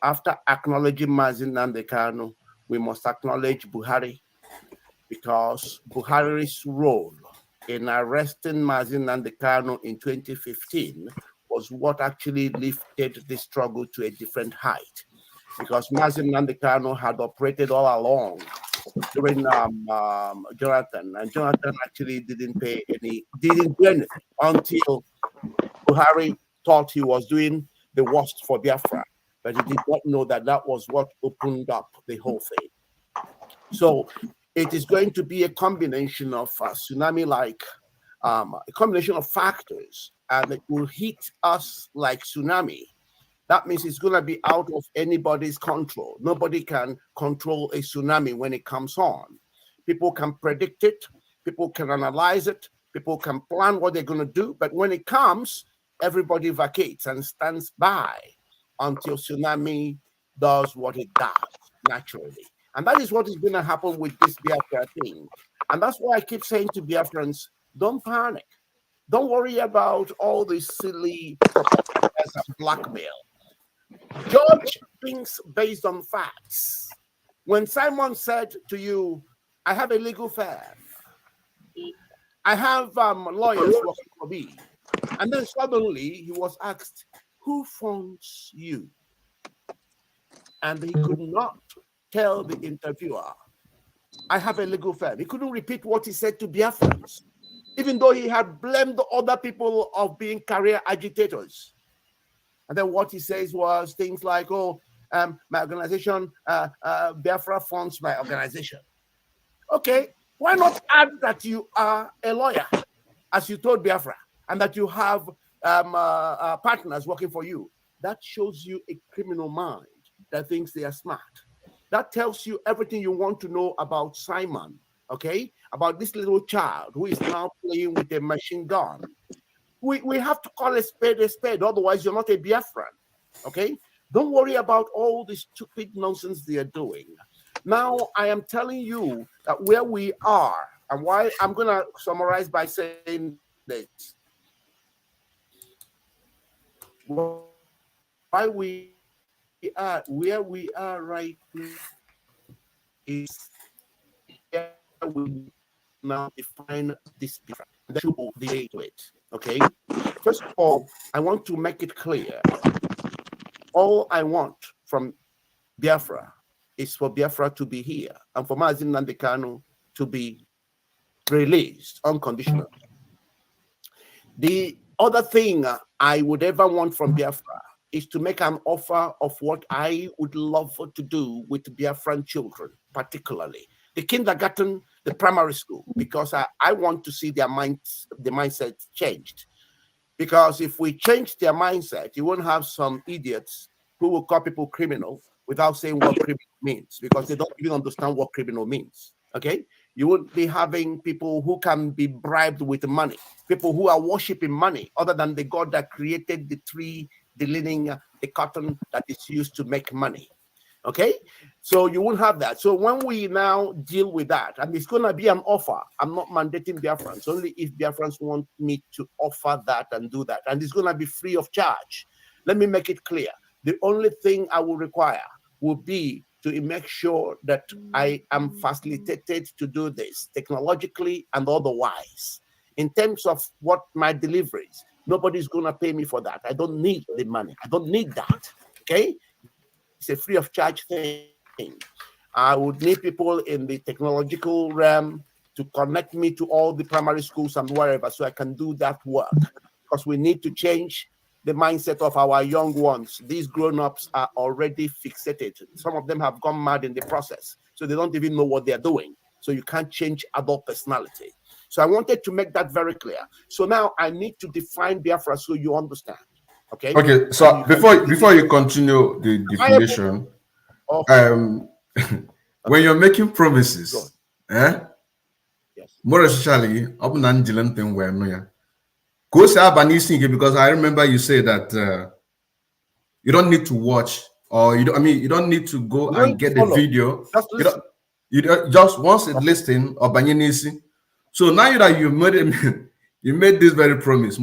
after acknowledging Mazi Nnamdi Kanu, we must acknowledge Buhari, because Buhari's role in arresting Mazi Nnamdi Kanu in 2015 was what actually lifted the struggle to a different height, because Mazi Nnamdi Kanu had operated all along during Jonathan, and Jonathan actually didn't do anything until Buhari thought he was doing the worst for Biafra, but he did not know that that was what opened up the whole thing. So it is going to be a combination of tsunami-like, a combination of factors, and it will hit us like tsunami. That means it's going to be out of anybody's control. Nobody can control a tsunami when it comes on. People can predict it, people can analyze it, people can plan what they're going to do, but when it comes, everybody vacates and stands by until tsunami does what it does naturally. And that is what is going to happen with this Biafra thing. And that's why I keep saying to Biafrans, don't panic. Don't worry about all these silly propagandas and blackmail. Judge things based on facts. When Simon said to you, I have a legal firm, I have lawyers working for me, and then suddenly he was asked, who funds you? And he could not tell the interviewer, I have a legal firm. He couldn't repeat what he said to Biafrans, even though he had blamed other people of being career agitators. And then what he says was things like, my organization, Biafra funds my organization. Okay, why not add that you are a lawyer, as you told Biafra, and that you have partners working for you? That shows you a criminal mind that thinks they are smart. That tells you everything you want to know about Simon, okay? About this little child who is now playing with a machine gun. We have to call a spade, otherwise you're not a Biafran, okay? Don't worry about all the stupid nonsense they are doing. Now, I am telling you that where we are, and why I'm going to summarize by saying this. Why we are where we are right now is where we now define this Biafra. That should be to it. Okay. First of all, I want to make it clear. All I want from Biafra is for Biafra to be here and for Mazi Nnamdi Kanu to be released unconditionally. The other thing I would ever want from Biafra is to make an offer of what I would love to do with Biafran children, particularly the kindergarten, the primary school, because I want to see the mindset changed. Because if we change their mindset, you won't have some idiots who will call people criminal without saying what criminal means, because they don't even understand what criminal means. Okay? You won't be having people who can be bribed with money, people who are worshiping money other than the God that created the tree, the linen, the cotton that is used to make money. Okay, so you won't have that. So when we now deal with that, and it's going to be an offer, I'm not mandating Biafrans, only if Biafrans want me to offer that and do that. And it's going to be free of charge. Let me make it clear. The only thing I will require will be to make sure that I am facilitated to do this technologically and otherwise. In terms of what my deliveries, nobody's going to pay me for that. I don't need the money. I don't need that. Okay. It's a free of charge thing. I would need people in the technological realm to connect me to all the primary schools and wherever, so I can do that work. Because we need to change the mindset of our young ones. These grown-ups are already fixated. Some of them have gone mad in the process, so they don't even know what they're doing. So you can't change adult personality. So I wanted to make that very clear. So now I need to define Biafra so you understand. Okay. Okay. So before you continue the definition, when you're making promises, more especially, because I remember you say that you don't need to watch, or you don't. I mean, you don't need to go and get the video. Just once it listen or banyanisi. So now that you made this very promise.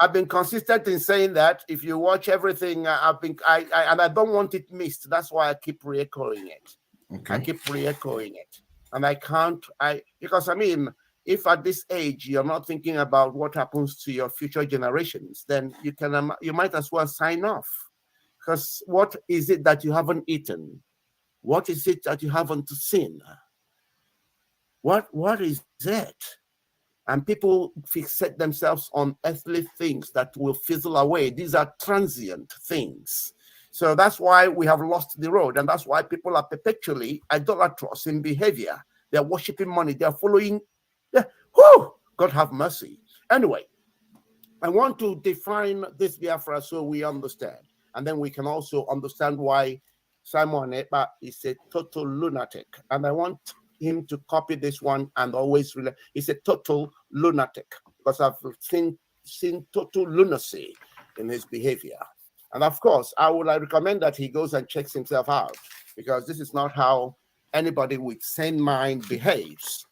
I've been consistent in saying that. If you watch everything, and I don't want it missed. That's why I keep re-echoing it. Okay. I keep re-echoing it, and I can't. Because I mean, if at this age you're not thinking about what happens to your future generations, then you might as well sign off. Because what is it that you haven't eaten? What is it that you haven't seen? What is it? And people fixate themselves on earthly things that will fizzle away. These are transient things. So that's why we have lost the road. And that's why people are perpetually idolatrous in behavior. They're worshiping money. They're following. God have mercy. Anyway, I want to define this Biafra so we understand. And then we can also understand why Simon Ekpa is a total lunatic. And I want him to copy this one and always relate. He's a total lunatic, because I've seen total lunacy in his behavior. And of course, I recommend that he goes and checks himself out, because this is not how anybody with sane mind behaves.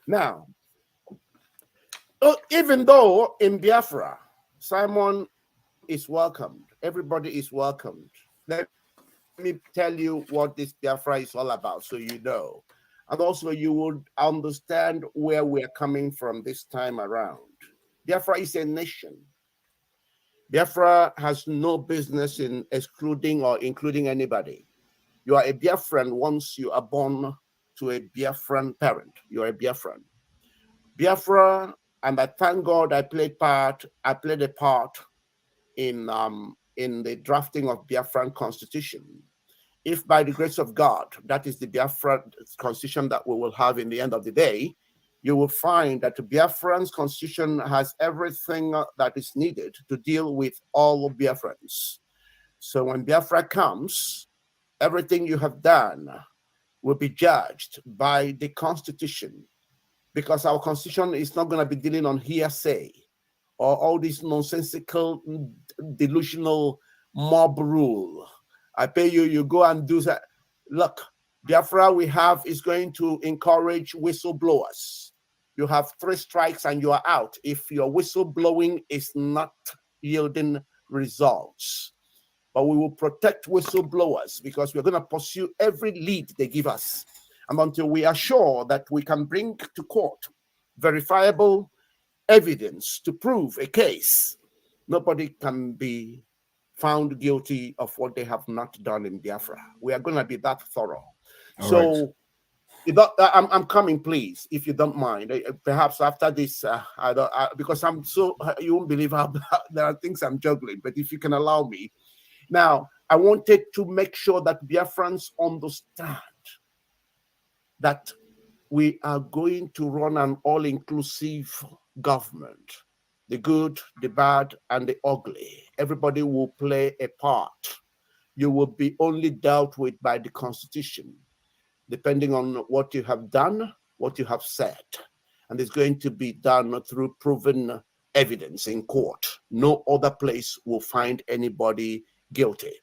Now, even though in Biafra, Simon is welcomed, everybody is welcomed. Let me tell you what this Biafra is all about, so you know. And also you would understand where we're coming from this time around. Biafra is a nation. Biafra has no business in excluding or including anybody. You are a Biafran once you are born to a Biafran parent. You are a Biafran. Biafra, and I thank God I played a part in the drafting of Biafran Constitution. If by the grace of God, that is the Biafran Constitution that we will have in the end of the day, you will find that the Biafran's Constitution has everything that is needed to deal with all Biafrans. So when Biafra comes, everything you have done will be judged by the Constitution, because our Constitution is not going to be dealing on hearsay or all this nonsensical, delusional mob rule. I pay you, you go and do that. Look, Biafra we have is going to encourage whistleblowers. You have 3 strikes and you are out if your whistleblowing is not yielding results. But we will protect whistleblowers, because we're going to pursue every lead they give us. And until we are sure that we can bring to court verifiable evidence to prove a case, nobody can be found guilty of what they have not done in Biafra. We are going to be that thorough. So I'm coming, please, if you don't mind. Perhaps after this, because I'm so, you won't believe how there are things I'm juggling. But if you can allow me, now I wanted to make sure that Biafrans understand that we are going to run an all-inclusive government. The good, the bad, and the ugly. Everybody will play a part. You will be only dealt with by the Constitution, depending on what you have done, what you have said. And it's going to be done through proven evidence in court. No other place will find anybody guilty.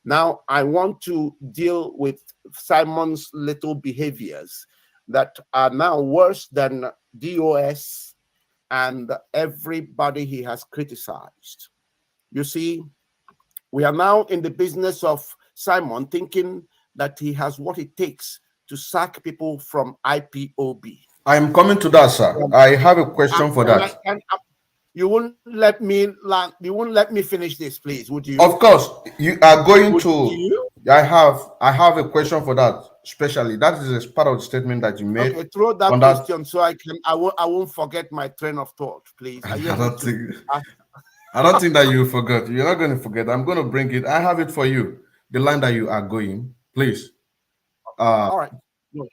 Now, I want to deal with Simon's little behaviors that are now worse than DOS and everybody he has criticized. You see, we are now in the business of Simon thinking that he has what it takes to sack people from IPOB. I am coming to that, sir. I have a question for that. You won't let me land. You won't let me finish this, please, would you? Of course, you are going to. I have a question for that. Especially that is a part of the statement that you made. Okay, throw that question so I won't forget my train of thought, please. I don't think that you forgot. You're not going to forget. I'm going to bring it. I have it for you. The line that you are going, please. All right.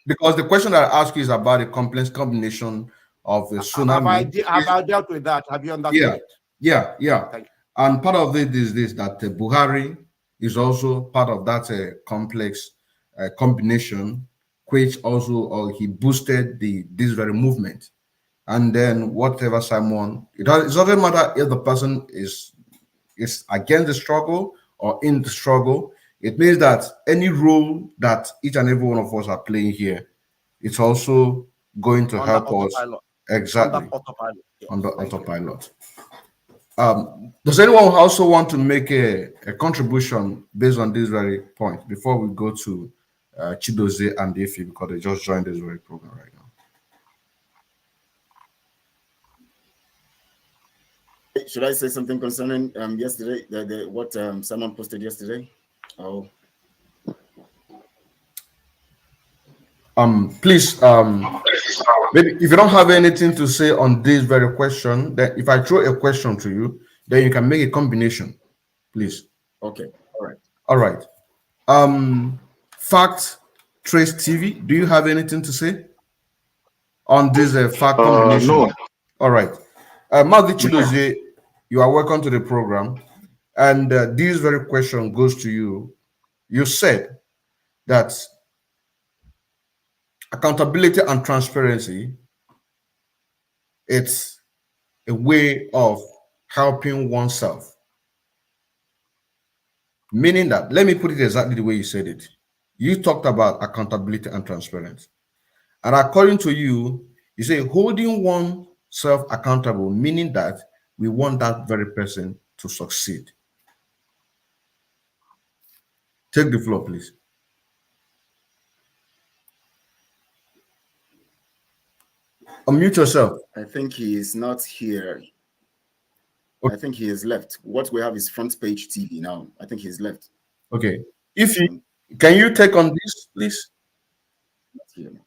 Because the question that I ask you is about a complex combination of the tsunami. Have I dealt with that? Have you understood? Yeah. Thank you. And part of it is this, that Buhari is also part of that complex combination, which also he boosted this very movement. And then whatever Simon, it doesn't matter if the person is against the struggle or in the struggle. It means that any role that each and every one of us are playing here, it's also going to help us. Exactly. On the autopilot. Does anyone also want to make a contribution based on this very point before we go to Chidozie and Ifi, because they just joined this very program right now? Should I say something concerning yesterday, what someone posted yesterday? Oh. Please, maybe if you don't have anything to say on this very question, then if I throw a question to you, then you can make a combination, please. Okay. All right. Fact Trace TV, do you have anything to say on this fact combination? No. All right. Mazi Chidozie, you are welcome to the program. And this very question goes to you. You said that accountability and transparency, it's a way of helping oneself. Meaning that, let me put it exactly the way you said it. You talked about accountability and transparency. And according to you, you say holding oneself accountable, meaning that we want that very person to succeed. Take the floor, please. Unmute yourself. I think he is not here. I think he has left. What we have is front page TV now. I think he's left. Okay. If you can you take on this, please? Not here.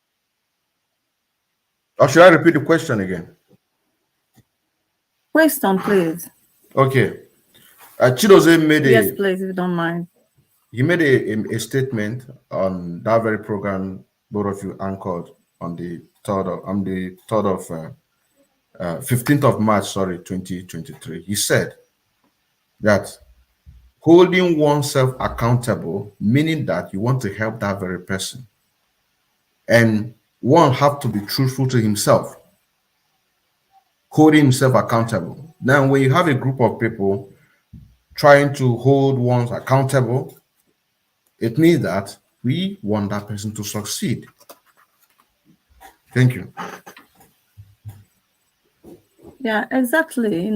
Or should I repeat the question again? Question, please. Okay. Chidozie made yes, please, if you don't mind. He made a statement on that very program both of you anchored on the 15th of March, 2023. He said that holding oneself accountable, meaning that you want to help that very person, and one have to be truthful to himself, holding himself accountable. Now, when you have a group of people trying to hold one's accountable, it means that we want that person to succeed. Thank you. Yeah, exactly.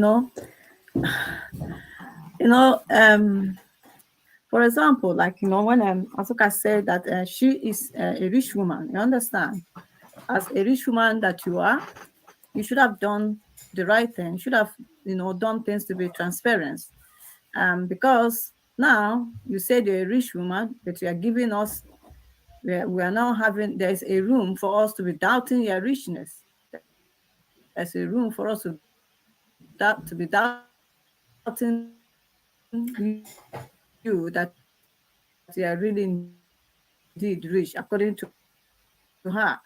For example, like, when Asuka said that she is a rich woman, you understand? As a rich woman that you are, you should have done the right thing. You should have, done things to be transparent. Because now you say you're a rich woman, but you are giving us we are now having, there's a room for us to be doubting your richness. There's a room for us to be doubting you, that you are really indeed rich, according to her.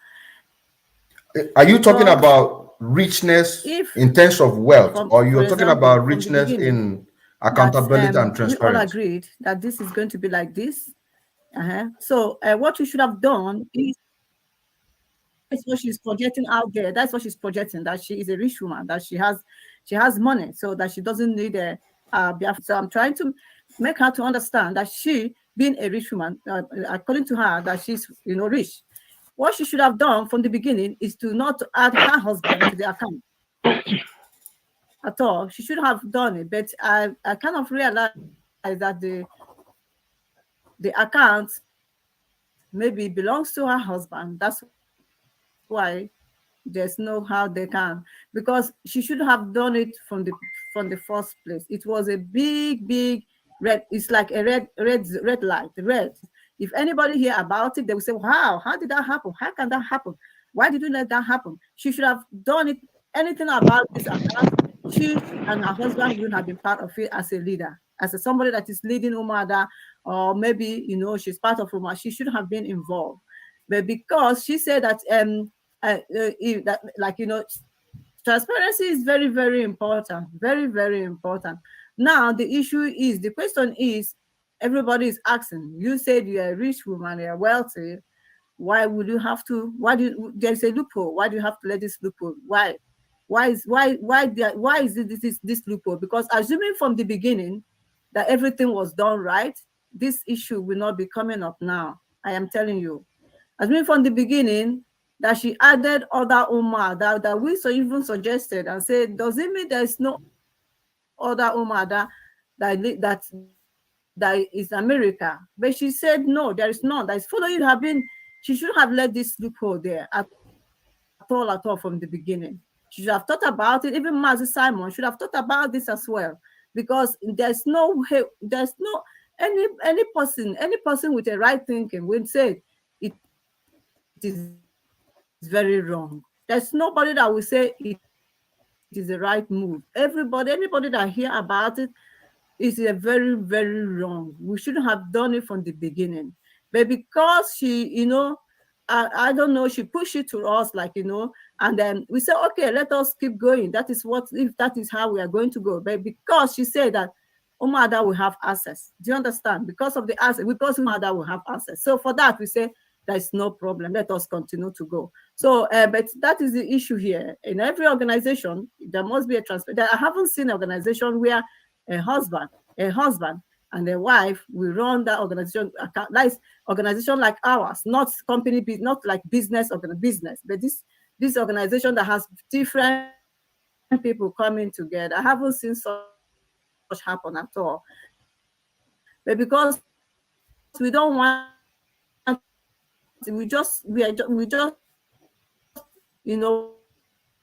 Are you talking about richness in terms of wealth, or you're talking about richness in accountability and transparency? We all agreed that this is going to be like this. So what you should have done is, that's what she's projecting out there. That's what she's projecting, that she is a rich woman, that she has money, so that she doesn't need a Biafra. So I'm trying to make her to understand that she, being a rich woman, according to her, that she's rich. What she should have done from the beginning is to not add her husband to the account at all. She should have done it, but I kind of realized that the account maybe belongs to her husband. That's why there's no how they can, because she should have done it from the first place. It was a big red. It's like a red light. Red. If anybody hear about it, they will say, "Wow, how did that happen? How can that happen? Why did you let that happen?" She should have done it. Anything about this account, she and her husband wouldn't have been part of it as a leader, as somebody that is leading Umada, or maybe she's part of Umada. She should have been involved, but because she said that transparency is very, very important, very, very important. Now the question is, everybody is asking. You said you're a rich woman, you're wealthy. Why would you have to? There's a loophole? Why do you have to let this loophole? Why is it this loophole? Because assuming from the beginning that everything was done right, this issue will not be coming up now. I am telling you. Assuming from the beginning that she added other Umar that we even suggested and said, does it mean there's no other Umar that is America? But she said no, there is none. That is following her being. She should have let this loophole there at all from the beginning. She should have thought about it. Even Mazi Simon should have thought about this as well, because there's no any person with a right thinking will say it is very wrong. There's nobody that will say it is the right move. Anybody that hear about it is a very, very wrong. We shouldn't have done it from the beginning. But because she, I don't know, she pushed it to us, and then we said, okay, let us keep going. If that is how we are going to go. But because she said that Umada will have access. Do you understand? Because of the access, because Umada will have access. So for that, we say there's no problem. Let us continue to go. So, but that is the issue here. In every organization, there must be a transfer. I haven't seen an organization where a husband and a wife will run that organization. Nice organization like ours, not company, not like business, but this organization that has different people coming together. I haven't seen such happen at all. But because we don't want, we just we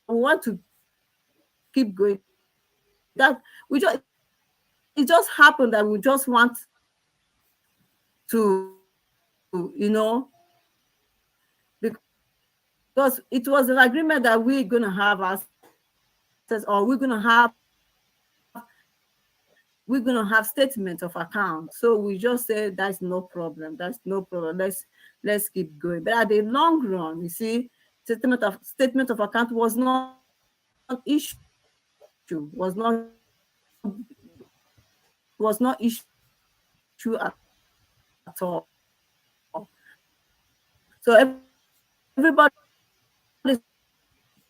want to keep going. That it just happened that we just want to, because it was an agreement that we're going to have access, or we're going to have statement of account. So we just said that's no problem. Let's keep going. But at the long run, you see, statement of account was not an issue. Was not issue at all. So everybody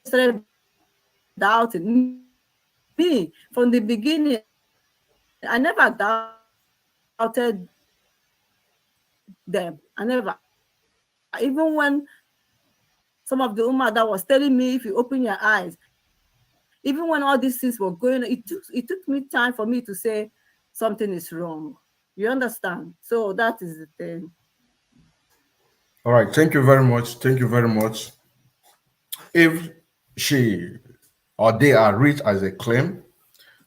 started doubting me from the beginning. I never doubted them. Even when some of the Ummah that was telling me, if you open your eyes, even when all these things were going on, it took me time for me to say something is wrong. You understand? So that is the thing. All right. Thank you very much. Thank you very much. If she or they are rich as a claim,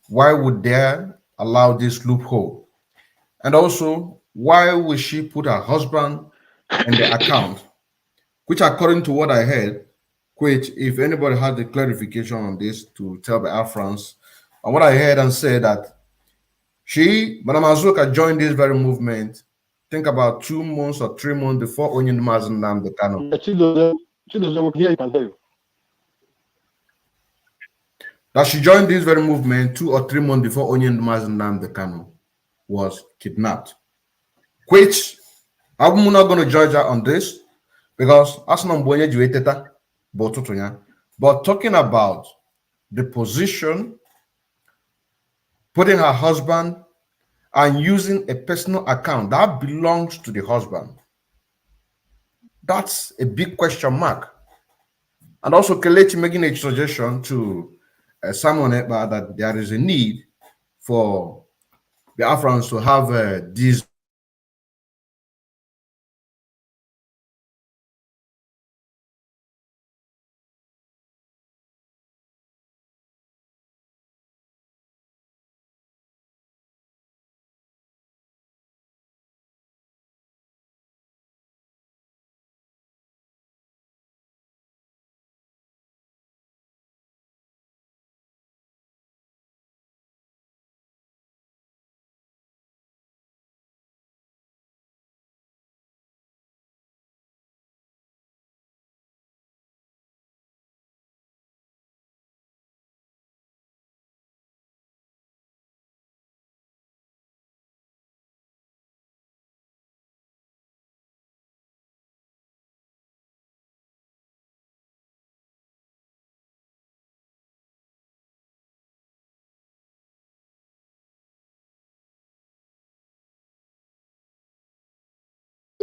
why would they allow this loophole? And also, why would she put her husband and the account, which according to what I heard, which if anybody has a clarification on this to tell the Afrans, and what I heard and said that Madam Azuka joined this very movement, think about 2 months or 3 months before Onyin Mazen Namde Kano. Here you can hear you. That she joined this very movement 2 or 3 months before Onyin Mazen Namde Kano was kidnapped. Which I'm not going to judge her on this because but talking about the position, putting her husband and using a personal account that belongs to the husband, that's a big question mark. And also Kelechi making a suggestion to Simon Ekpa that there is a need for the Afrans to have these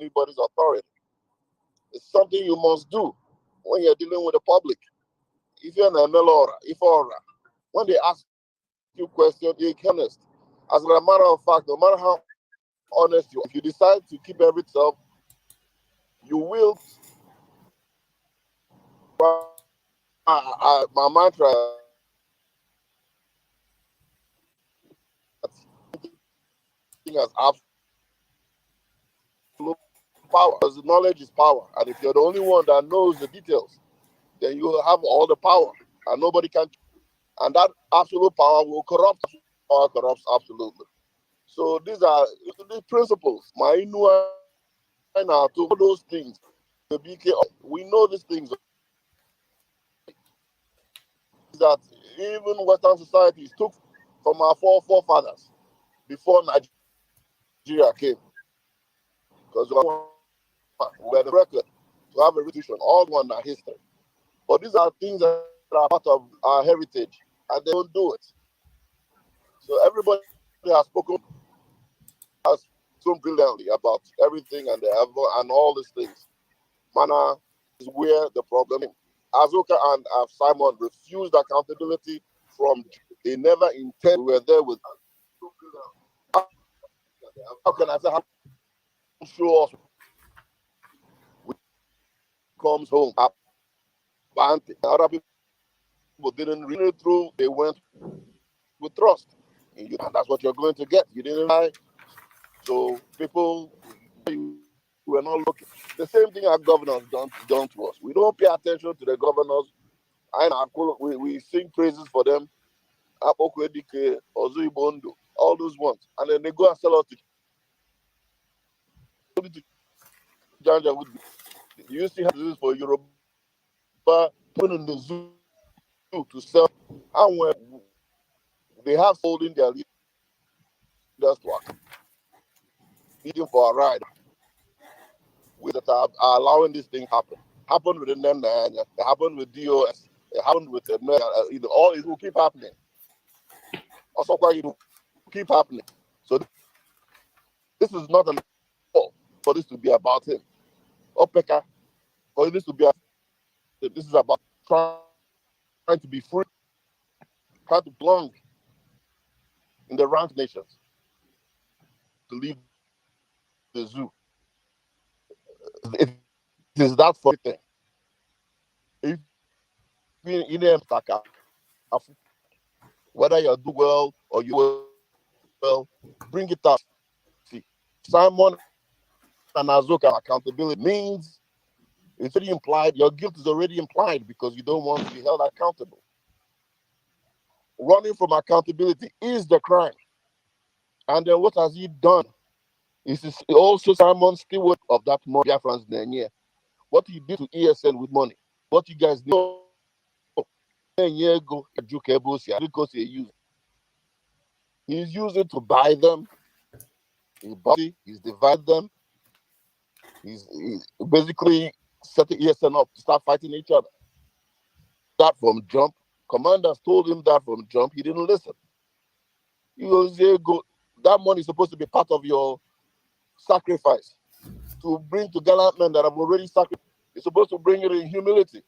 anybody's authority. It's something you must do when you're dealing with the public. If you're an ML when they ask you questions, you're honest. As a matter of fact, no matter how honest you are, if you decide to keep everything up, you will. My mantra has absolute power, because knowledge is power. And if you're the only one that knows the details, then you will have all the power, and nobody can. And that absolute power will corrupt. Power corrupts absolutely. So these are the principles. My to all those things. The BK, we know these things. That even Western societies took from our forefathers before Nigeria came, because we had a record to have a restitution, all one in our history. But these are things that are part of our heritage, and they don't do it. So everybody has spoken brilliantly about everything and all these things. Mana is where the problem is. Azuka and Simon refused accountability from. They never intended. We were there with. How can I say? How show us? We comes home. Other people didn't read it through. They went with trust, and that's what you're going to get. You didn't lie, so people were not looking. The same thing our governors done to us. We don't pay attention to the governors. We sing praises for them. All those ones, and then they go and sell us to Janja. You used to have this for Yoruba put in the zoo to sell, and when they have sold in their leaders to us, eating for a ride, with that are allowing this thing happen. Happened with the NEM, it happened with DOS, it happened with the all it will keep happening. Also, it will keep happening. So this is not an all for this to be about him. Opeka, for this to be this is about trying to be free, trying to belong in the rank nations, to leave the zoo. It is that for thing. If you name whether you do well or you well, bring it up. See, Simon and Azoka accountability means it's already implied, your guilt is already implied because you don't want to be held accountable. Running from accountability is the crime. And then what has he done? Is also Simon steward of that money, Biafrans Nenye. What he did to ESN with money. What you guys know. 10 years ago, because he's used it to buy them. He's divided them. He's basically setting ESN up to start fighting each other. That from jump. Commanders told him that from jump. He didn't listen. He goes, that money is supposed to be part of your sacrifice. To bring to gallant men that have already sacrificed. You're supposed to bring it in humility.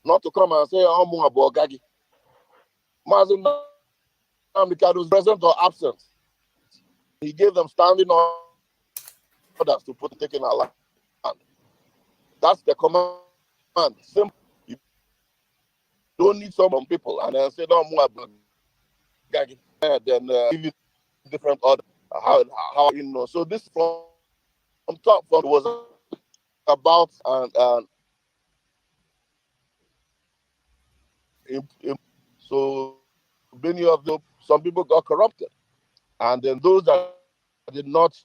Not to come and say, I'm Gagi. Mazi was present or absent. He gave them standing orders to put taking our land. That's the command. Simple. You don't need some people and then say, no, Gagi. And then give you different order. How you know? So this from top was about so many of them, some people got corrupted, and then those that did not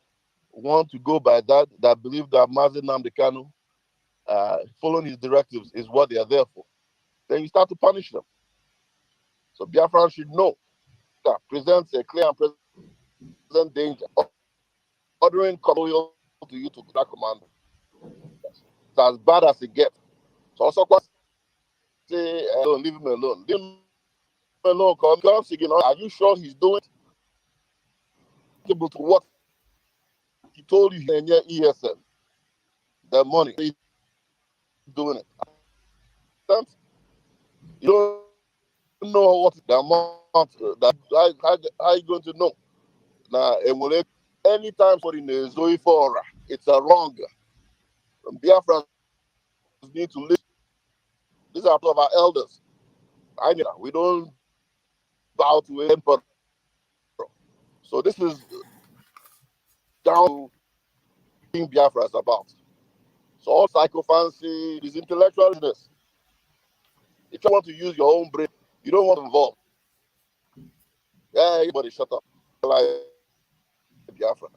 want to go by that believe that Mazi Nnamdi Kanu following his directives is what they are there for, then you start to punish them. So Biafran should know that presents a clear and present danger. Ordering loyal to you to that command. It's as bad as it gets. So also say, leave him alone. Leave him alone. Because, are you sure he's doing it? Able to what he told you in your ESN? The money. He's doing it. You don't know what the amount that how are you going to know? Now, anytime for in the Zoe Fora, it's a wrong. Biafra need to listen. These are of our elders. We don't bow to emperor. So this is down to being Biafra is about. So all psychophancy is intellectualness. If you want to use your own brain, you don't want to involve. Yeah, everybody shut up. Like Biafra.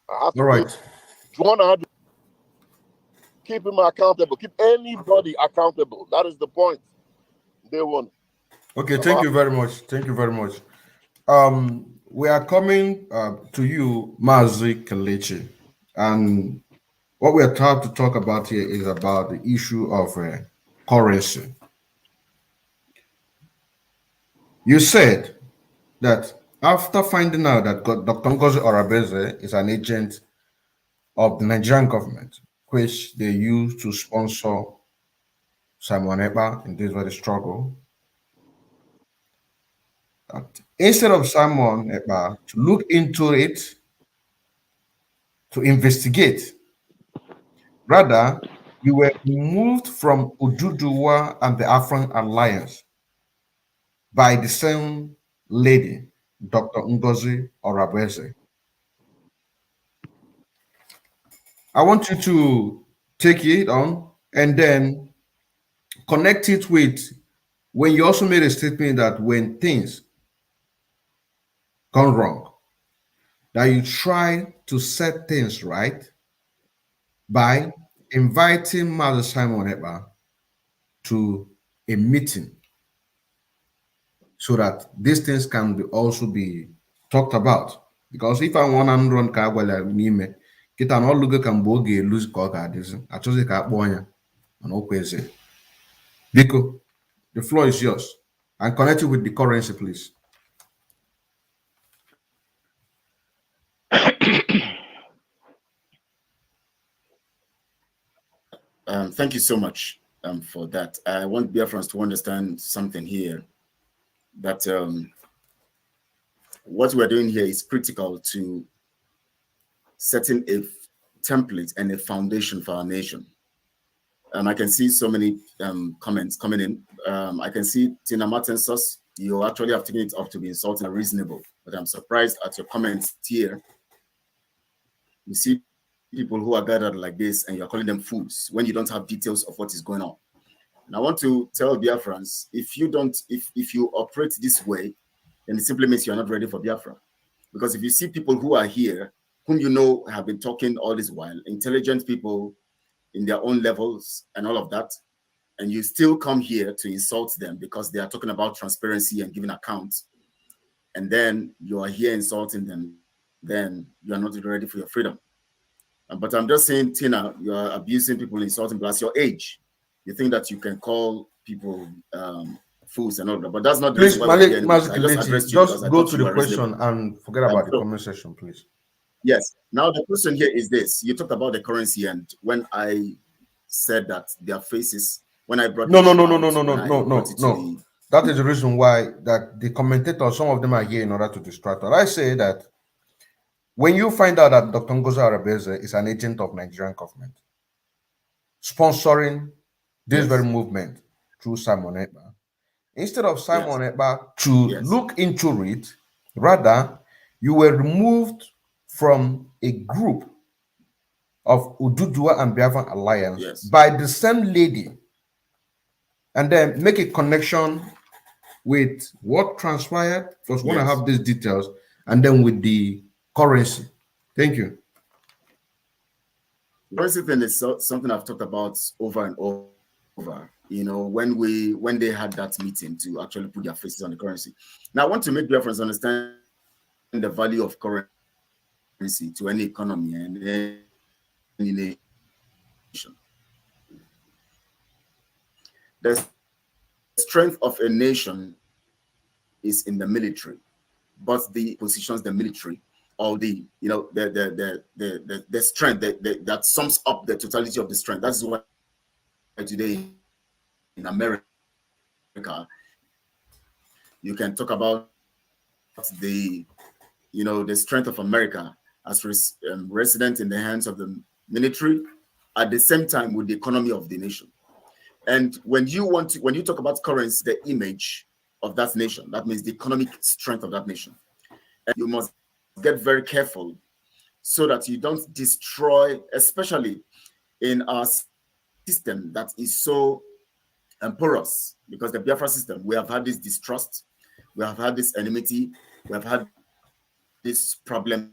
I have to All right. keep him accountable. Keep anybody accountable. That is the point. They want. Okay, thank you very much. Thank you very much. We are coming to you, Mazi KELECHI, and what we are trying to talk about here is about the issue of currency. You said that after finding out that Dr. Ngozi Orabeze is an agent of the Nigerian government, which they use to sponsor Simon Ekpa in this very struggle, that instead of Simon Ekpa to look into it, to investigate, rather, you were removed from Ududuwa and the Afran Alliance by the same lady, Dr. Ngozi Orabeze. I want you to take it on and then connect it with when you also made a statement that when things gone wrong, that you try to set things right by inviting Mother Simon Ekpa to a meeting so that these things can also be talked about. Because if I want to run Kagwala Mime, get an all look can boge lose Kogadis, I chose a Kaboya and Okweze. Biko, the floor is yours. And connect it with the currency, please. Thank you so much for that. I want Biafrans to understand something here, that what we're doing here is critical to setting a template and a foundation for our nation. I can see so many comments coming in. I can see Tina Martinsos, you actually have taken it up to be insulting and reasonable, but I'm surprised at your comments here You see people who are gathered like this and you're calling them fools when you don't have details of what is going on. And I want to tell Biafrans, if you operate this way, then it simply means you're not ready for Biafra. Because if you see people who are here, whom you know have been talking all this while, intelligent people in their own levels and all of that, and you still come here to insult them because they are talking about transparency and giving accounts, and then you are here insulting them, then you are not ready for your freedom. But I'm just saying, Tina, you are abusing people, insulting plus your age. You think that you can call people fools and all that, but that's not the Please, reason why we're here. Mazi, I just addressed you because just I go thought to you the were question reasonable. and forget about the So, comment section, please. yes. Now the question here is this: you talked about the currency, and when I said that their faces, when I brought No. That is the reason why that the commentators, some of them are here in order to distract us. I say that when you find out that Dr. Ngozi Arabeze is an agent of Nigerian government, sponsoring this very movement through Simon Ekpa, instead of Simon Ekpa to look into it, rather, you were removed from a group of Ududua and Biafran Alliance by the same lady, and then make a connection with what transpired, because want to have these details, and then with the currency. Thank you. Currency thing is something I've talked about over and over. You know, when they had that meeting to actually put their faces on the currency. Now, I want to make reference understand the value of currency to any economy and any nation. The strength of a nation is in the military, but the positions the military, or the the strength that sums up the totality of the strength. That's why today in America you can talk about the the strength of America as resident in the hands of the military, at the same time with the economy of the nation. And when you talk about currency, the image of that nation, that means the economic strength of that nation. And you must get very careful so that you don't destroy, especially in our system that is so porous, because the Biafra system, we have had this distrust, we have had this enmity, we have had these problems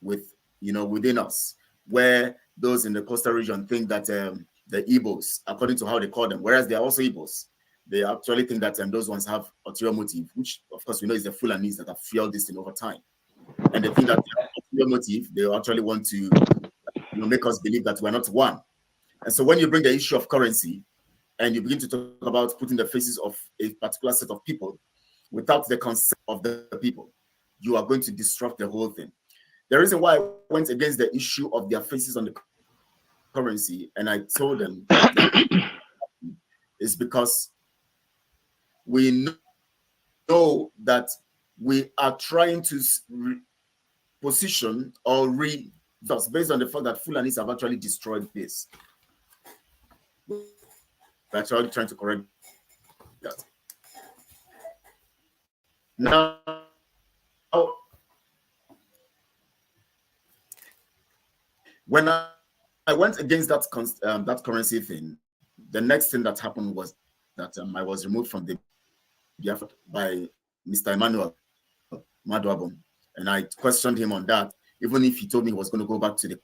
with, within us, where those in the coastal region think that the Igbos, according to how they call them, whereas they are also Igbos, they actually think that those ones have ulterior motive, which of course we know is the Fulanis that have fueled this thing over time. And they think that ulterior motive, they actually want to make us believe that we're not one. And so when you bring the issue of currency and you begin to talk about putting the faces of a particular set of people without the consent of the people, you are going to disrupt the whole thing. The reason why I went against the issue of their faces on the currency and I told them is because we know that we are trying to position or thus based on the fact that Fulanis have actually destroyed this. We're actually trying to correct that. Now, when I went against that currency thing, the next thing that happened was that I was removed from the Biafra by Mr. Emmanuel Maduabon, and I questioned him on that. Even if he told me he was going to go back to the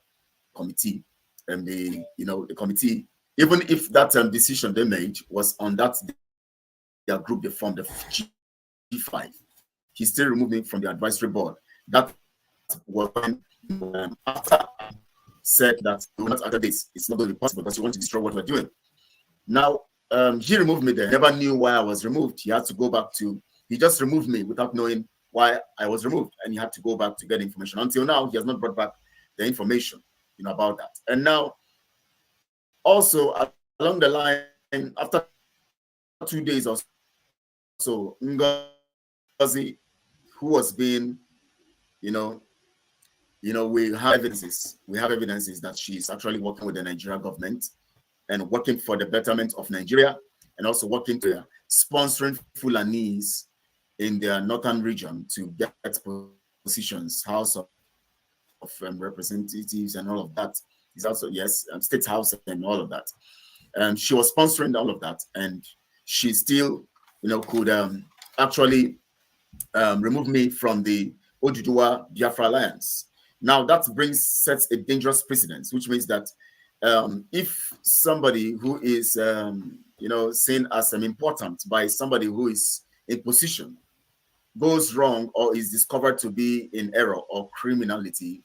committee, and the committee, even if that decision they made was on that their group they formed, the G5, he still removed me from the advisory board. That was when after I said that we will not after this, it's not going to be possible because you want to destroy what we're doing. Now, he removed me there. Never knew why I was removed. He had to go back he just removed me without knowing why I was removed. And he had to go back to get information. Until now, he has not brought back the information, about that. And now, also along the line, after 2 days or so, Ngozi, who was being, we have evidences. We have evidences that she's actually working with the Nigerian government and working for the betterment of Nigeria, and also working to sponsoring Fulanis in their northern region to get positions, House of representatives and all of that. He's also, yes, State House and all of that. She was sponsoring all of that, and she still, could actually remove me from the Oduduwa Biafra Alliance. Now that sets a dangerous precedence, which means that if somebody who is, seen as important by somebody who is in position goes wrong or is discovered to be in error or criminality,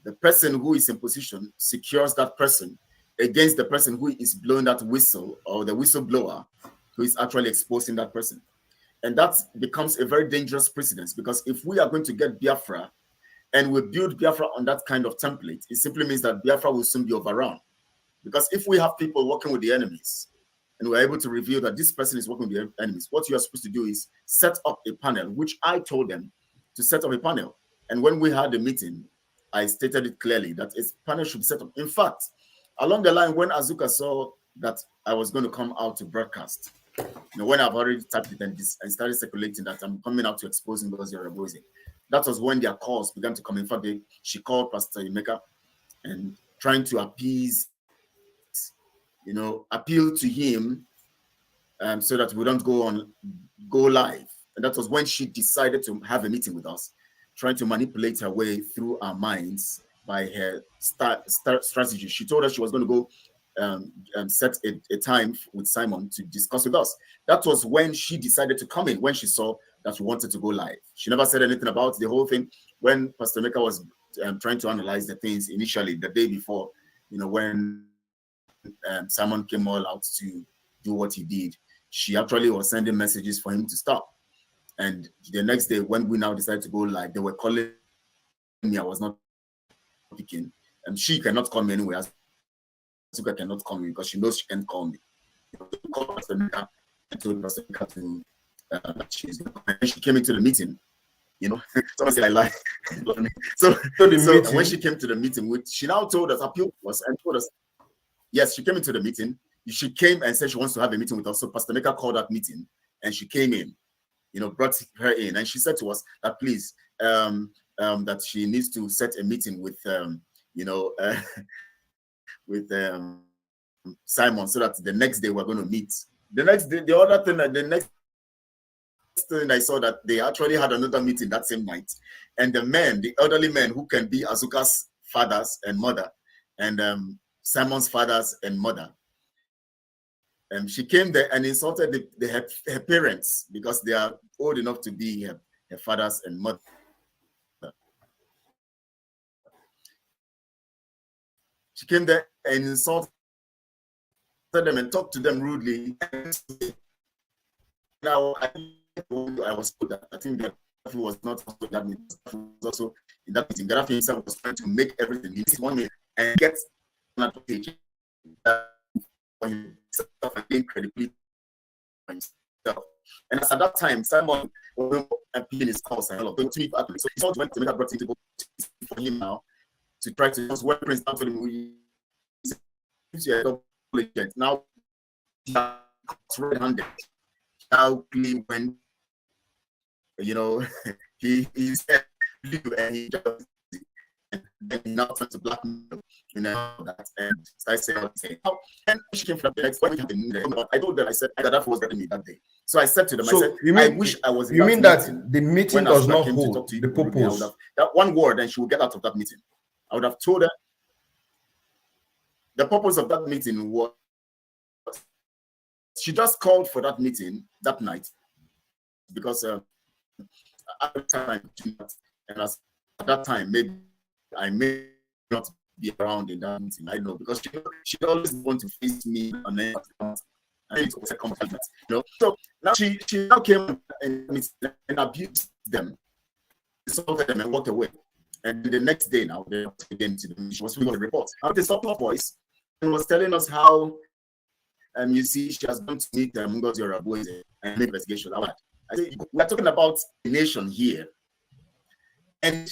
the person who is in position secures that person against the person who is blowing that whistle, or the whistleblower who is actually exposing that person. And that becomes a very dangerous precedence, because if we are going to get Biafra and we build Biafra on that kind of template, it simply means that Biafra will soon be overrun. Because if we have people working with the enemies and we're able to reveal that this person is working with the enemies, what you are supposed to do is set up a panel, which I told them to set up a panel. And when we had the meeting, I stated it clearly that a panel should be set up. In fact, along the line, when Azuka saw that I was going to come out to broadcast, when I've already typed it and started circulating that I'm coming out to expose Ngozi Orebose, that was when their calls began to come. In fact, she called Pastor Emeka and trying to appease, appeal to him so that we don't go live. And that was when she decided to have a meeting with us, trying to manipulate her way through our minds by her strategy. She told us she was going to go set a time with Simon to discuss with us. That was when she decided to come in, when she saw that we wanted to go live. She never said anything about the whole thing. When Pastor Meka was trying to analyze the things initially, the day before, when Simon came all out to do what he did, she actually was sending messages for him to stop. And the next day, when we now decided to go live, they were calling me. I was not picking. And she cannot call me anyway. Suka cannot call me because she knows she can't call me. Call Pastor Meka and told Pastor Meka to she came into the meeting. Someone said I lie. so when she came to the meeting, she now told us, appeal was and told us, yes, she came into the meeting. She came and said she wants to have a meeting with us. So Pastor Meka called that meeting, and she came in, brought her in, and she said to us that please, that she needs to set a meeting with, with Simon, so that the next day we're going to meet. The next day, the next thing I saw that they actually had another meeting that same night, and the elderly men who can be Azuka's fathers and mother, and Simon's fathers and mother. She came there and insulted her parents because they are old enough to be her fathers and mother. She came there and insulted them and talked to them rudely. Now, I was told that I think that was not also that meeting. Also in that meeting, Gaddafi himself was trying to make everything. He needs 1 minute and get an advantage. And credibility. And at that time, Simon was appealing his cause and all of them. So he went to make a brought to go for him now to try to just work Prince Anthony. Now red-handed. Now when he said and he just and then he now turned to blackmail, that and started saying, oh, and she came from the next one. I told them, I said that was getting me that day. So I said to them, I said, I wish I was. You mean that the meeting does not hold the purpose? That one word, and she will get out of that meeting. I would have told her the purpose of that meeting was she just called for that meeting that night because at that time, maybe I may not be around in that meeting. I know because she always want to face me on any account. I think it was a compliment, So now she now came and abused them, insulted them, and walked away. And the next day now, they again she was reading the report. Now they stopped her voice and was telling us how, you see, she has gone to meet Ngozi Orebose and make investigation. I said, we're talking about a nation here, and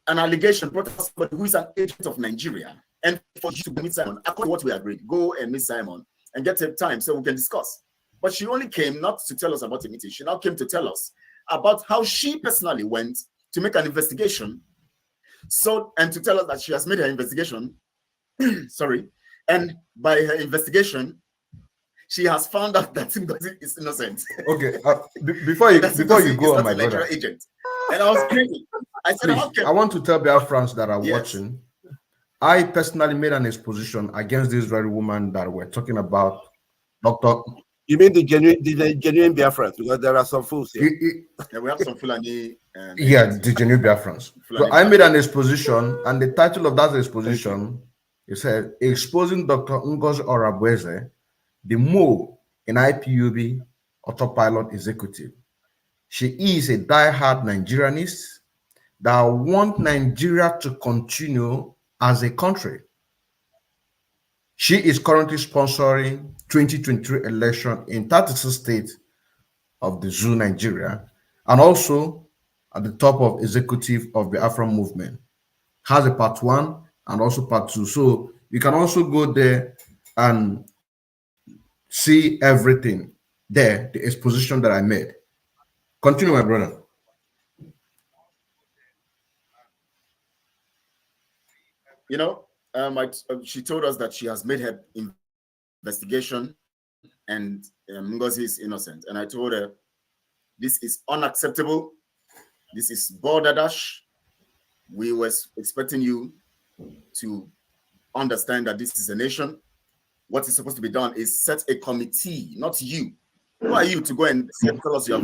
an allegation brought us somebody who is an agent of Nigeria, and for you to meet Simon, according to what we agreed, go and meet Simon and get a time so we can discuss. But she only came not to tell us about the meeting. She now came to tell us about how she personally went to make an investigation So, and to tell us that she has made her investigation, sorry, and by her investigation, she has found out that Ngozi is innocent. Okay, before you go on, my brother, agent. And I was screaming. I said, please, I want to tell Biafrans that are watching, I personally made an exposition against this very woman that we're talking about, Dr. You mean the genuine Biafrans? Because there are some fools here. Yeah, we have some Fulani. Yeah, the genuine Biafrans. So I made an exposition, and the title of that exposition is Exposing Dr. Ngozi Orabweze, the mole in IPUB Autopilot Executive. She is a die-hard Nigerianist that want Nigeria to continue as a country. She is currently sponsoring 2023 election in 36 states of the zoo, Nigeria, and also at the top of executive of the Biafra movement. Has a part 1 and also part 2. So you can also go there and see everything there, the exposition that I made. Continue, my brother. You know, she told us that she has made her investigation and Ngozi is innocent. And I told her, this is unacceptable. This is border dash. We were expecting you to understand that this is a nation. What is supposed to be done is set a committee, not you. Who are you to go and tell us you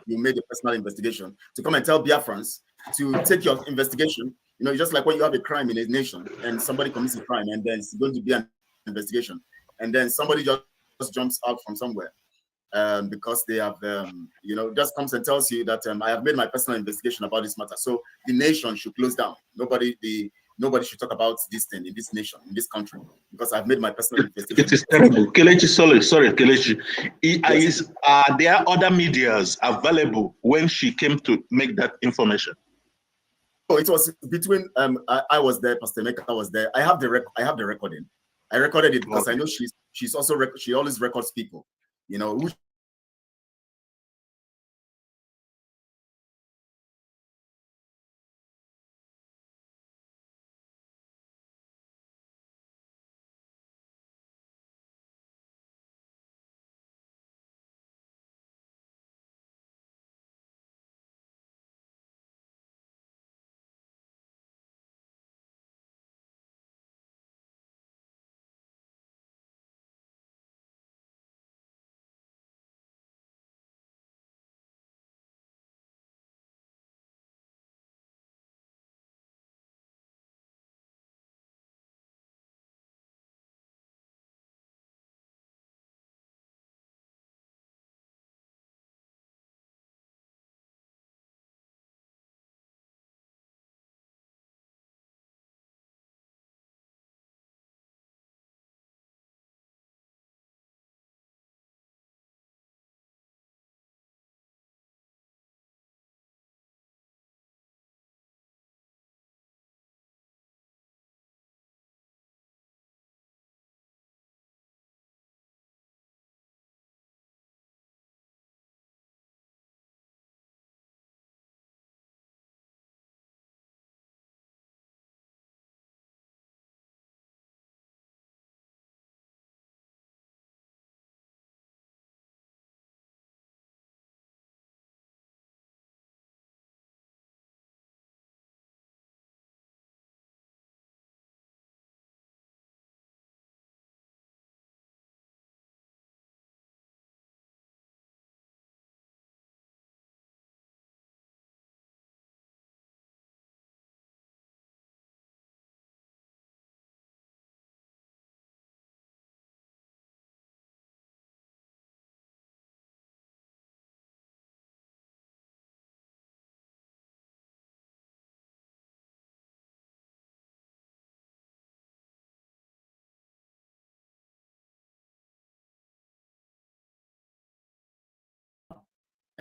made a personal investigation, to come and tell Biafrans to take your investigation? You know, just like when you have a crime in a nation and somebody commits a crime and then it's going to be an investigation, and then somebody just jumps out from somewhere because they have, you know, just comes and tells you that I have made my personal investigation about this matter. So the nation should close down. Nobody should talk about this thing in this nation, in this country, because I've made my personal investigation. It is terrible. Kelechi, sorry, Kelechi. Are there other medias available when she came to make that information? Oh, it was between I was there, Pastor Mecca was there. I have the recording. I recorded it because I know she's also she always records people, you know, who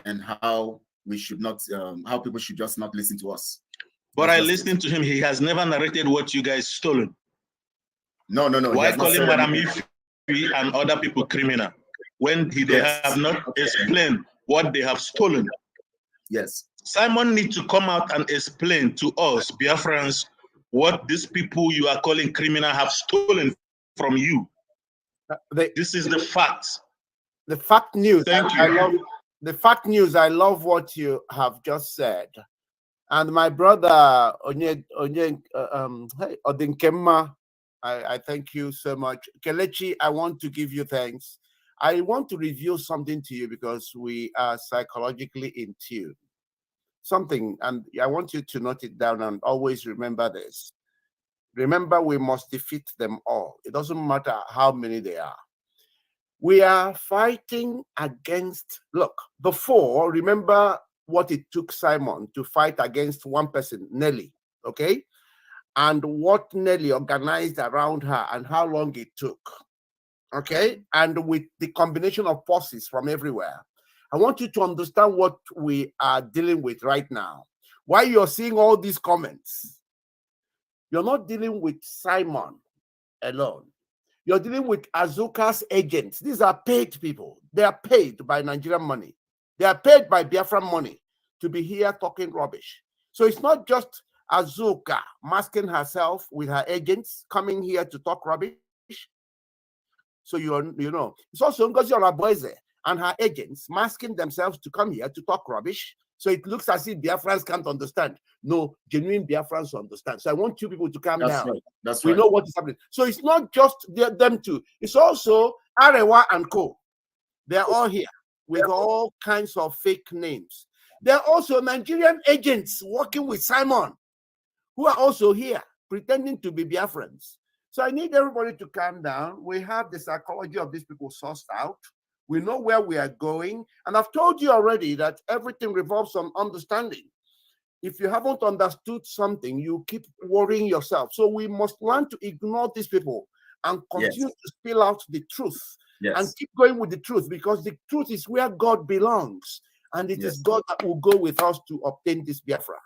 and how we should not, how people should just not listen to us. But I listened to him. He has never narrated what you guys stolen. No. Why calling Madam Ifi and other people criminal when they have not explained what they have stolen? Yes. Simon needs to come out and explain to us, Biafrans, what these people you are calling criminal have stolen from you. This is the fact. The fact news. Thank you. I love the fact news. I love what you have just said. And my brother Odinkemma, I thank you so much. Kelechi, I want to give you thanks. I want to reveal something to you because we are psychologically in tune. Something, and I want you to note it down and always remember this. Remember, we must defeat them all. It doesn't matter how many they are. We are fighting against, look, before, remember what it took Simon to fight against one person, Nelly, okay? And what Nelly organized around her and how long it took, okay? And with the combination of forces from everywhere. I want you to understand what we are dealing with right now. Why you're seeing all these comments, you're not dealing with Simon alone. You're dealing with Azuka's agents. These are paid people. They are paid by Nigerian money. They are paid by Biafra money to be here talking rubbish. So it's not just Azuka masking herself with her agents coming here to talk rubbish. So you know, it's also Ngozi Olaboeze and her agents masking themselves to come here to talk rubbish. So it looks as if Biafrans can't understand. No, genuine Biafrans understand. So I want you people to calm down. Right. That's we right. know what is happening. So it's not just them two. It's also Arewa and Co. They're all here with all kinds of fake names. There are also Nigerian agents working with Simon who are also here pretending to be Biafrans. So I need everybody to calm down. We have the psychology of these people sourced out. We know where we are going. And I've told you already that everything revolves on understanding. If you haven't understood something, you keep worrying yourself. So we must learn to ignore these people and continue to spill out the truth and keep going with the truth, because the truth is where God belongs. And it is God that will go with us to obtain this Biafra.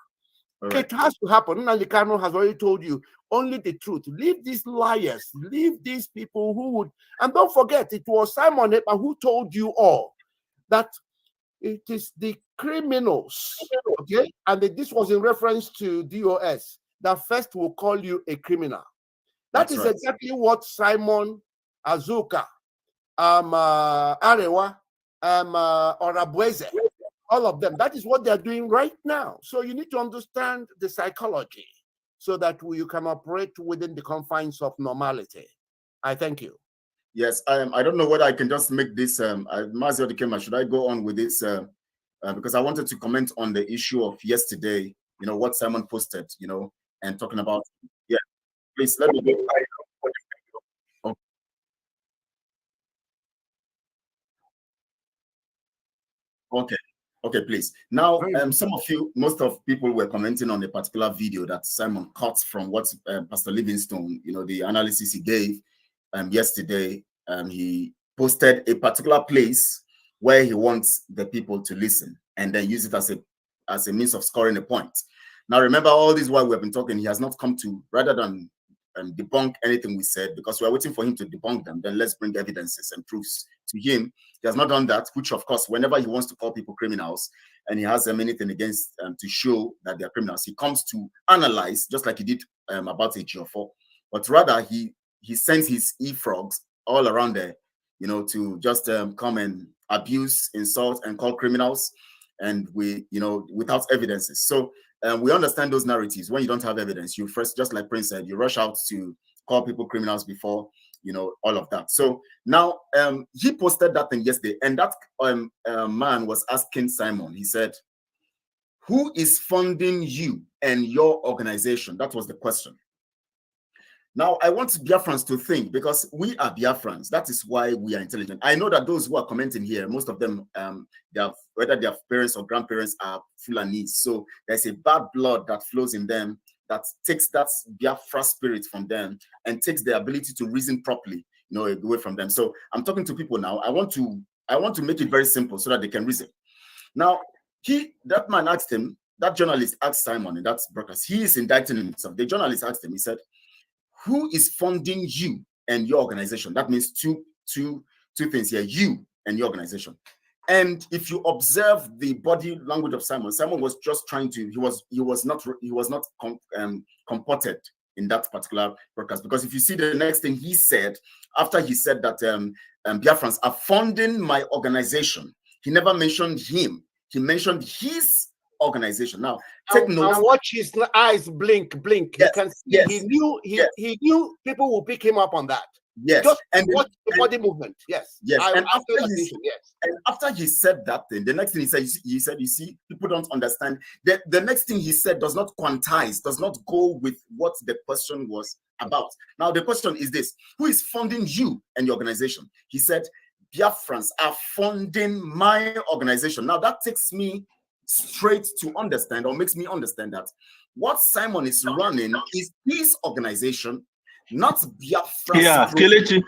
Right. It has to happen. Nalikano has already told you only the truth. Leave these liars, leave these people who would, and don't forget, it was Simon Epa who told you all that it is the criminals, okay? And this was in reference to DOS, that first will call you a criminal. That's right. Exactly what Simon, Azuka, Arewa, Orabueze, all of them, that is what they're doing right now. So you need to understand the psychology so that you can operate within the confines of normality. I thank you. Yes, I don't know whether I can just make this, Mazi Odikema, should I go on with this? Because I wanted to comment on the issue of yesterday, you know, what Simon posted, you know, and talking about, please let me go. Okay, please. Now, some of you, most of people were commenting on a particular video that Simon cut from what Pastor Livingstone, you know, the analysis he gave yesterday. He posted a particular place where he wants the people to listen and then use it as a means of scoring a point. Now, remember, all this while we've been talking, he has not come to, rather than debunk anything we said, because we're waiting for him to debunk them, then let's bring evidences and proofs to him. He has not done that, which of course, whenever he wants to call people criminals and he has anything against to show that they're criminals, he comes to analyze, just like he did about AGO4, but rather he sends his e-frogs all around there, you know, to just come and abuse, insult, and call criminals, and we, you know, without evidences. So we understand those narratives. When you don't have evidence, you first, just like Prince said, you rush out to call people criminals before, you know, all of that. So now he posted that thing yesterday, and that man was asking Simon, he said, who is funding you and your organization? That was the question. Now, I want Biafrans to think, because we are Biafrans. That is why we are intelligent. I know that those who are commenting here, most of them, whether their parents or grandparents are Fulanese. So there's a bad blood that flows in them that takes that Biafra spirit from them and takes the ability to reason properly, you know, away from them. So I'm talking to people now. I want to make it very simple so that they can reason. Now, that man asked him, that journalist asked Simon in that broadcast, he is indicting himself. The journalist asked him, he said, who is funding you and your organization? That means two things here, you and your organization. And if you observe the body language of Simon, Simon was just trying to, he was not comported in that particular broadcast. Because if you see the next thing he said, after he said that Biafrans are funding my organization, he never mentioned him. He mentioned his organization. Now, take note. And watch his eyes blink. Yes, You can see yes, he knew people will pick him up on that. Yes, Just and watch the body movement. Yes, yes. And yes. after he said that thing, the next thing he said, you see, people don't understand. The next thing he said does not quantize, does not go with what the question was about. Now, the question is this: who is funding you and your organization? He said, Biafrans are funding my organization. Now, that takes me straight to understand, or makes me understand, that what Simon is running is his organization, not Biafra's. Yeah, Kelechi,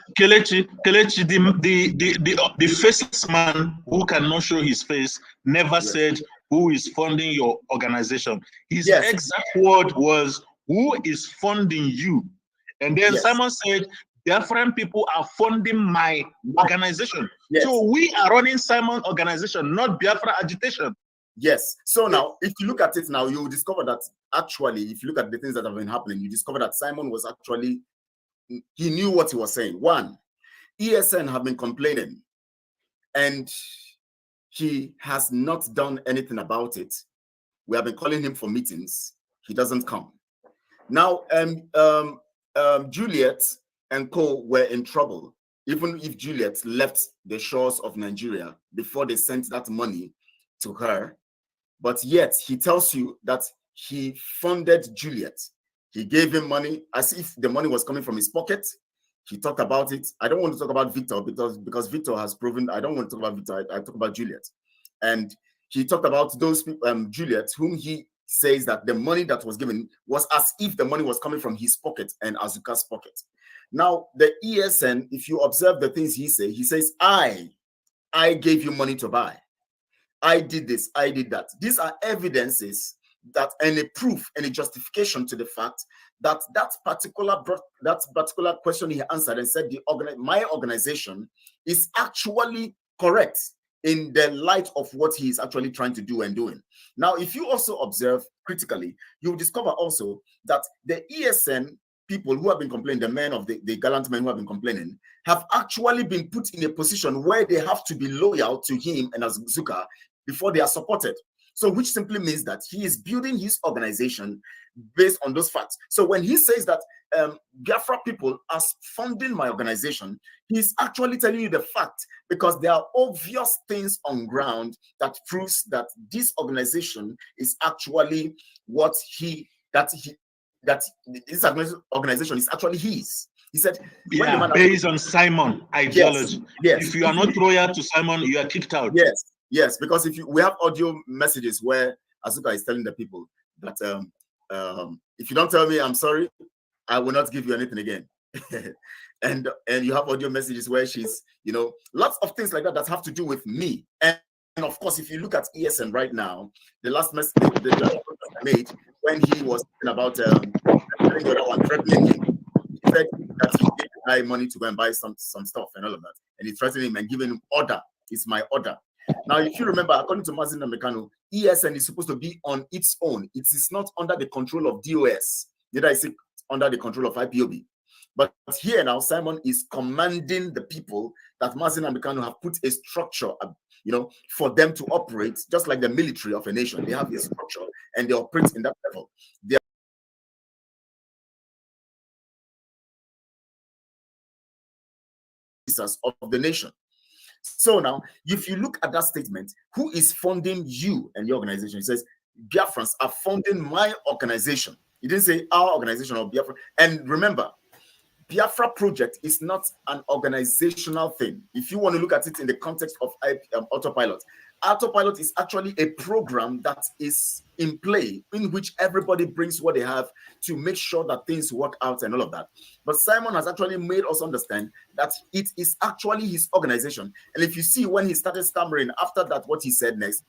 the faceless man who cannot show his face never said who is funding your organization. His exact word was, who is funding you? And then Simon said, Biafran people are funding my organization. So we are running Simon organization, not Biafra agitation. Yes. So now, if you look at it now, you will discover that actually, if you look at the things that have been happening, you discover that Simon was actually, he knew what he was saying. One, ESN have been complaining, and he has not done anything about it. We have been calling him for meetings. He doesn't come. Now, Juliet and co were in trouble, even if Juliet left the shores of Nigeria before they sent that money to her. But yet he tells you that he funded Juliet. He gave him money as if the money was coming from his pocket. He talked about it. I don't want to talk about Victor because Victor has proven, I don't want to talk about Victor. I talk about Juliet. And he talked about those people, Juliet, whom he says that the money that was given was as if the money was coming from his pocket and Azuka's pocket. Now, the ESN, if you observe the things he says, I gave you money to buy. I did this, I did that. These are evidences that, and a proof and a justification to the fact that that particular question he answered and said my organization is actually correct in the light of what he is actually trying to do and doing. Now, if you also observe critically, you'll discover also that the ESN people who have been complaining, the men of the gallant men who have been complaining, have actually been put in a position where they have to be loyal to him and Azuka before they are supported. So, which simply means that he is building his organization based on those facts. So when he says that Biafra people are funding my organization, he's actually telling you the fact, because there are obvious things on ground that proves that this organization is actually what this organization is actually his. He said, based on Simon ideology. Yes. If you are not loyal to Simon, you are kicked out. Yes, because we have audio messages where Azuka is telling the people that if you don't tell me I'm sorry, I will not give you anything again. and you have audio messages where she's, lots of things like that have to do with me. And of course, if you look at ESN right now, the last message that made when he was talking about the other one threatening him, he said that he gave the guy money to go and buy some stuff and all of that, and he threatened him and giving him order. It's my order. Now, if you remember, according to Mazi Namekano, ESN is supposed to be on its own. It is not under the control of DOS. Neither is it under the control of IPOB. But here now, Simon is commanding the people that Mazi Namekano have put a structure, for them to operate, just like the military of a nation. They have a structure and they operate in that level. They are of the nation. So now, if you look at that statement, who is funding you and your organization? It says, Biafrans are funding my organization. He didn't say our organization or Biafra. And remember, Biafra project is not an organizational thing. If you want to look at it in the context of Autopilot, Autopilot is actually a program that is in play, in which everybody brings what they have to make sure that things work out and all of that. But Simon has actually made us understand that it is actually his organization. And if you see when he started stammering after that, what he said next,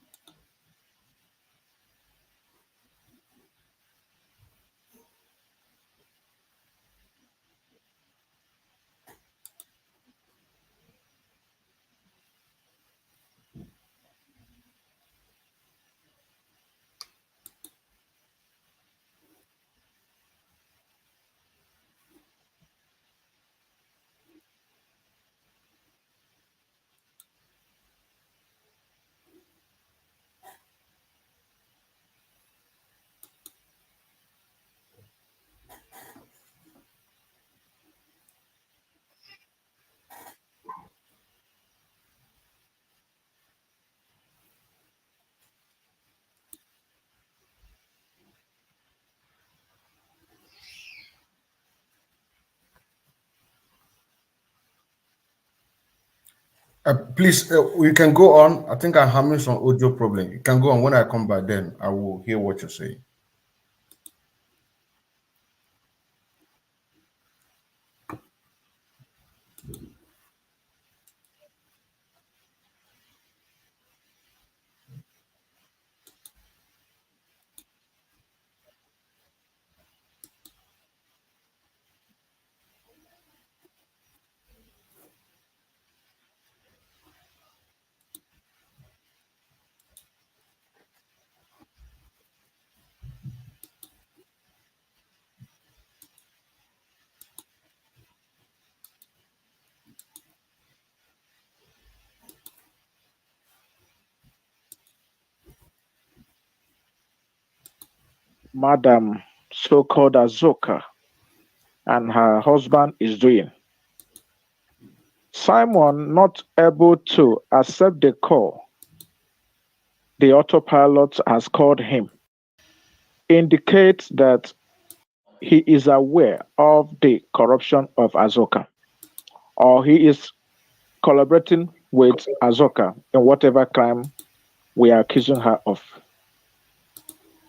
Please, you can go on. I think I'm having some audio problem. You can go on. When I come back, then I will hear what you're saying. Madam so-called Azoka and her husband is doing. Simon not able to accept the call the autopilot has called him indicates that he is aware of the corruption of Azoka, or he is collaborating with Azoka in whatever crime we are accusing her of.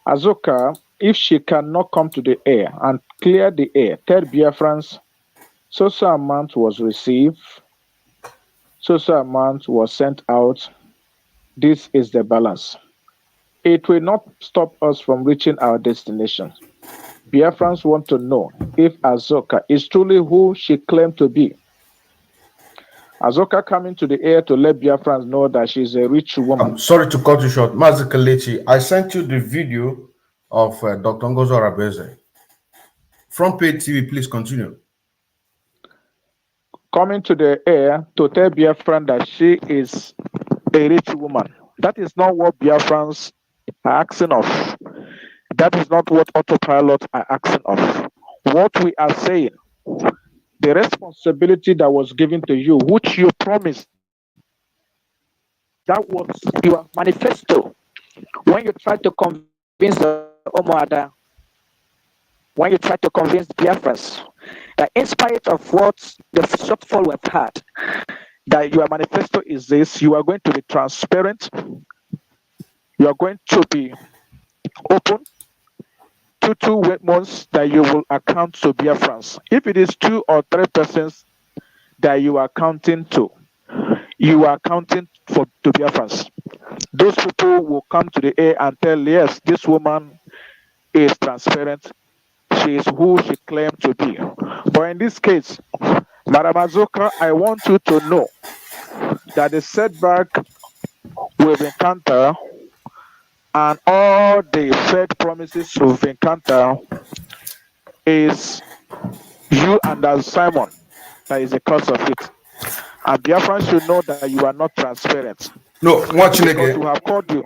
Azoka, if she cannot come to the air and clear the air, tell Biafrans, so amount was received, so amount was sent out, this is the balance. It will not stop us from reaching our destination. Biafrans want to know if Azoka is truly who she claimed to be. Azoka coming to the air to let Biafrans know that she's a rich woman. I'm sorry to cut you short. Mazi KELECHI, I sent you the video of Dr. Ngozo Arabeze. Front page TV, please continue. Coming to the air to tell Biafran that she is a rich woman. That is not what Biafrans are asking of. That is not what autopilot are asking of. What we are saying, the responsibility that was given to you, which you promised, that was your manifesto. When you tried to convince the Omoada, when you tried to convince Biafrans, that in spite of what the shortfall we've had, that your manifesto is this, you are going to be transparent, you are going to be open, 2 months that you will account to Biafrans. If it is 2 or 3 persons that you are counting to, you are counting to Biafrans. Those people will come to the air and tell, yes, this woman is transparent. She is who she claimed to be. But in this case, Madam Azoka, I want you to know that the setback we've encountered and all the fake promises you've encountered is you and Simon that is the cause of it. And Biafran should know that you are not transparent. No, watching because again. we have called you.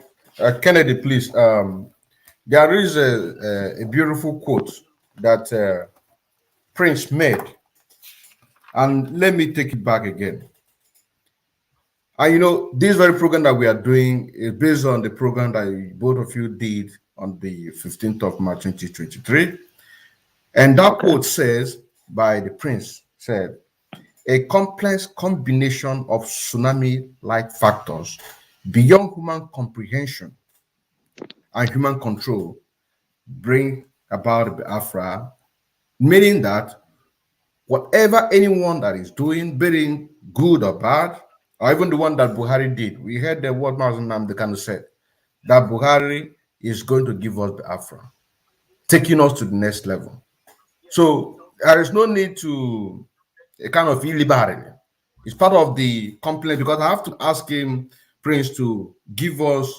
Kennedy, please. There is a beautiful quote that Prince made, and let me take it back again. And you know, this very program that we are doing is based on the program that both of you did on the 15th of March 2023. And that quote says, by the Prince, said, a complex combination of tsunami-like factors beyond human comprehension and human control bring about Biafra, meaning that whatever anyone that is doing, being good or bad, or even the one that Buhari did, we heard the word Mazi Nnamdi said, that Buhari is going to give us Biafra, taking us to the next level. So there is no need to a kind of illiberal. It's part of the complaint because I have to ask him, Prince, to give us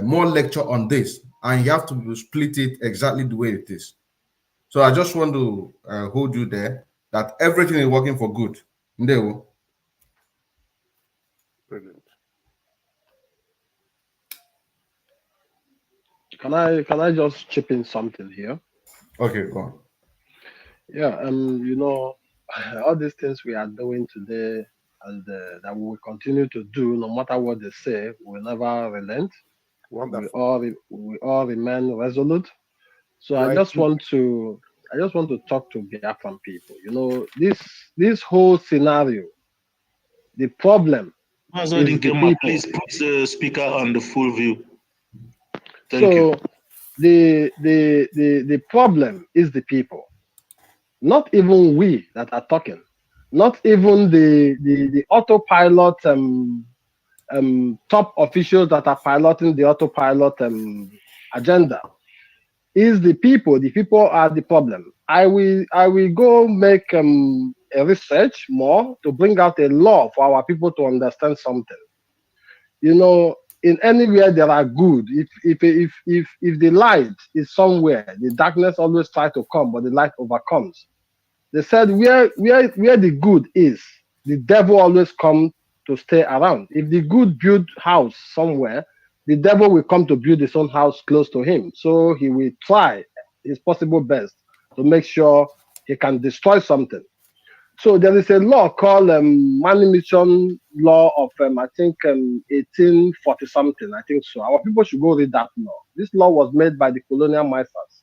more lecture on this, and you have to split it exactly the way it is. So I just want to hold you there that everything is working for good. Ndeo. Brilliant. Can I just chip in something here? Okay, go on. Yeah, you know, all these things we are doing today and that we will continue to do, no matter what they say, we will never relent. We all remain resolute. So I just want to talk to Biafran people. You know, this whole scenario, the problem Mazi is the people. please put the speaker on the full view. Thank So you. the problem is the people, not even we that are talking, not even the autopilot top officials that are piloting the autopilot agenda. Is the people. The people are the problem. I will go make a research more to bring out a law for our people to understand something. You know, in anywhere there are good. If the light is somewhere, the darkness always tries to come, but the light overcomes. They said where the good is, the devil always come to stay around. If the good build house somewhere, the devil will come to build his own house close to him. So he will try his possible best to make sure he can destroy something. So there is a law called Manumission Law of I think 1840 something. I think so. Our people should go read that law. This law was made by the colonial masters,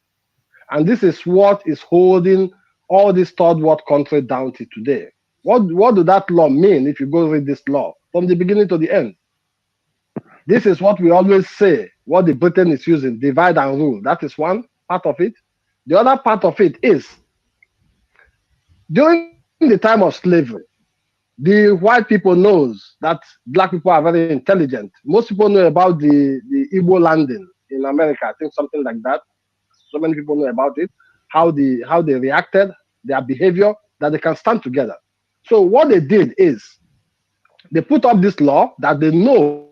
and this is what is holding all these third world countries down to today. What do that law mean if you go read this law from the beginning to the end? This is what we always say, what the Britain is using, divide and rule. That is one part of it. The other part of it is during the time of slavery, the white people knows that black people are very intelligent. Most people know about the Igbo landing in America. I think something like that. So many people know about it, how they reacted, their behavior, that they can stand together. So what they did is they put up this law that they know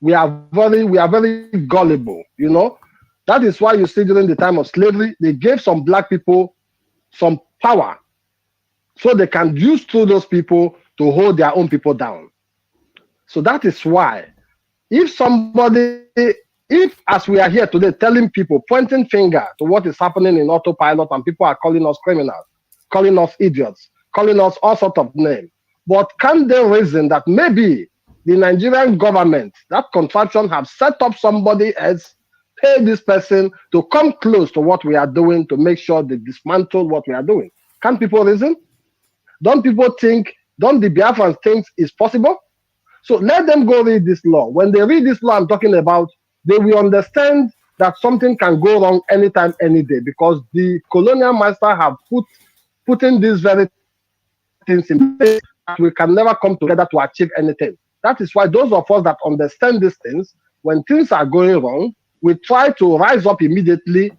we are very gullible. You know, that is why you see during the time of slavery they gave some black people some power, so they can use through those people to hold their own people down. So that is why if as we are here today telling people, pointing finger to what is happening in autopilot, and people are calling us criminals, calling us idiots, calling us all sorts of names, but can they reason that maybe the Nigerian government, that contraption, have set up somebody else, pay this person to come close to what we are doing to make sure they dismantle what we are doing? Can people reason? Don't people think, don't the Biafrans think it's possible? So let them go read this law. When they read this law I'm talking about, they will understand that something can go wrong anytime, any day, because the colonial master have put in these very things in place that we can never come together to achieve anything. That is why those of us that understand these things, when things are going wrong, we try to rise up immediately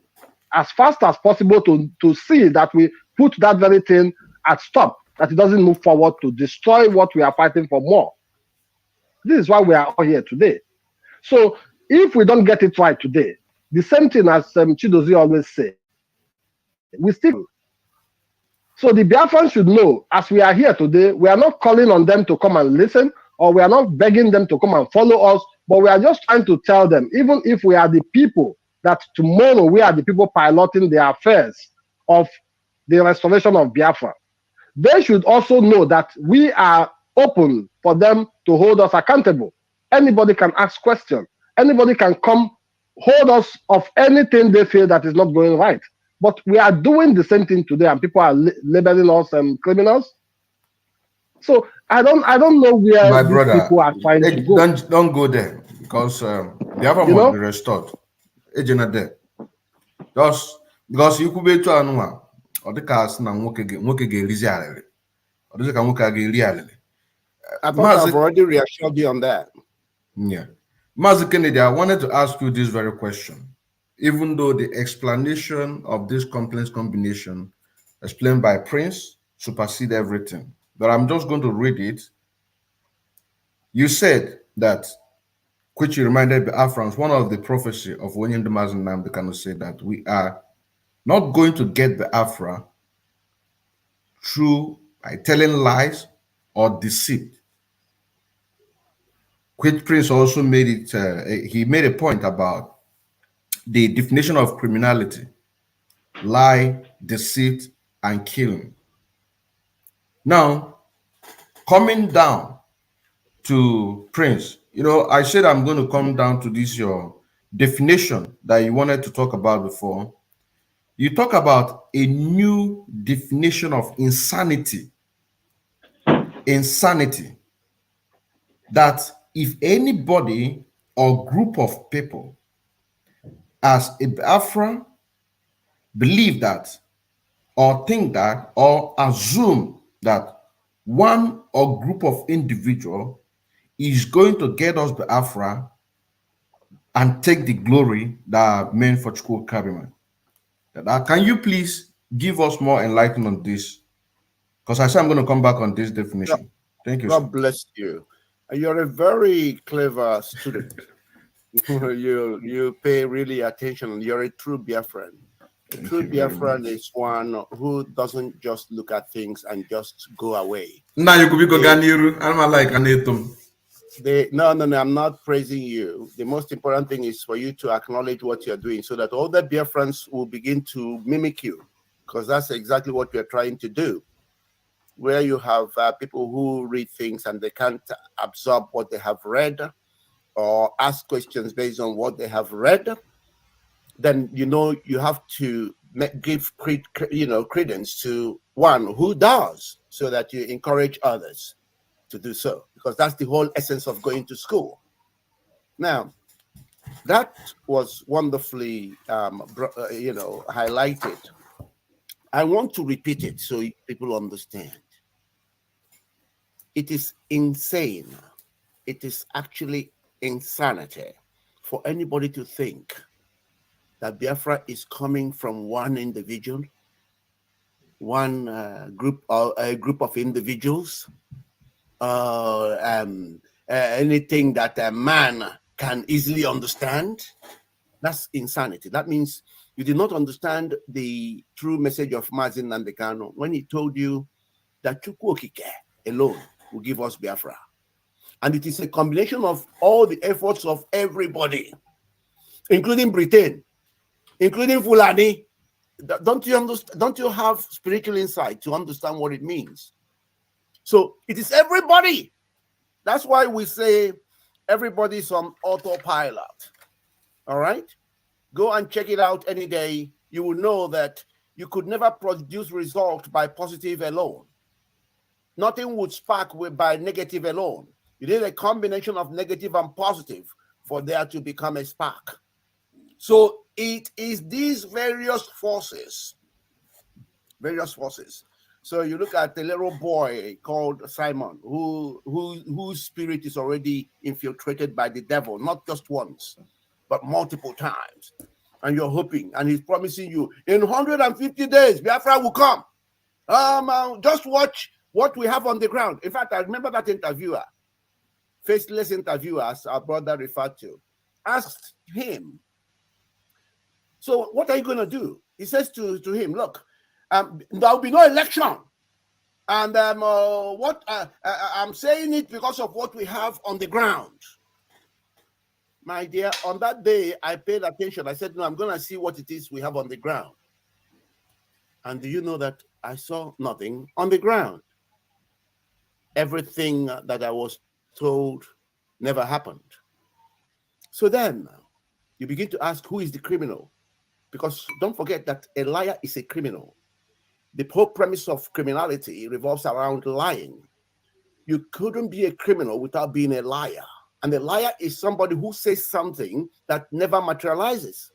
as fast as possible to see that we put that very thing at stop, that it doesn't move forward to destroy what we are fighting for more. This is why we are all here today. So if we don't get it right today, the same thing as Chidozie always say, we still. So the Biafrans should know, as we are here today, we are not calling on them to come and listen, or we are not begging them to come and follow us, but we are just trying to tell them, even if we are the people, that tomorrow we are the people piloting the affairs of the restoration of Biafra. They should also know that we are open for them to hold us accountable. Anybody can ask questions. Anybody can come hold us of anything they feel that is not going right. But we are doing the same thing today, and people are labeling us criminals. So I don't know where My these brother, people are trying to go. don't go there, because Biafra must be restored. Ejena there. Just because you could be to anuma, or the cast na nwoke ga-erizi alele. Or the nwoke ga-eri alele. I thought I've already reassured you on that. Yeah. Mazi Kennedy, I wanted to ask you this very question. Even though the explanation of this complex combination explained by Prince supersede everything, but I'm just going to read it. You said that, which you reminded the Afrans, one of the prophecy of Wenyen Damazin Namdekano said that we are not going to get the Afra through by telling lies or deceit. Which Prince also made it, he made a point about the definition of criminality: lie, deceit, and killing. Now, coming down to Prince, I said I'm going to come down to this, your definition that you wanted to talk about before. You talk about a new definition of insanity. Insanity. that if anybody or group of people as a Biafra believe that or think that or assume that one or group of individual is going to get us Biafra and take the glory that are meant for Chukwu Kabiman. Can you please give us more enlightenment on this? Because I said I'm going to come back on this definition. Thank you, sir. God bless you. You're a very clever student. you pay really attention. You're a true Biafran. A true Biafran is one who doesn't just look at things and just go away. Now you could be Ganiru. I'm like Anetum. No, I'm not praising you. The most important thing is for you to acknowledge what you're doing so that all the Biafrans will begin to mimic you, because that's exactly what we're trying to do. Where you have people who read things and they can't absorb what they have read or ask questions based on what they have read, then you have to give credence to one who does, so that you encourage others to do so, because that's the whole essence of going to school. Now, that was wonderfully highlighted. I want to repeat it so people understand. It is insane. It is actually insanity for anybody to think that Biafra is coming from one individual, one group, or a group of individuals, anything that a man can easily understand. That's insanity. That means you did not understand the true message of Mazi Nandekano when he told you that Chukwu Okike alone will give us Biafra. And it is a combination of all the efforts of everybody, including Britain, including Fulani. Don't you understand? Don't you have spiritual insight to understand what it means? So it is everybody. That's why we say everybody's on autopilot. All right? Go and check it out any day. You will know that you could never produce result by positive alone. Nothing would spark by negative alone. You need a combination of negative and positive for there to become a spark. So it is these various forces. So you look at the little boy called Simon, whose spirit is already infiltrated by the devil, not just once, but multiple times. And you're hoping, and he's promising you, in 150 days, Biafra will come. Just watch what we have on the ground. In fact, I remember that interviewer, faceless interviewer, as our brother referred to, asked him, so what are you going to do? He says to him, look, there will be no election. And I'm saying it because of what we have on the ground. My dear, on that day, I paid attention. I said, no, I'm going to see what it is we have on the ground. And do you know that I saw nothing on the ground? Everything that I was told never happened. So then you begin to ask, who is the criminal? Because don't forget that a liar is a criminal. The whole premise of criminality revolves around lying. You couldn't be a criminal without being a liar. And a liar is somebody who says something that never materializes.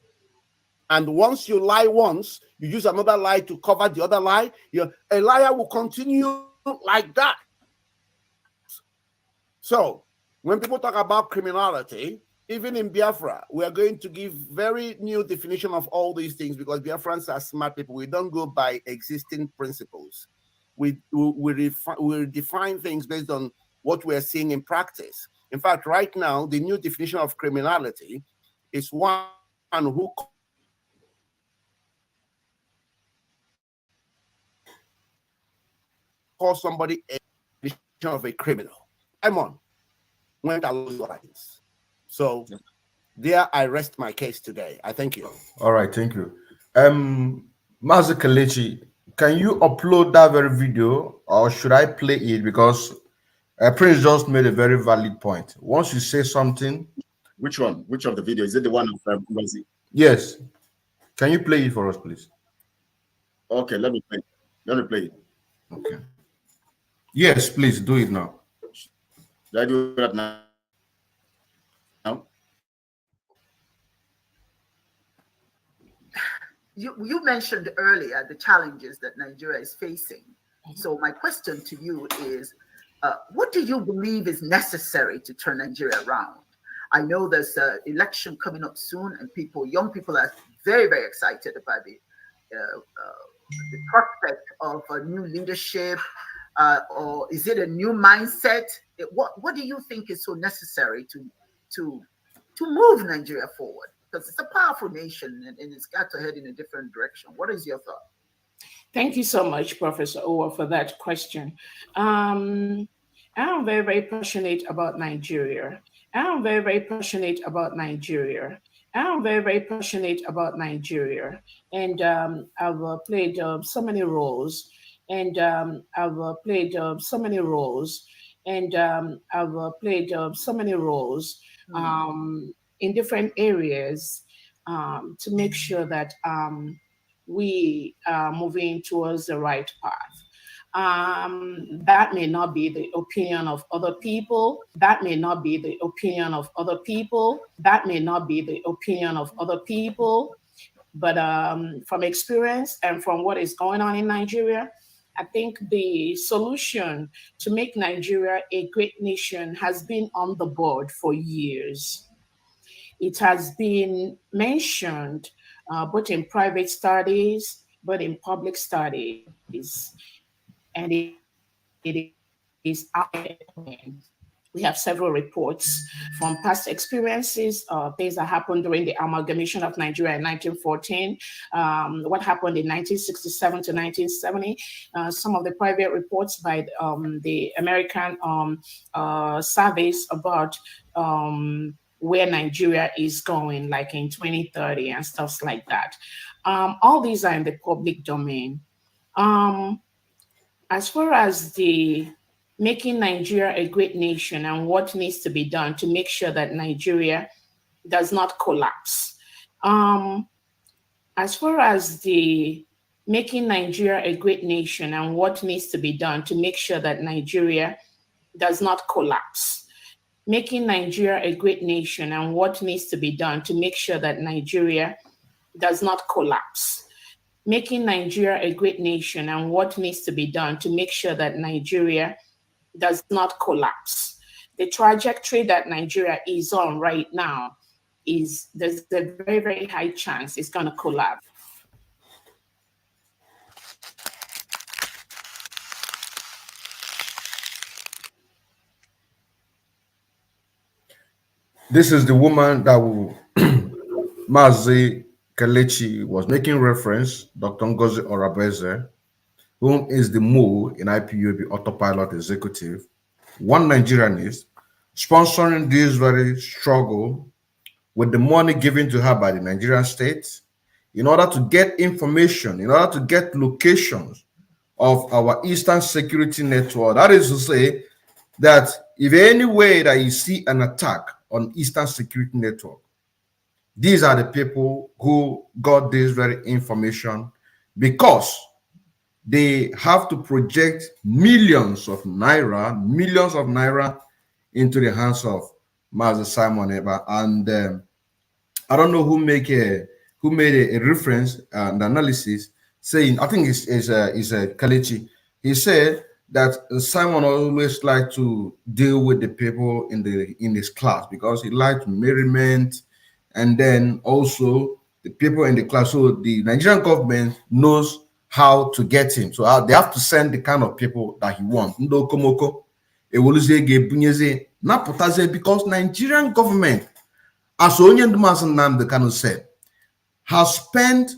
And once you lie once, you use another lie to cover the other lie. A liar will continue like that. So when people talk about criminality, even in Biafra, we are going to give very new definition of all these things, because Biafrans are smart people. We don't go by existing principles. We define things based on what we are seeing in practice. In fact, right now, the new definition of criminality is one who calls somebody a definition of a criminal. Simon went along the lines. So there I rest my case today. I thank you. All right, thank you. Mazi KELECHI, can you upload that very video, or should I play it? Because Prince just made a very valid point. Once you say something. Which one? Which of the video? Is it the one of Mazi? Yes. Can you play it for us, please? Okay, let me play it. Okay. Yes, please do it now. Did I do that now? You mentioned earlier the challenges that Nigeria is facing. So my question to you is, what do you believe is necessary to turn Nigeria around? I know there's an election coming up soon, and young people are very, very excited about the prospect of a new leadership, or is it a new mindset? What do you think is so necessary to move Nigeria forward? Because it's a powerful nation and it's got to head in a different direction. What is your thought? Thank you so much, Professor Owa, for that question. I'm very, very passionate about Nigeria. I'm very, very passionate about Nigeria. I'm very, very passionate about Nigeria. And I've played so many roles. And I've played so many roles. And I've played so many roles in different areas to make sure that we are moving towards the right path. That may not be the opinion of other people. That may not be the opinion of other people. That may not be the opinion of other people. But from experience and from what is going on in Nigeria, I think the solution to make Nigeria a great nation has been on the board for years. It has been mentioned both in private studies, but in public studies. And it is out there. We have several reports from past experiences, things that happened during the amalgamation of Nigeria in 1914, what happened in 1967 to 1970, some of the private reports by the American surveys about where Nigeria is going, like in 2030 and stuff like that. All these are in the public domain. As far as the making Nigeria a great nation and what needs to be done to make sure that Nigeria does not collapse. As far as the making Nigeria a great nation and what needs to be done to make sure that Nigeria does not collapse. Making Nigeria a great nation and what needs to be done to make sure that Nigeria does not collapse. Making Nigeria a great nation and what needs to be done to make sure that Nigeria does not collapse. The trajectory that Nigeria is on right now there's a very, very high chance it's going to collapse. This is the woman that Mazi KELECHI was making reference, Dr. Ngozi Orabeze, whom is the MO in IPUB Autopilot Executive, one Nigerianist, sponsoring this very struggle with the money given to her by the Nigerian state in order to get information, in order to get locations of our Eastern Security Network. That is to say that if any way that you see an attack on Eastern Security Network, these are the people who got this very information, because they have to project millions of naira into the hands of Mazi Simon Eba. And I don't know who made a reference and analysis saying, I think it's KELECHI. He said that Simon always liked to deal with the people in his class because he liked merriment, and then also the people in the class. So the Nigerian government knows how to get him. So they have to send the kind of people that he wants. Because Nigerian government, as Onyen Nnamdi Kanu said, has spent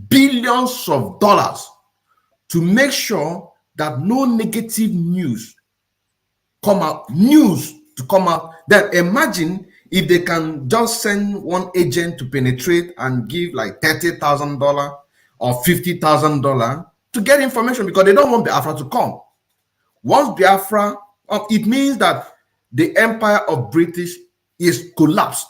billions of dollars to make sure that no negative news come out. Then imagine if they can just send one agent to penetrate and give like $30,000 or $50,000 to get information, because they don't want Biafra to come. Once Biafra, it means that the empire of British is collapsed.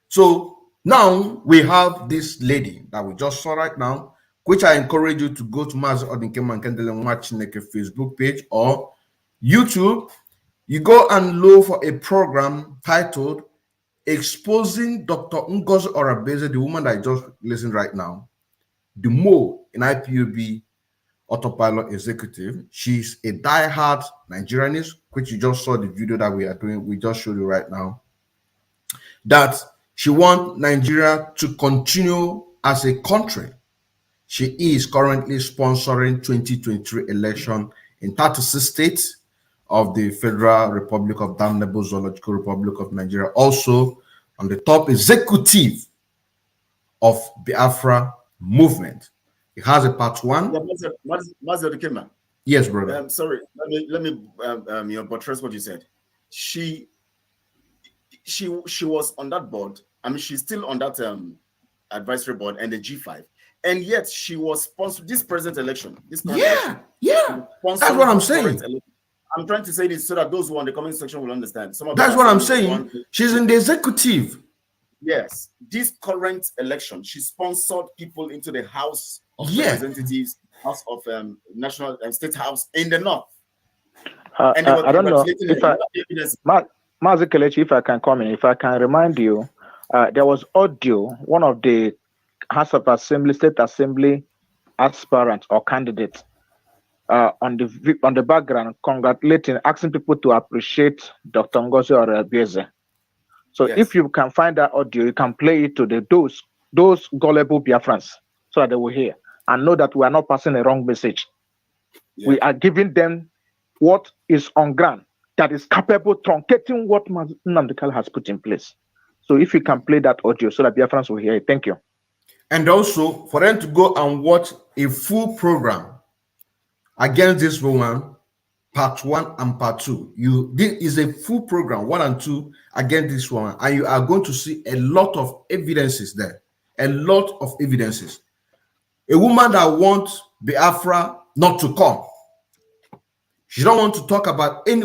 So now we have this lady that we just saw right now, which I encourage you to go to Mazi Odinkema Nkendele Nwachineke Facebook page or YouTube. You go and look for a program titled Exposing Dr. Ngozi Orabeze, the woman that I just listened right now, the Mo in IPOB Autopilot executive. She's a diehard Nigerianist, which you just saw the video that we are doing. We just showed you right now. That she wants Nigeria to continue as a country. She is currently sponsoring 2023 election in 36 states of the Federal Republic of Damnable Zoological Republic of Nigeria. Also on the top executive of Biafra movement. It has a part 1. Mazi, yes, brother. Sorry, let me buttress what you said. She was on that board. I mean, she's still on that advisory board and the G5, and yet she was sponsored this present election. This election, that's what I'm saying. I'm trying to say this so that those who are in the comment section will understand. That's what I'm saying. She's in the executive. Yes, this current election, she sponsored people into the House of Representatives, House of National and State House in the North. I don't know if Mazi Kelechi, if I can come in, if I can remind you, there was audio, one of the House of Assembly, State Assembly aspirants or candidates on the background congratulating, asking people to appreciate Dr. Ngozi Orabeze. So if you can find that audio, you can play it to those gullible Biafrans so that they will hear and know that we are not passing a wrong message. We are giving them what is on ground that is capable of truncating what Nnamdi Kanu has put in place. So if you can play that audio so that Biafrans will hear it. Thank you. And also for them to go and watch a full program against this woman, part 1 and part 2. This is a full program, 1 and 2, against this woman, and you are going to see a lot of evidences there. A lot of evidences. A woman that wants Biafra not to come. She don't want to talk about any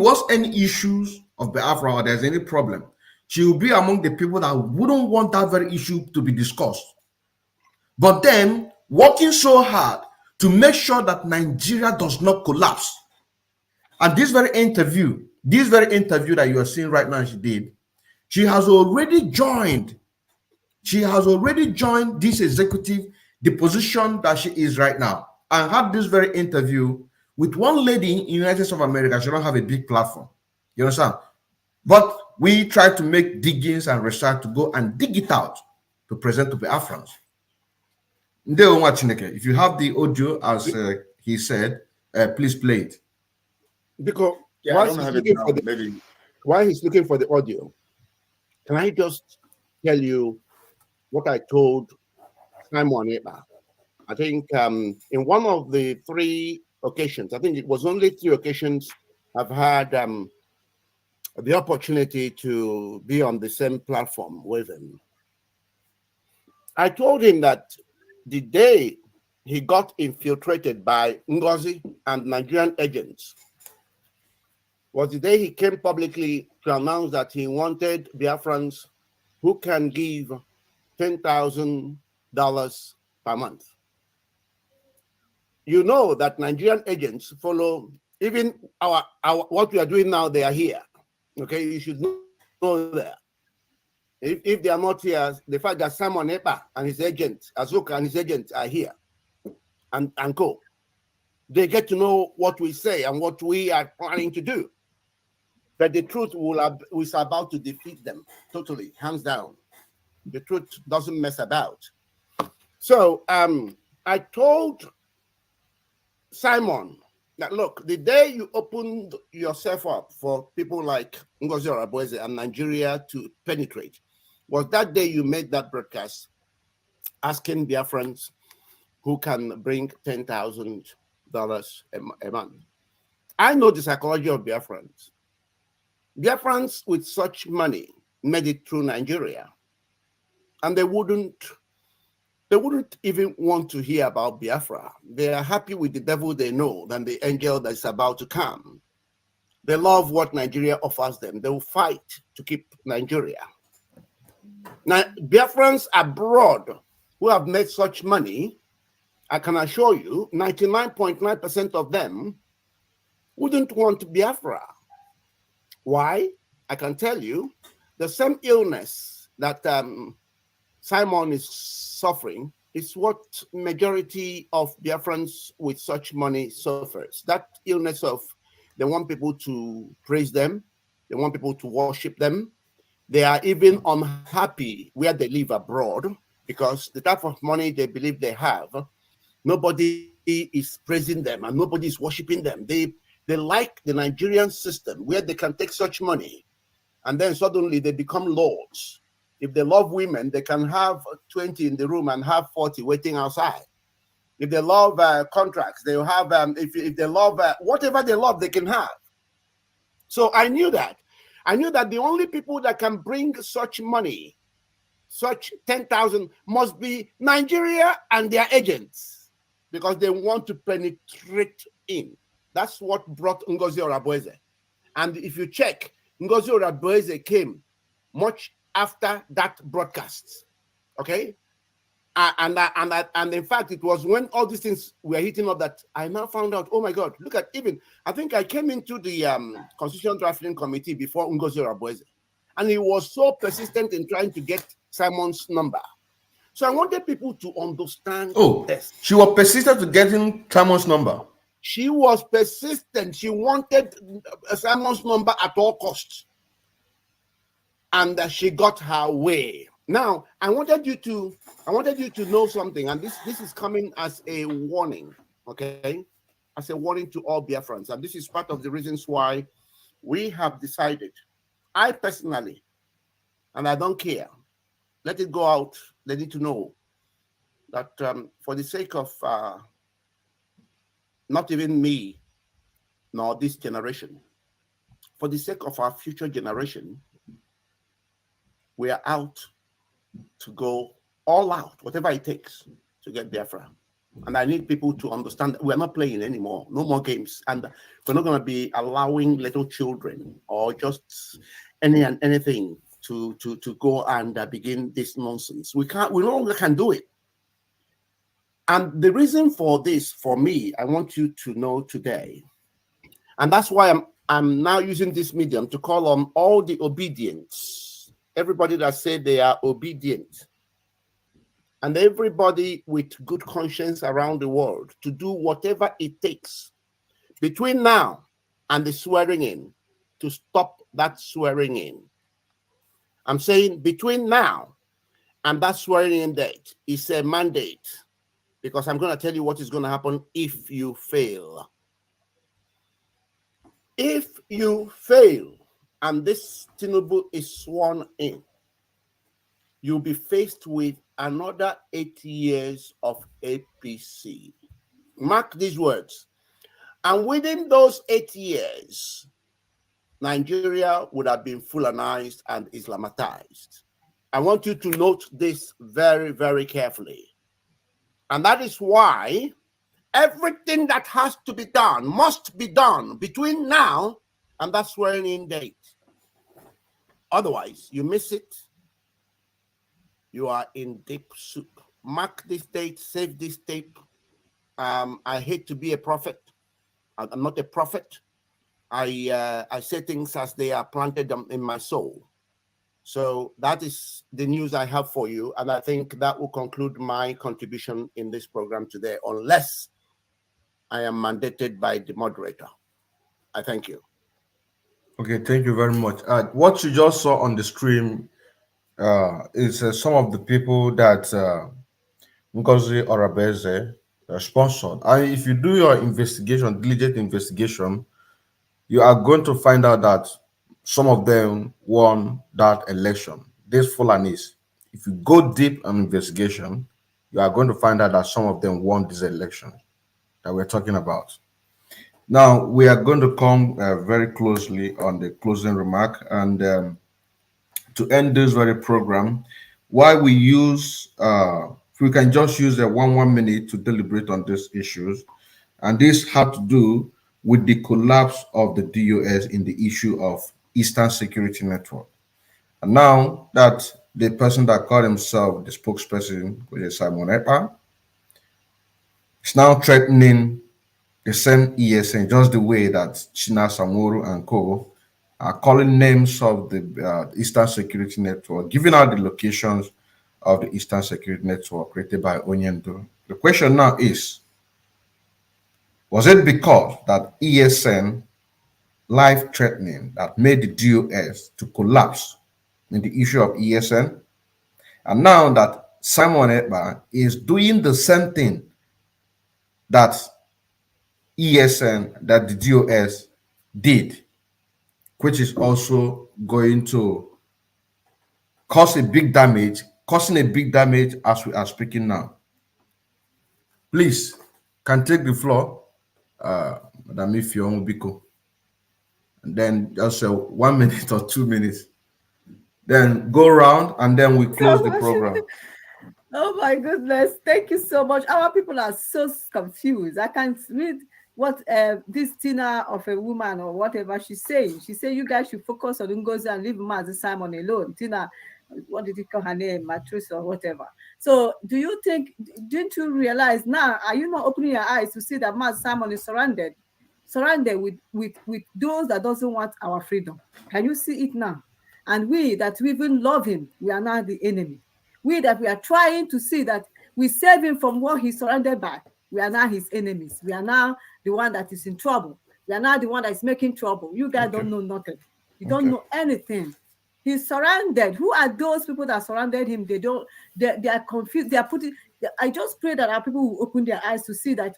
issues of Biafra or there's any problem. She will be among the people that wouldn't want that very issue to be discussed. But then working so hard to make sure that Nigeria does not collapse. And this very interview that you are seeing right now, she has already joined this executive, the position that she is right now, and had this very interview with one lady in the United States of America. She don't have a big platform. You understand? But we try to make diggings and research to go and dig it out to present to the Biafrans. If you have the audio, as he said, please play it. Because while he's looking for the audio, can I just tell you what I told Simon Eba? I think in one of the 3 occasions, I think it was only 3 occasions I've had the opportunity to be on the same platform with him. I told him that the day he got infiltrated by Ngozi and Nigerian agents was the day he came publicly to announce that he wanted Biafrans who can give $10,000 per month. You know that Nigerian agents follow even our what we are doing now. They are here. Okay, you should know that. If they are not here, the fact that Simon Eba and his agent, Azuka and his agent are here, and co, they get to know what we say and what we are planning to do. But the truth is about to defeat them totally, hands down. The truth doesn't mess about. So I told Simon that, look, the day you opened yourself up for people like Ngozi Orabeze and Nigeria to penetrate was that day you made that broadcast asking Biafrans who can bring $10,000 a month. I know the psychology of Biafrans. Biafrans with such money made it through Nigeria, and they wouldn't even want to hear about Biafra. They are happy with the devil they know than the angel that's about to come. They love what Nigeria offers them. They will fight to keep Nigeria. Now, Biafrans abroad who have made such money, I can assure you, 99.9% of them wouldn't want Biafra. Why? I can tell you, the same illness that Simon is suffering is what majority of Biafrans with such money suffers. That illness of they want people to praise them, they want people to worship them. They are even unhappy where they live abroad because the type of money they believe they have, nobody is praising them and nobody is worshiping them. They like the Nigerian system where they can take such money and then suddenly they become lords. If they love women, they can have 20 in the room and have 40 waiting outside. If they love contracts, they'll have, if they love whatever they love, they can have. So I knew that. I knew that the only people that can bring such money, such 10,000, must be Nigeria and their agents because they want to penetrate in. That's what brought Ngozi Orabueze. And if you check, Ngozi Orabueze came much after that broadcast, okay? And in fact, it was when all these things were hitting up that I now found out, oh my God, look at even, I think I came into the Constitutional Drafting Committee before Ngozi Orabueze, and he was so persistent in trying to get Simon's number. So I wanted people to understand this. She was persistent to getting Simon's number. She was persistent. She wanted Simon's number at all costs. And she got her way. Now, I wanted you to know something, and this is coming as a warning, okay? As a warning to all Biafrans. And this is part of the reasons why we have decided, I personally, and I don't care, let it go out, let it to know that for the sake of not even me, nor this generation, for the sake of our future generation, we are out to go all out, whatever it takes to get Biafra. And I need people to understand that we're not playing anymore, no more games. And we're not going to be allowing little children or just anything to go and begin this nonsense. We no longer can do it. And the reason for this, for me, I want you to know today, and that's why I'm now using this medium to call on all the obedience, everybody that said they are obedient, and everybody with good conscience around the world to do whatever it takes between now and the swearing in to stop that swearing in. I'm saying between now and that swearing in date is a mandate, because I'm going to tell you what is going to happen if you fail. If you fail and this Tinubu is sworn in, you'll be faced with another 8 years of APC. Mark these words. And within those 8 years, Nigeria would have been Fulanized and Islamatized. I want you to note this very, very carefully. And that is why everything that has to be done must be done between now and that swearing in date. Otherwise, you miss it, you are in deep soup. Mark this date, save this tape. I hate to be a prophet. I'm not a prophet. I say things as they are planted in my soul. So that is the news I have for you. And I think that will conclude my contribution in this program today, unless I am mandated by the moderator. I thank you. Okay, thank you very much. What you just saw on the stream is some of the people that Ngozi Orabueze sponsored. And if you do your investigation, diligent investigation, you are going to find out that some of them won that election. This Fulanis, if you go deep on investigation, you are going to find out that some of them won this election that we're talking about. Now, we are going to come very closely on the closing remark, and to end this very program, why we use, we can just use a 1 minute to deliberate on these issues. And this had to do with the collapse of the DOS in the issue of Eastern Security Network. And now that the person that called himself the spokesperson, which is Simon Ekpa, is now threatening the same ESN, just the way that China Samuru and co calling names of the Eastern Security Network, giving out the locations of the Eastern Security Network created by Onyendo. The question now is, was it because that ESN life-threatening that made the DOS to collapse in the issue of ESN? And now that Simon Ekpa is doing the same thing that ESN, that the DOS did, which is also going to cause a big damage, causing a big damage as we are speaking now. Please, can take the floor, Madam Ifeoma Biko. And then just 1 minute or 2 minutes. Then go around and then we close the program. Oh my goodness. Thank you so much. Our people are so confused. I can't read what this Tina of a woman or whatever she's saying. She said you guys should focus on Ngozi and leave Mazi Simon alone. Tina, what did he call her name? Matrice or whatever. So do you think, didn't you realize now, are you not opening your eyes to see that Mazi Simon is surrounded with those that doesn't want our freedom? Can you see it now? And we that we even love him, we are now the enemy. We that we are trying to see that we save him from what he's surrounded by, we are now his enemies. We are now the one that is in trouble. We are now the one that is making trouble. You guys don't know nothing. You don't know anything. He's surrounded. Who are those people that surrounded him? They are confused. They are putting. I just pray that our people will open their eyes to see that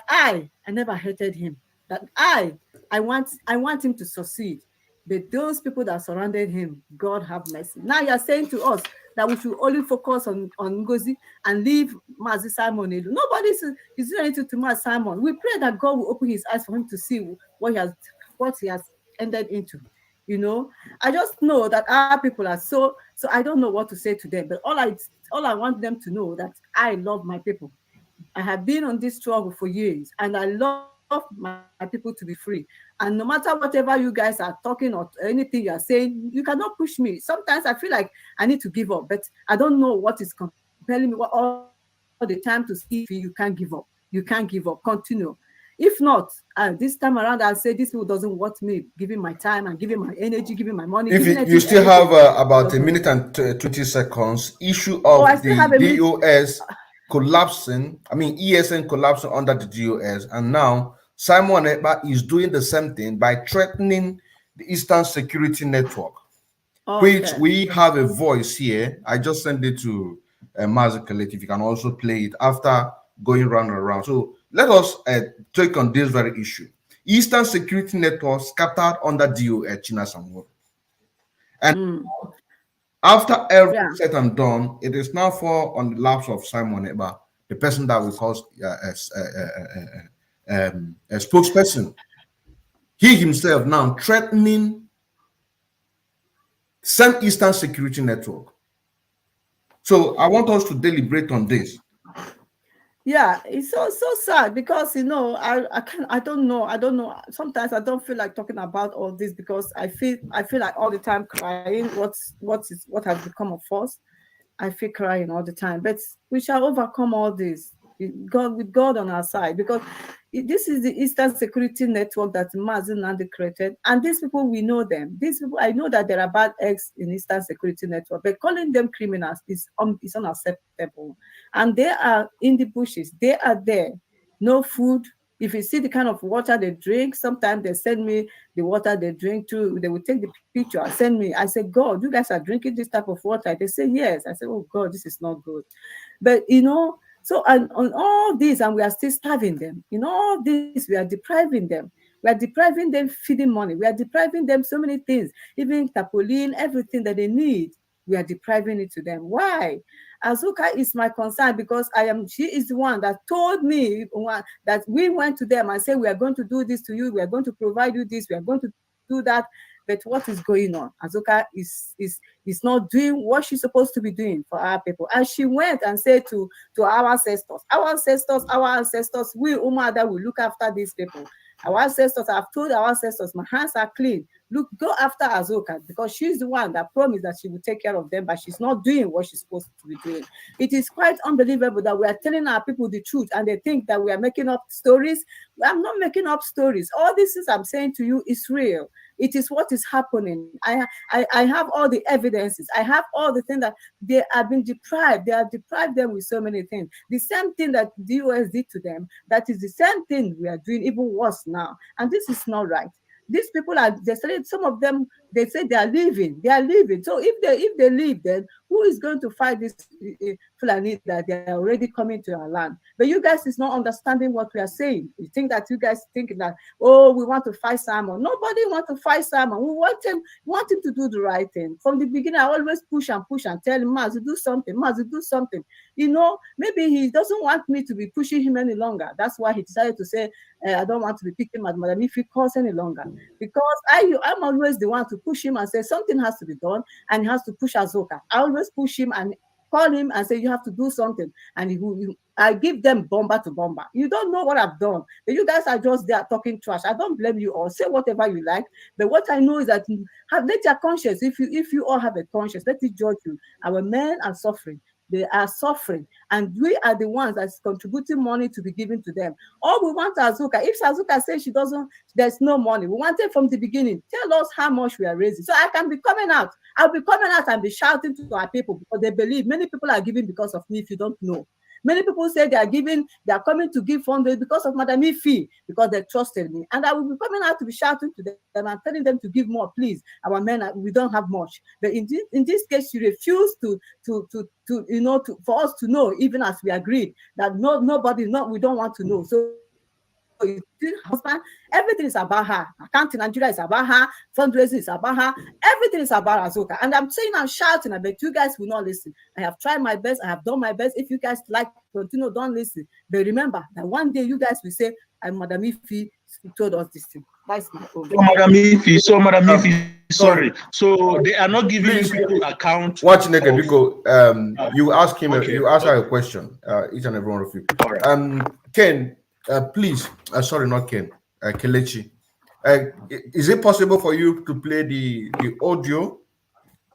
I never hated him. That I want him to succeed. But those people that surrounded him, God have mercy. Now you're saying to us that we should only focus on Ngozi and leave Mazi Simon alone. Nobody is doing anything to Mazi Simon. We pray that God will open his eyes for him to see what he has ended into. You know, I just know that our people are so I don't know what to say to them. But all I want them to know that I love my people. I have been on this struggle for years, and I love my people to be free. And no matter whatever you guys are talking or anything you are saying, you cannot push me. Sometimes I feel like I need to give up, but I don't know what is compelling me all the time to see if you can't give up. You can't give up. Continue. If not, this time around, I'll say this people doesn't want me giving my time and giving my energy, giving my money. If you still have about 1 minute and 20 seconds, issue of the DOS collapsing, ESN collapsing under the DOS, and now Simon Ekpa is doing the same thing by threatening the Eastern Security Network, which we have a voice here. I just sent it to Mazi KELECHI. If you can also play it after going round and round. So let us take on this very issue. Eastern Security Network scattered under DOS China Samwo. And after everything said and done, it is now fall on the laps of Simon Ekpa, the person that we call a spokesperson. He himself now threatening some Eastern Security Network. So I want us to deliberate on this. Yeah, it's so sad because I don't know. Sometimes I don't feel like talking about all this because I feel like all the time crying. What has become of us? I feel crying all the time. But we shall overcome all this. With God on our side, because this is the Eastern Security Network that Mazi Nandi created, and these people, we know them. These people, I know that there are bad eggs in Eastern Security Network, but calling them criminals is unacceptable. And they are in the bushes. They are there. No food. If you see the kind of water they drink, sometimes they send me the water they drink too. They will take the picture and send me. I say, God, you guys are drinking this type of water? They say, yes. I say, oh God, this is not good. But so on all this, and we are still starving them. In all this, we are depriving them. We are depriving them feeding money. We are depriving them so many things, even tarpaulin, everything that they need. We are depriving it to them. Why? Azuka is my concern because she is the one that told me that we went to them and said, we are going to do this to you. We are going to provide you this. We are going to do that. But what is going on? Azuka is is not doing what she's supposed to be doing for our people. And she went and said to our ancestors, we Umada will look after these people. Our ancestors have told our ancestors, my hands are clean. Look, go after Azuka, because she's the one that promised that she would take care of them, but she's not doing what she's supposed to be doing. It is quite unbelievable that we are telling our people the truth and they think that we are making up stories. I'm not making up stories. All these things I'm saying to you is real. It is what is happening. I have all the evidences. I have all the things that they have been deprived. They have deprived them with so many things. The same thing that the US did to them, that is the same thing we are doing, even worse now. And this is not right. These people are, they said, some of them, they say they are leaving. They are leaving. So if they leave, then who is going to fight this Fulani that they are already coming to our land? But you guys is not understanding what we are saying. You think that you guys think that, oh, we want to fight Simon. Nobody want to fight Simon. We want him to do the right thing. From the beginning, I always push and tell him, Mazi, do something. Mazi, do something. You know, maybe he doesn't want me to be pushing him any longer. That's why he decided to say, I don't want to be picking at Madam Ifi cause any longer. Because I'm always the one to push him and say something has to be done, and he has to push Azoka. I always push him and call him and say you have to do something, and I give them bomber to bomber. You don't know what I've done, but you guys are just there talking trash. I don't blame you all. Say whatever you like, but what I know is that let your conscience. If you all have a conscience, let it judge you. Our men are suffering. They are suffering, and we are the ones that's contributing money to be given to them. All we want Azuka. If Azuka says there's no money, we want it from the beginning. Tell us how much we are raising, so I can be coming out. I'll be coming out and be shouting to our people, because they believe many people are giving because of me. If you don't know, many people say they are coming to give funds because of Madam Ifi, because they trusted me. And I will be coming out to be shouting to them and telling them to give more, please. Our men, we don't have much. But in this case, you refuse for us to know, even as we agreed that we don't want to know. So husband, everything is about her. Accounting Nigeria is about her. Fundraising is about her. Everything is about Azuka. And I'm saying, I'm shouting, I bet you guys will not listen. I have tried my best. I have done my best. If you guys like continue, don't listen. But remember that one day you guys will say, Madam Ifi told us this thing. That's my own. So Madam Ifi, sorry. So they are not giving people account. Watch Neke, because you ask him, okay. You ask her a question, each and every one of you. Right. Ken, please, sorry, not Ken, Kelechi. Is it possible for you to play the audio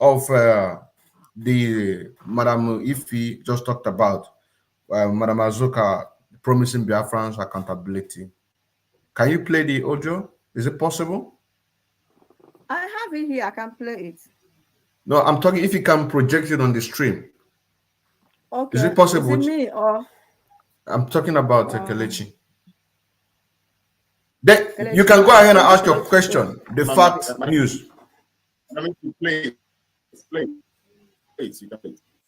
of the Madam Ifi just talked about, Madam Azuka promising Biafrans accountability? Can you play the audio? Is it possible? I have it here. I can play it. No, I'm talking if you can project it on the stream. Okay. Is it possible? Is it me or? I'm talking about Kelechi. Then you can go ahead and ask your question. The fact news. Please.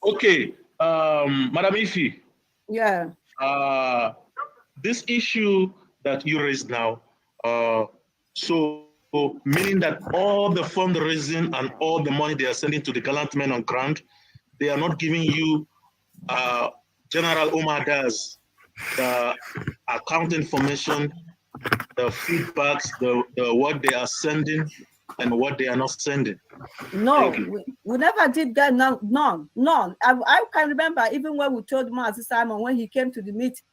Okay, Madam Ifi. Yeah. This issue that you raised now, so meaning that all the fundraising and all the money they are sending to the gallant men on ground, they are not giving you General Omar does the account information, the feedbacks, the what they are sending and what they are not sending. No, we never did that. None. I can remember even when we told Mazi Simon when he came to the meeting.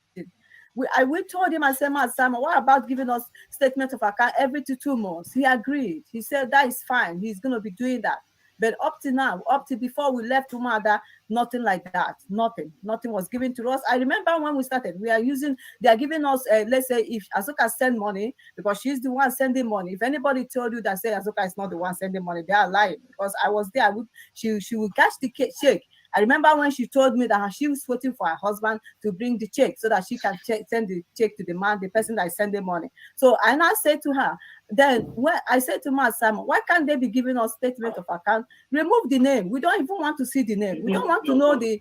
We told him, I said, Mazi Simon, what about giving us statement of account every 2 months? He agreed. He said that is fine. He's going to be doing that. But up to now, up to before we left Umada, nothing like that. Nothing was given to us. I remember when we started, they are giving us, let's say, if Azuka send money, because she's the one sending money. If anybody told you that say Azuka is not the one sending money, they are lying. Because I was there, she would catch the check. I remember when she told me that she was waiting for her husband to bring the check so that she can send the check to the person that is sending money. So I now said to her, then when I said to Mazi Simon, why can't they be giving us statement of account? Remove the name. We don't even want to see the name. We don't want to know the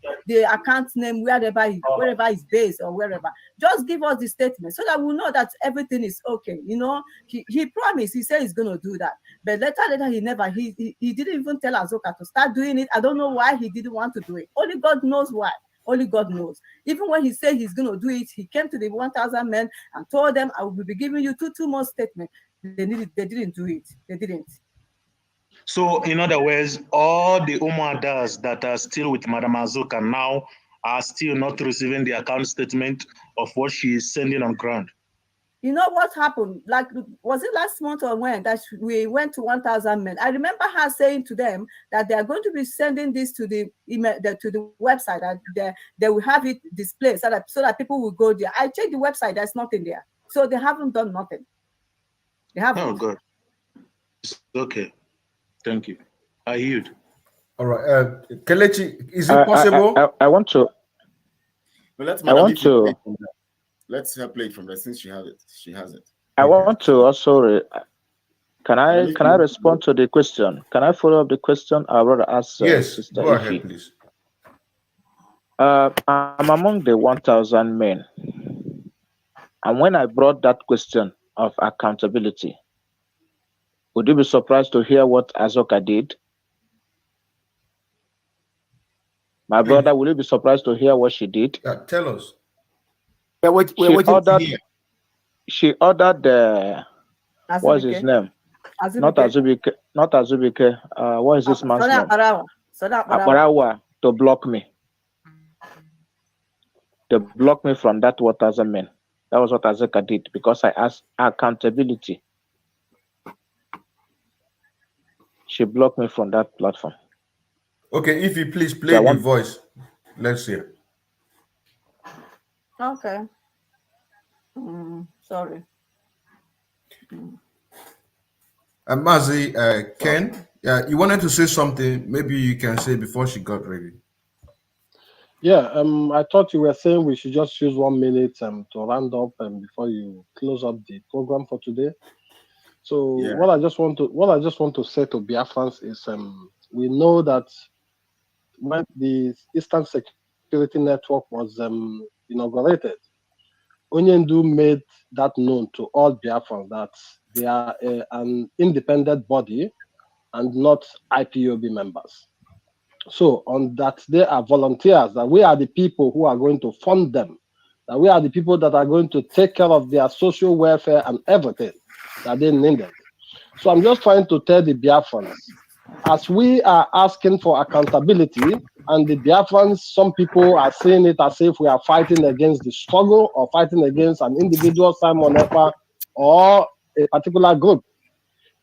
account name wherever it's based or wherever. Just give us the statement so that we know that everything is okay. You know, he promised. He said he's going to do that, but later he didn't even tell Azuka to start doing it. I don't know why he didn't want to do it. Only God knows why. Only God knows. Even when he said he's going to do it, he came to the 1,000 men and told them, I will be giving you two more statements. They didn't do it. They didn't. So, in other words, all the Umuadas that are still with Madam Azuka now are still not receiving the account statement of what she is sending on ground. You know what happened? Like, was it last month or when that we went to 1,000 men? I remember her saying to them that they are going to be sending this to the email, to the website, and they will have it displayed so that people will go there. I checked the website; there's nothing there, so they haven't done nothing. They haven't. Oh God. It's okay. Thank you. I yield. All right, Kelechi, is it possible? I want to. But let's let's her play it from there since she has it. She has it. I want to also. Can I respond to the question? Can I follow up the question? I rather ask yes. Sister Go ahead, Ife. please. I'm among the 1,000 men, and when I brought that question of accountability, would you be surprised to hear what Azoka did? My brother, will you be surprised to hear what she did? Tell us. She ordered the what's his name? Not Azubike. Not Azubike. What is this man's name? Akbarawa to block me. To block me from that 1,000 men. That was what Azoka did because I asked accountability. She blocked me from that platform. Okay, if you please play the voice, let's hear. Okay. Sorry. Mazi, Ken, you wanted to say something. Maybe you can say before she got ready. Yeah, I thought you were saying we should just use 1 minute to round up before you close up the program for today. So what I just want to say to Biafrans is we know that when the Eastern Security Network was inaugurated, Onyendu made that known to all Biafrans that they are an independent body and not IPOB members. So on that, they are volunteers, that we are the people who are going to fund them, that we are the people that are going to take care of their social welfare and everything that they needed. So I'm just trying to tell the Biafrans, as we are asking for accountability, and the Biafrans, some people are seeing it as if we are fighting against the struggle or fighting against an individual, Simon Ekpa, or a particular group.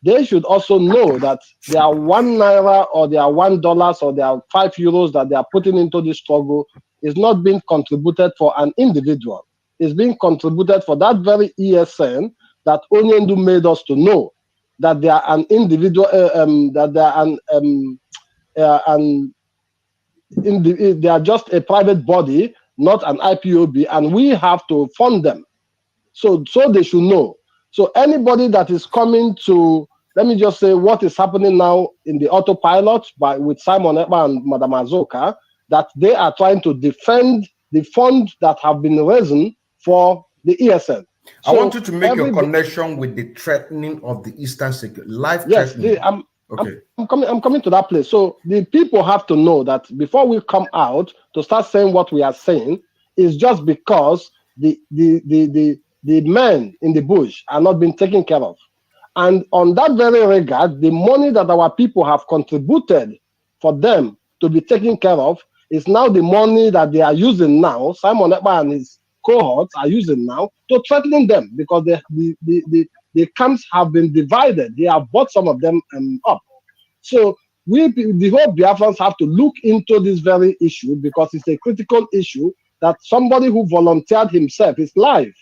They should also know that their 1 naira or their $1 or their €5 that they are putting into this struggle is not being contributed for an individual. It's being contributed for that very ESN that Onyendu made us to know that they are an individual, that they are they are just a private body, not an IPOB, and we have to fund them. So they should know. So anybody that is coming to, let me just say what is happening now in the Autopilot with Simon Ekpa and Madam Azoka, that they are trying to defend the funds that have been risen for the ESN. So I want you to make your connection with the threatening of the Eastern Security, life threatening. I'm coming to that place. So the people have to know that before we come out to start saying what we are saying, is just because the men in the bush are not being taken care of. And on that very regard, the money that our people have contributed for them to be taken care of is now the money that they are using now. Simon Ekpa and his cohorts are using now to threaten them because the camps have been divided. They have bought some of them up. So the whole Biafrans have to look into this very issue because it's a critical issue that somebody who volunteered himself, his life,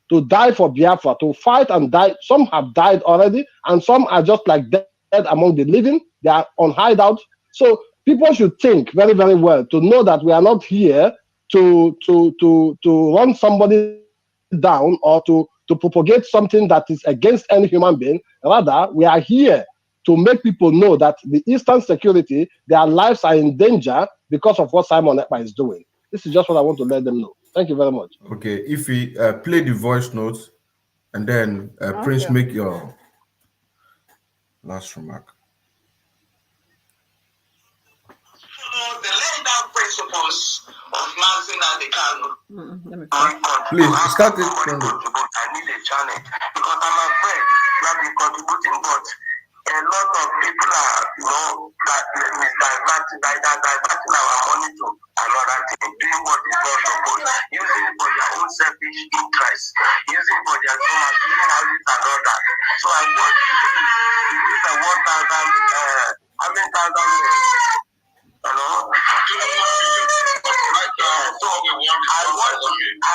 to die for Biafra, to fight and die. Some have died already, and some are just like dead among the living. They are on hideout. So people should think very, very well to know that we are not here to run somebody down or to propagate something that is against any human being. Rather, we are here to make people know that the Eastern Security, their lives are in danger because of what Simon Ekpa is doing. This is just what I want to let them know. Thank you very much. Okay, if we play the voice notes and then Prince, make your last remark. The laid down principles of Mazi and Please start it from the. I need a challenge because I'm afraid we have been contributing, but a lot of people diverting our money to another thing, doing what is not supposed, using it for their own selfish interest, using it for their stomach, using houses and all that. So I want to use the 1,000, how many thousand men? So I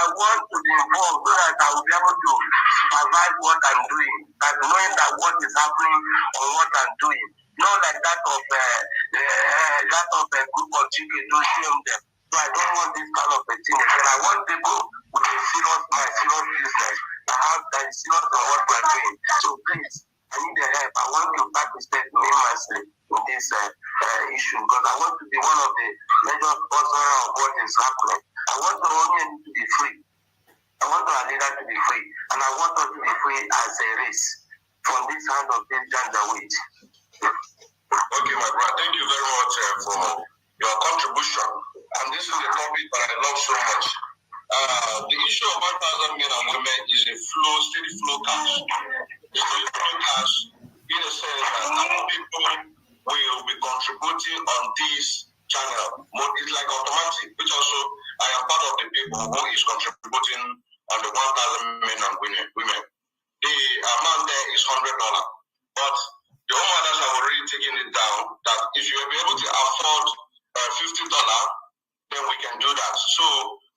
want to be involved so that I will be able to survive what I'm doing, and knowing that what is happening on what I'm doing, not like that of a group of chicken to shame them. So I don't want this kind of a thing again. I want people with a serious business that is serious on what we're doing. So please, I need the help. I want to participate immensely in this issue because I want to be one of the major sponsors of what is happening. I want the Onion to be free. I want our leader to be free. And I want us to be free as a race from this hand of this gender wage. Okay, my brother, thank you very much for your contribution. And this is a topic that I love so much. The issue of 1,000 men and women is a steady flow cash. The steady flow cash, in a sense that some people will be contributing on this channel. It's like automatic, which also I am part of the people who is contributing on the 1,000 men and women. The amount there is $100. But the homeowners have already taken it down that if you will be able to afford $50, then we can do that. So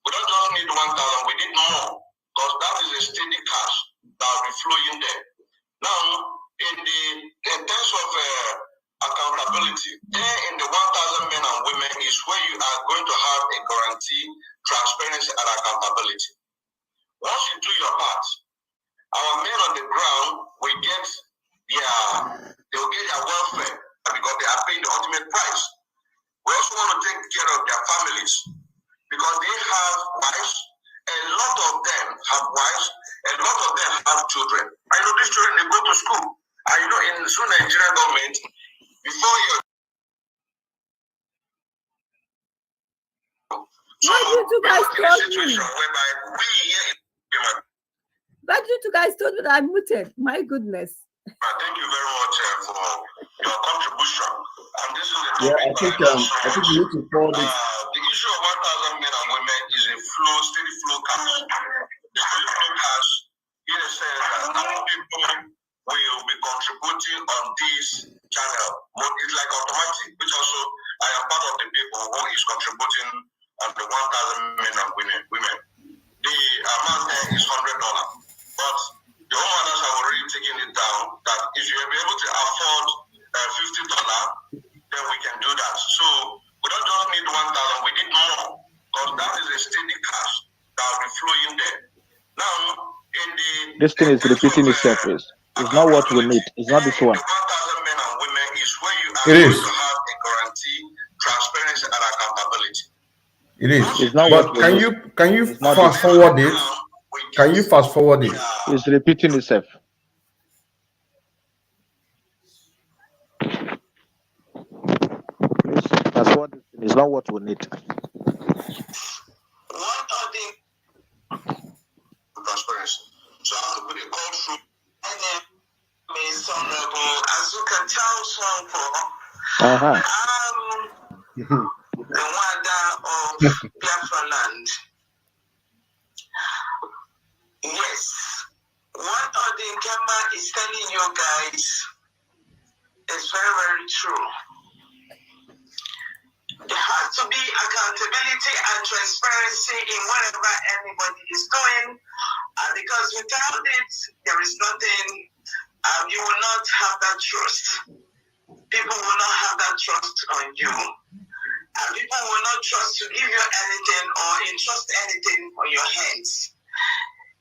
we don't just need 1,000, we need more because that is a steady cash that will be flowing there. Now, in terms of accountability, there in the 1,000 men and women is where you are going to have a guarantee, transparency, and accountability. Once you do your part, our men on the ground will get their welfare because they are paying the ultimate price. We also want to take care of their families because they have wives. A lot of them have wives. A lot of them have children. I know these children, they go to school. And you know, in the Nigerian government, before you... Why did you guys told me? Why did you guys told me that I'm muted? My goodness. Thank you very much for your contribution. And this is the Yeah, topic I think you need to forward it. the issue of 1,000 men and women is a steady flow cash. The steady flow cash, in a sense that some people will be contributing on this channel. But it's like automatic, which also I am part of the people who is contributing on the 1,000 men and women. The amount there is $100. But the homeowners have already taken it down that if you will be able to afford $50, then we can do that. So we don't just need 1,000, we need more because that is a steady cash that will be flowing there. Now, in the This thing is repeating itself. It's not what we need. It's not this one. 1,000 men and women is where you are It going is. to have a guarantee, transparency, and accountability. It is. It's not But what we need. can you not fast this. forward it? Can you fast forward it? It's repeating itself. That's what is not what we need. Transparency. So I have to put a call through. My name is Honorable, as you can tell, the Wada of Biafra land. Yes, what Odin Kemba is telling you guys is very, very true. There has to be accountability and transparency in whatever anybody is doing, because without it, there is nothing. You will not have that trust. People will not have that trust on you. People will not trust to give you anything or entrust anything on your hands.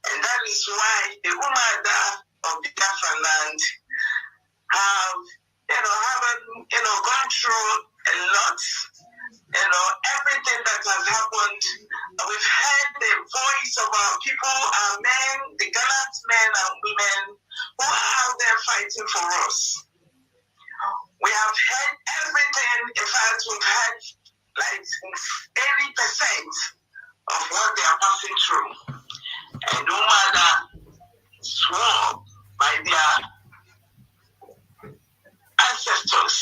And that is why the Umada of the Biafra land have, gone through a lot. Everything that has happened, we've heard the voice of our people, our men, the gallant men and women who are out there fighting for us. We have heard everything. In fact, we've heard like 80% of what they are passing through. And no matter swore by their ancestors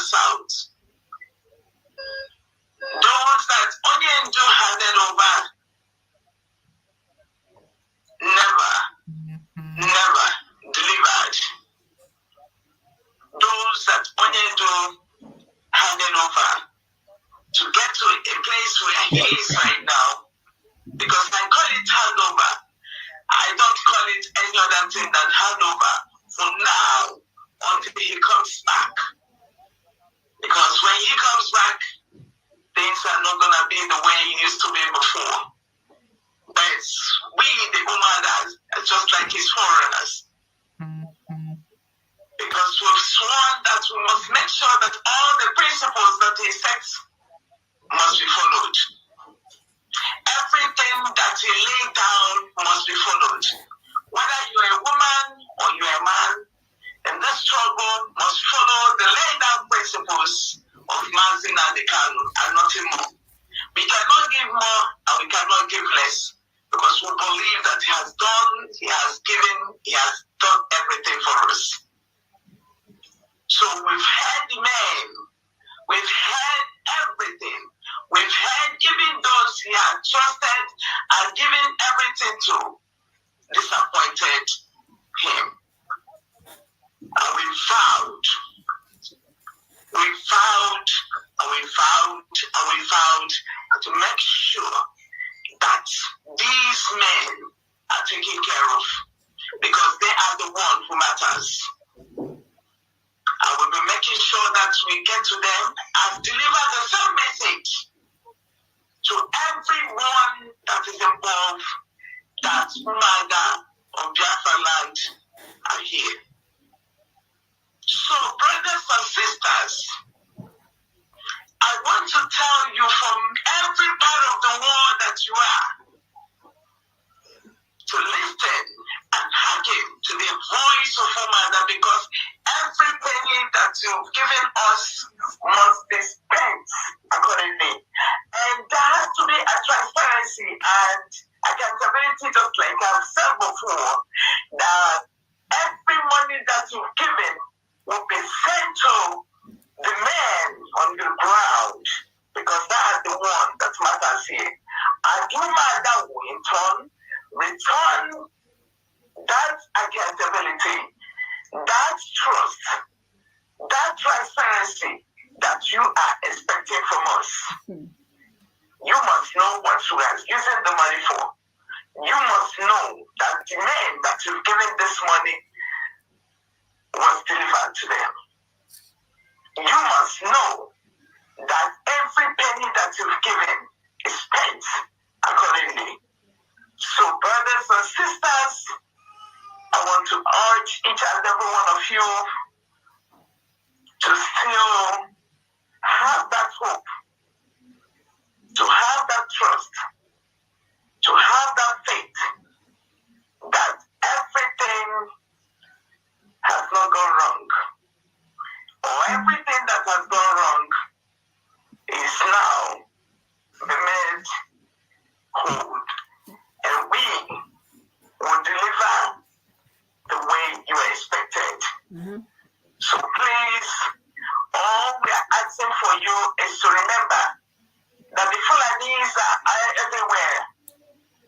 South, those that Onyendu handed over, never delivered. Those that Onyendu handed over to get to a place where he is right now, because I call it handover. I don't call it any other thing than handover for now until he comes back. Because when he comes back, things are not going to be the way it used to be before. But we, the Umadas, are just like his foreigners. Because we've sworn that we must make sure that all the principles that he sets must be followed. Everything that he laid down must be followed. Whether you're a woman or you're a man, in this struggle must follow the laid down principles of Mazi and the Kanu and nothing more. We cannot give more and we cannot give less because we believe that he has done, he has given, he has done everything for us. So we've heard the men, we've heard everything. We've heard even those he had trusted and given everything to disappointed him. And we vowed, to make sure that these men are taken care of because they are the one who matters. And we'll be making sure that we get to them and deliver the same message to everyone that is involved that Umaga of Biafra land are here. So, brothers and sisters, I want to tell you from every part of the world that you are to listen and hearken to the voice of Umaga because every penny that you've given us must be spent accordingly. And there has to be a transparency and accountability, just like I've said before, that every money that you've given will be sent to the men on the ground because that's the one that matters here. And Umaga will in turn return that accountability, that trust, that transparency that you are expecting from us. You must know what you are using the money for. You must know that the men that you've given this money was delivered to them. You must know that every penny that you've given is spent accordingly. So, brothers and sisters, I want to urge each and every one of you to still have that hope, to have that trust, to have that faith that everything has not gone wrong, or everything that has gone wrong is now made whole, and we will deliver the way you expected. So please, all we are asking for you is to remember that the Fulanis are everywhere,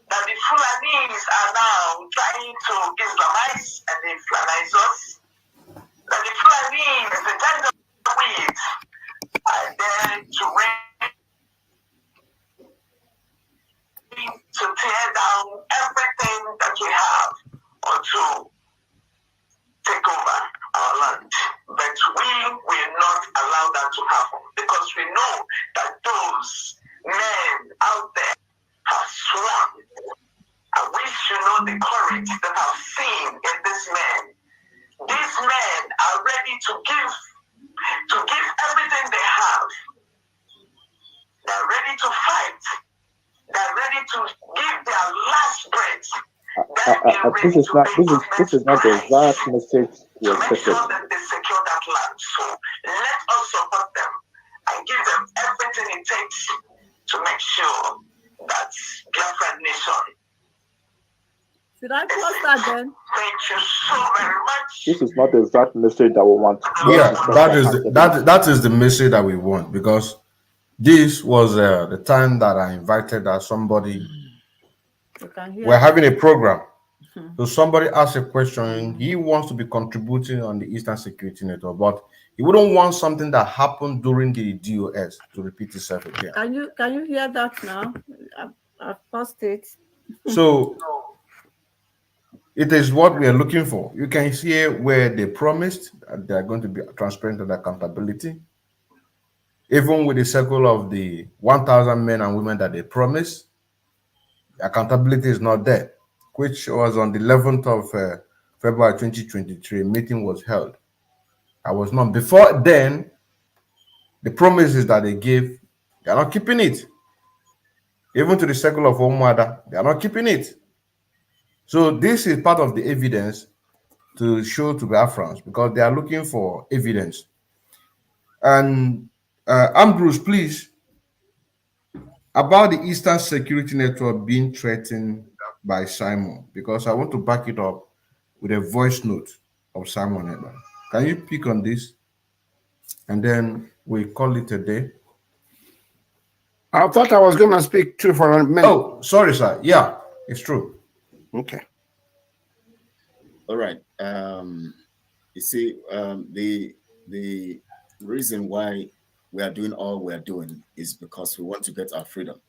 that the Fulanis are now trying to Islamize and Islamize us, that the Fulanis, the gender weeds, are there to tear down everything that we have or to take over our land. But we will not allow that to happen because we know that those men out there have sworn, and we should know the courage that I've seen in these men. These men are ready to give everything they have. They're ready to fight. They're ready to give their last breath. This is not the exact message we expected. Sure that they secure that land. So let us support them and give them everything it takes to make sure that Biafra nation Should I post that then? Thank you so very much. This is not the exact message that we want. Yeah, that is the message that we want, because this was the time that I invited that somebody. We're having a program. So somebody asked a question. He wants to be contributing on the Eastern Security Network, but he wouldn't want something that happened during the DOS to repeat itself again. Can you hear that now? I've paused it. So it is what we are looking for. You can see where they promised they are going to be transparent and accountability. Even with the circle of the 1,000 men and women that they promised, accountability is not there, which was on the 11th of February 2023. A meeting was held. I was not. Before then, the promises that they gave, they are not keeping it. Even to the circle of Omwada, they are not keeping it. So this is part of the evidence to show to Biafrans, because they are looking for evidence. And Ambrose, please, about the Eastern Security Network being threatened by Simon, because I want to back it up with a voice note of Simon Edman. Can you pick on this? And then we call it a day. I thought I was going to speak too for a minute. Oh, sorry, sir. Yeah, it's true. Okay. All right. You see, the reason why we are doing all we are doing is because we want to get our freedom.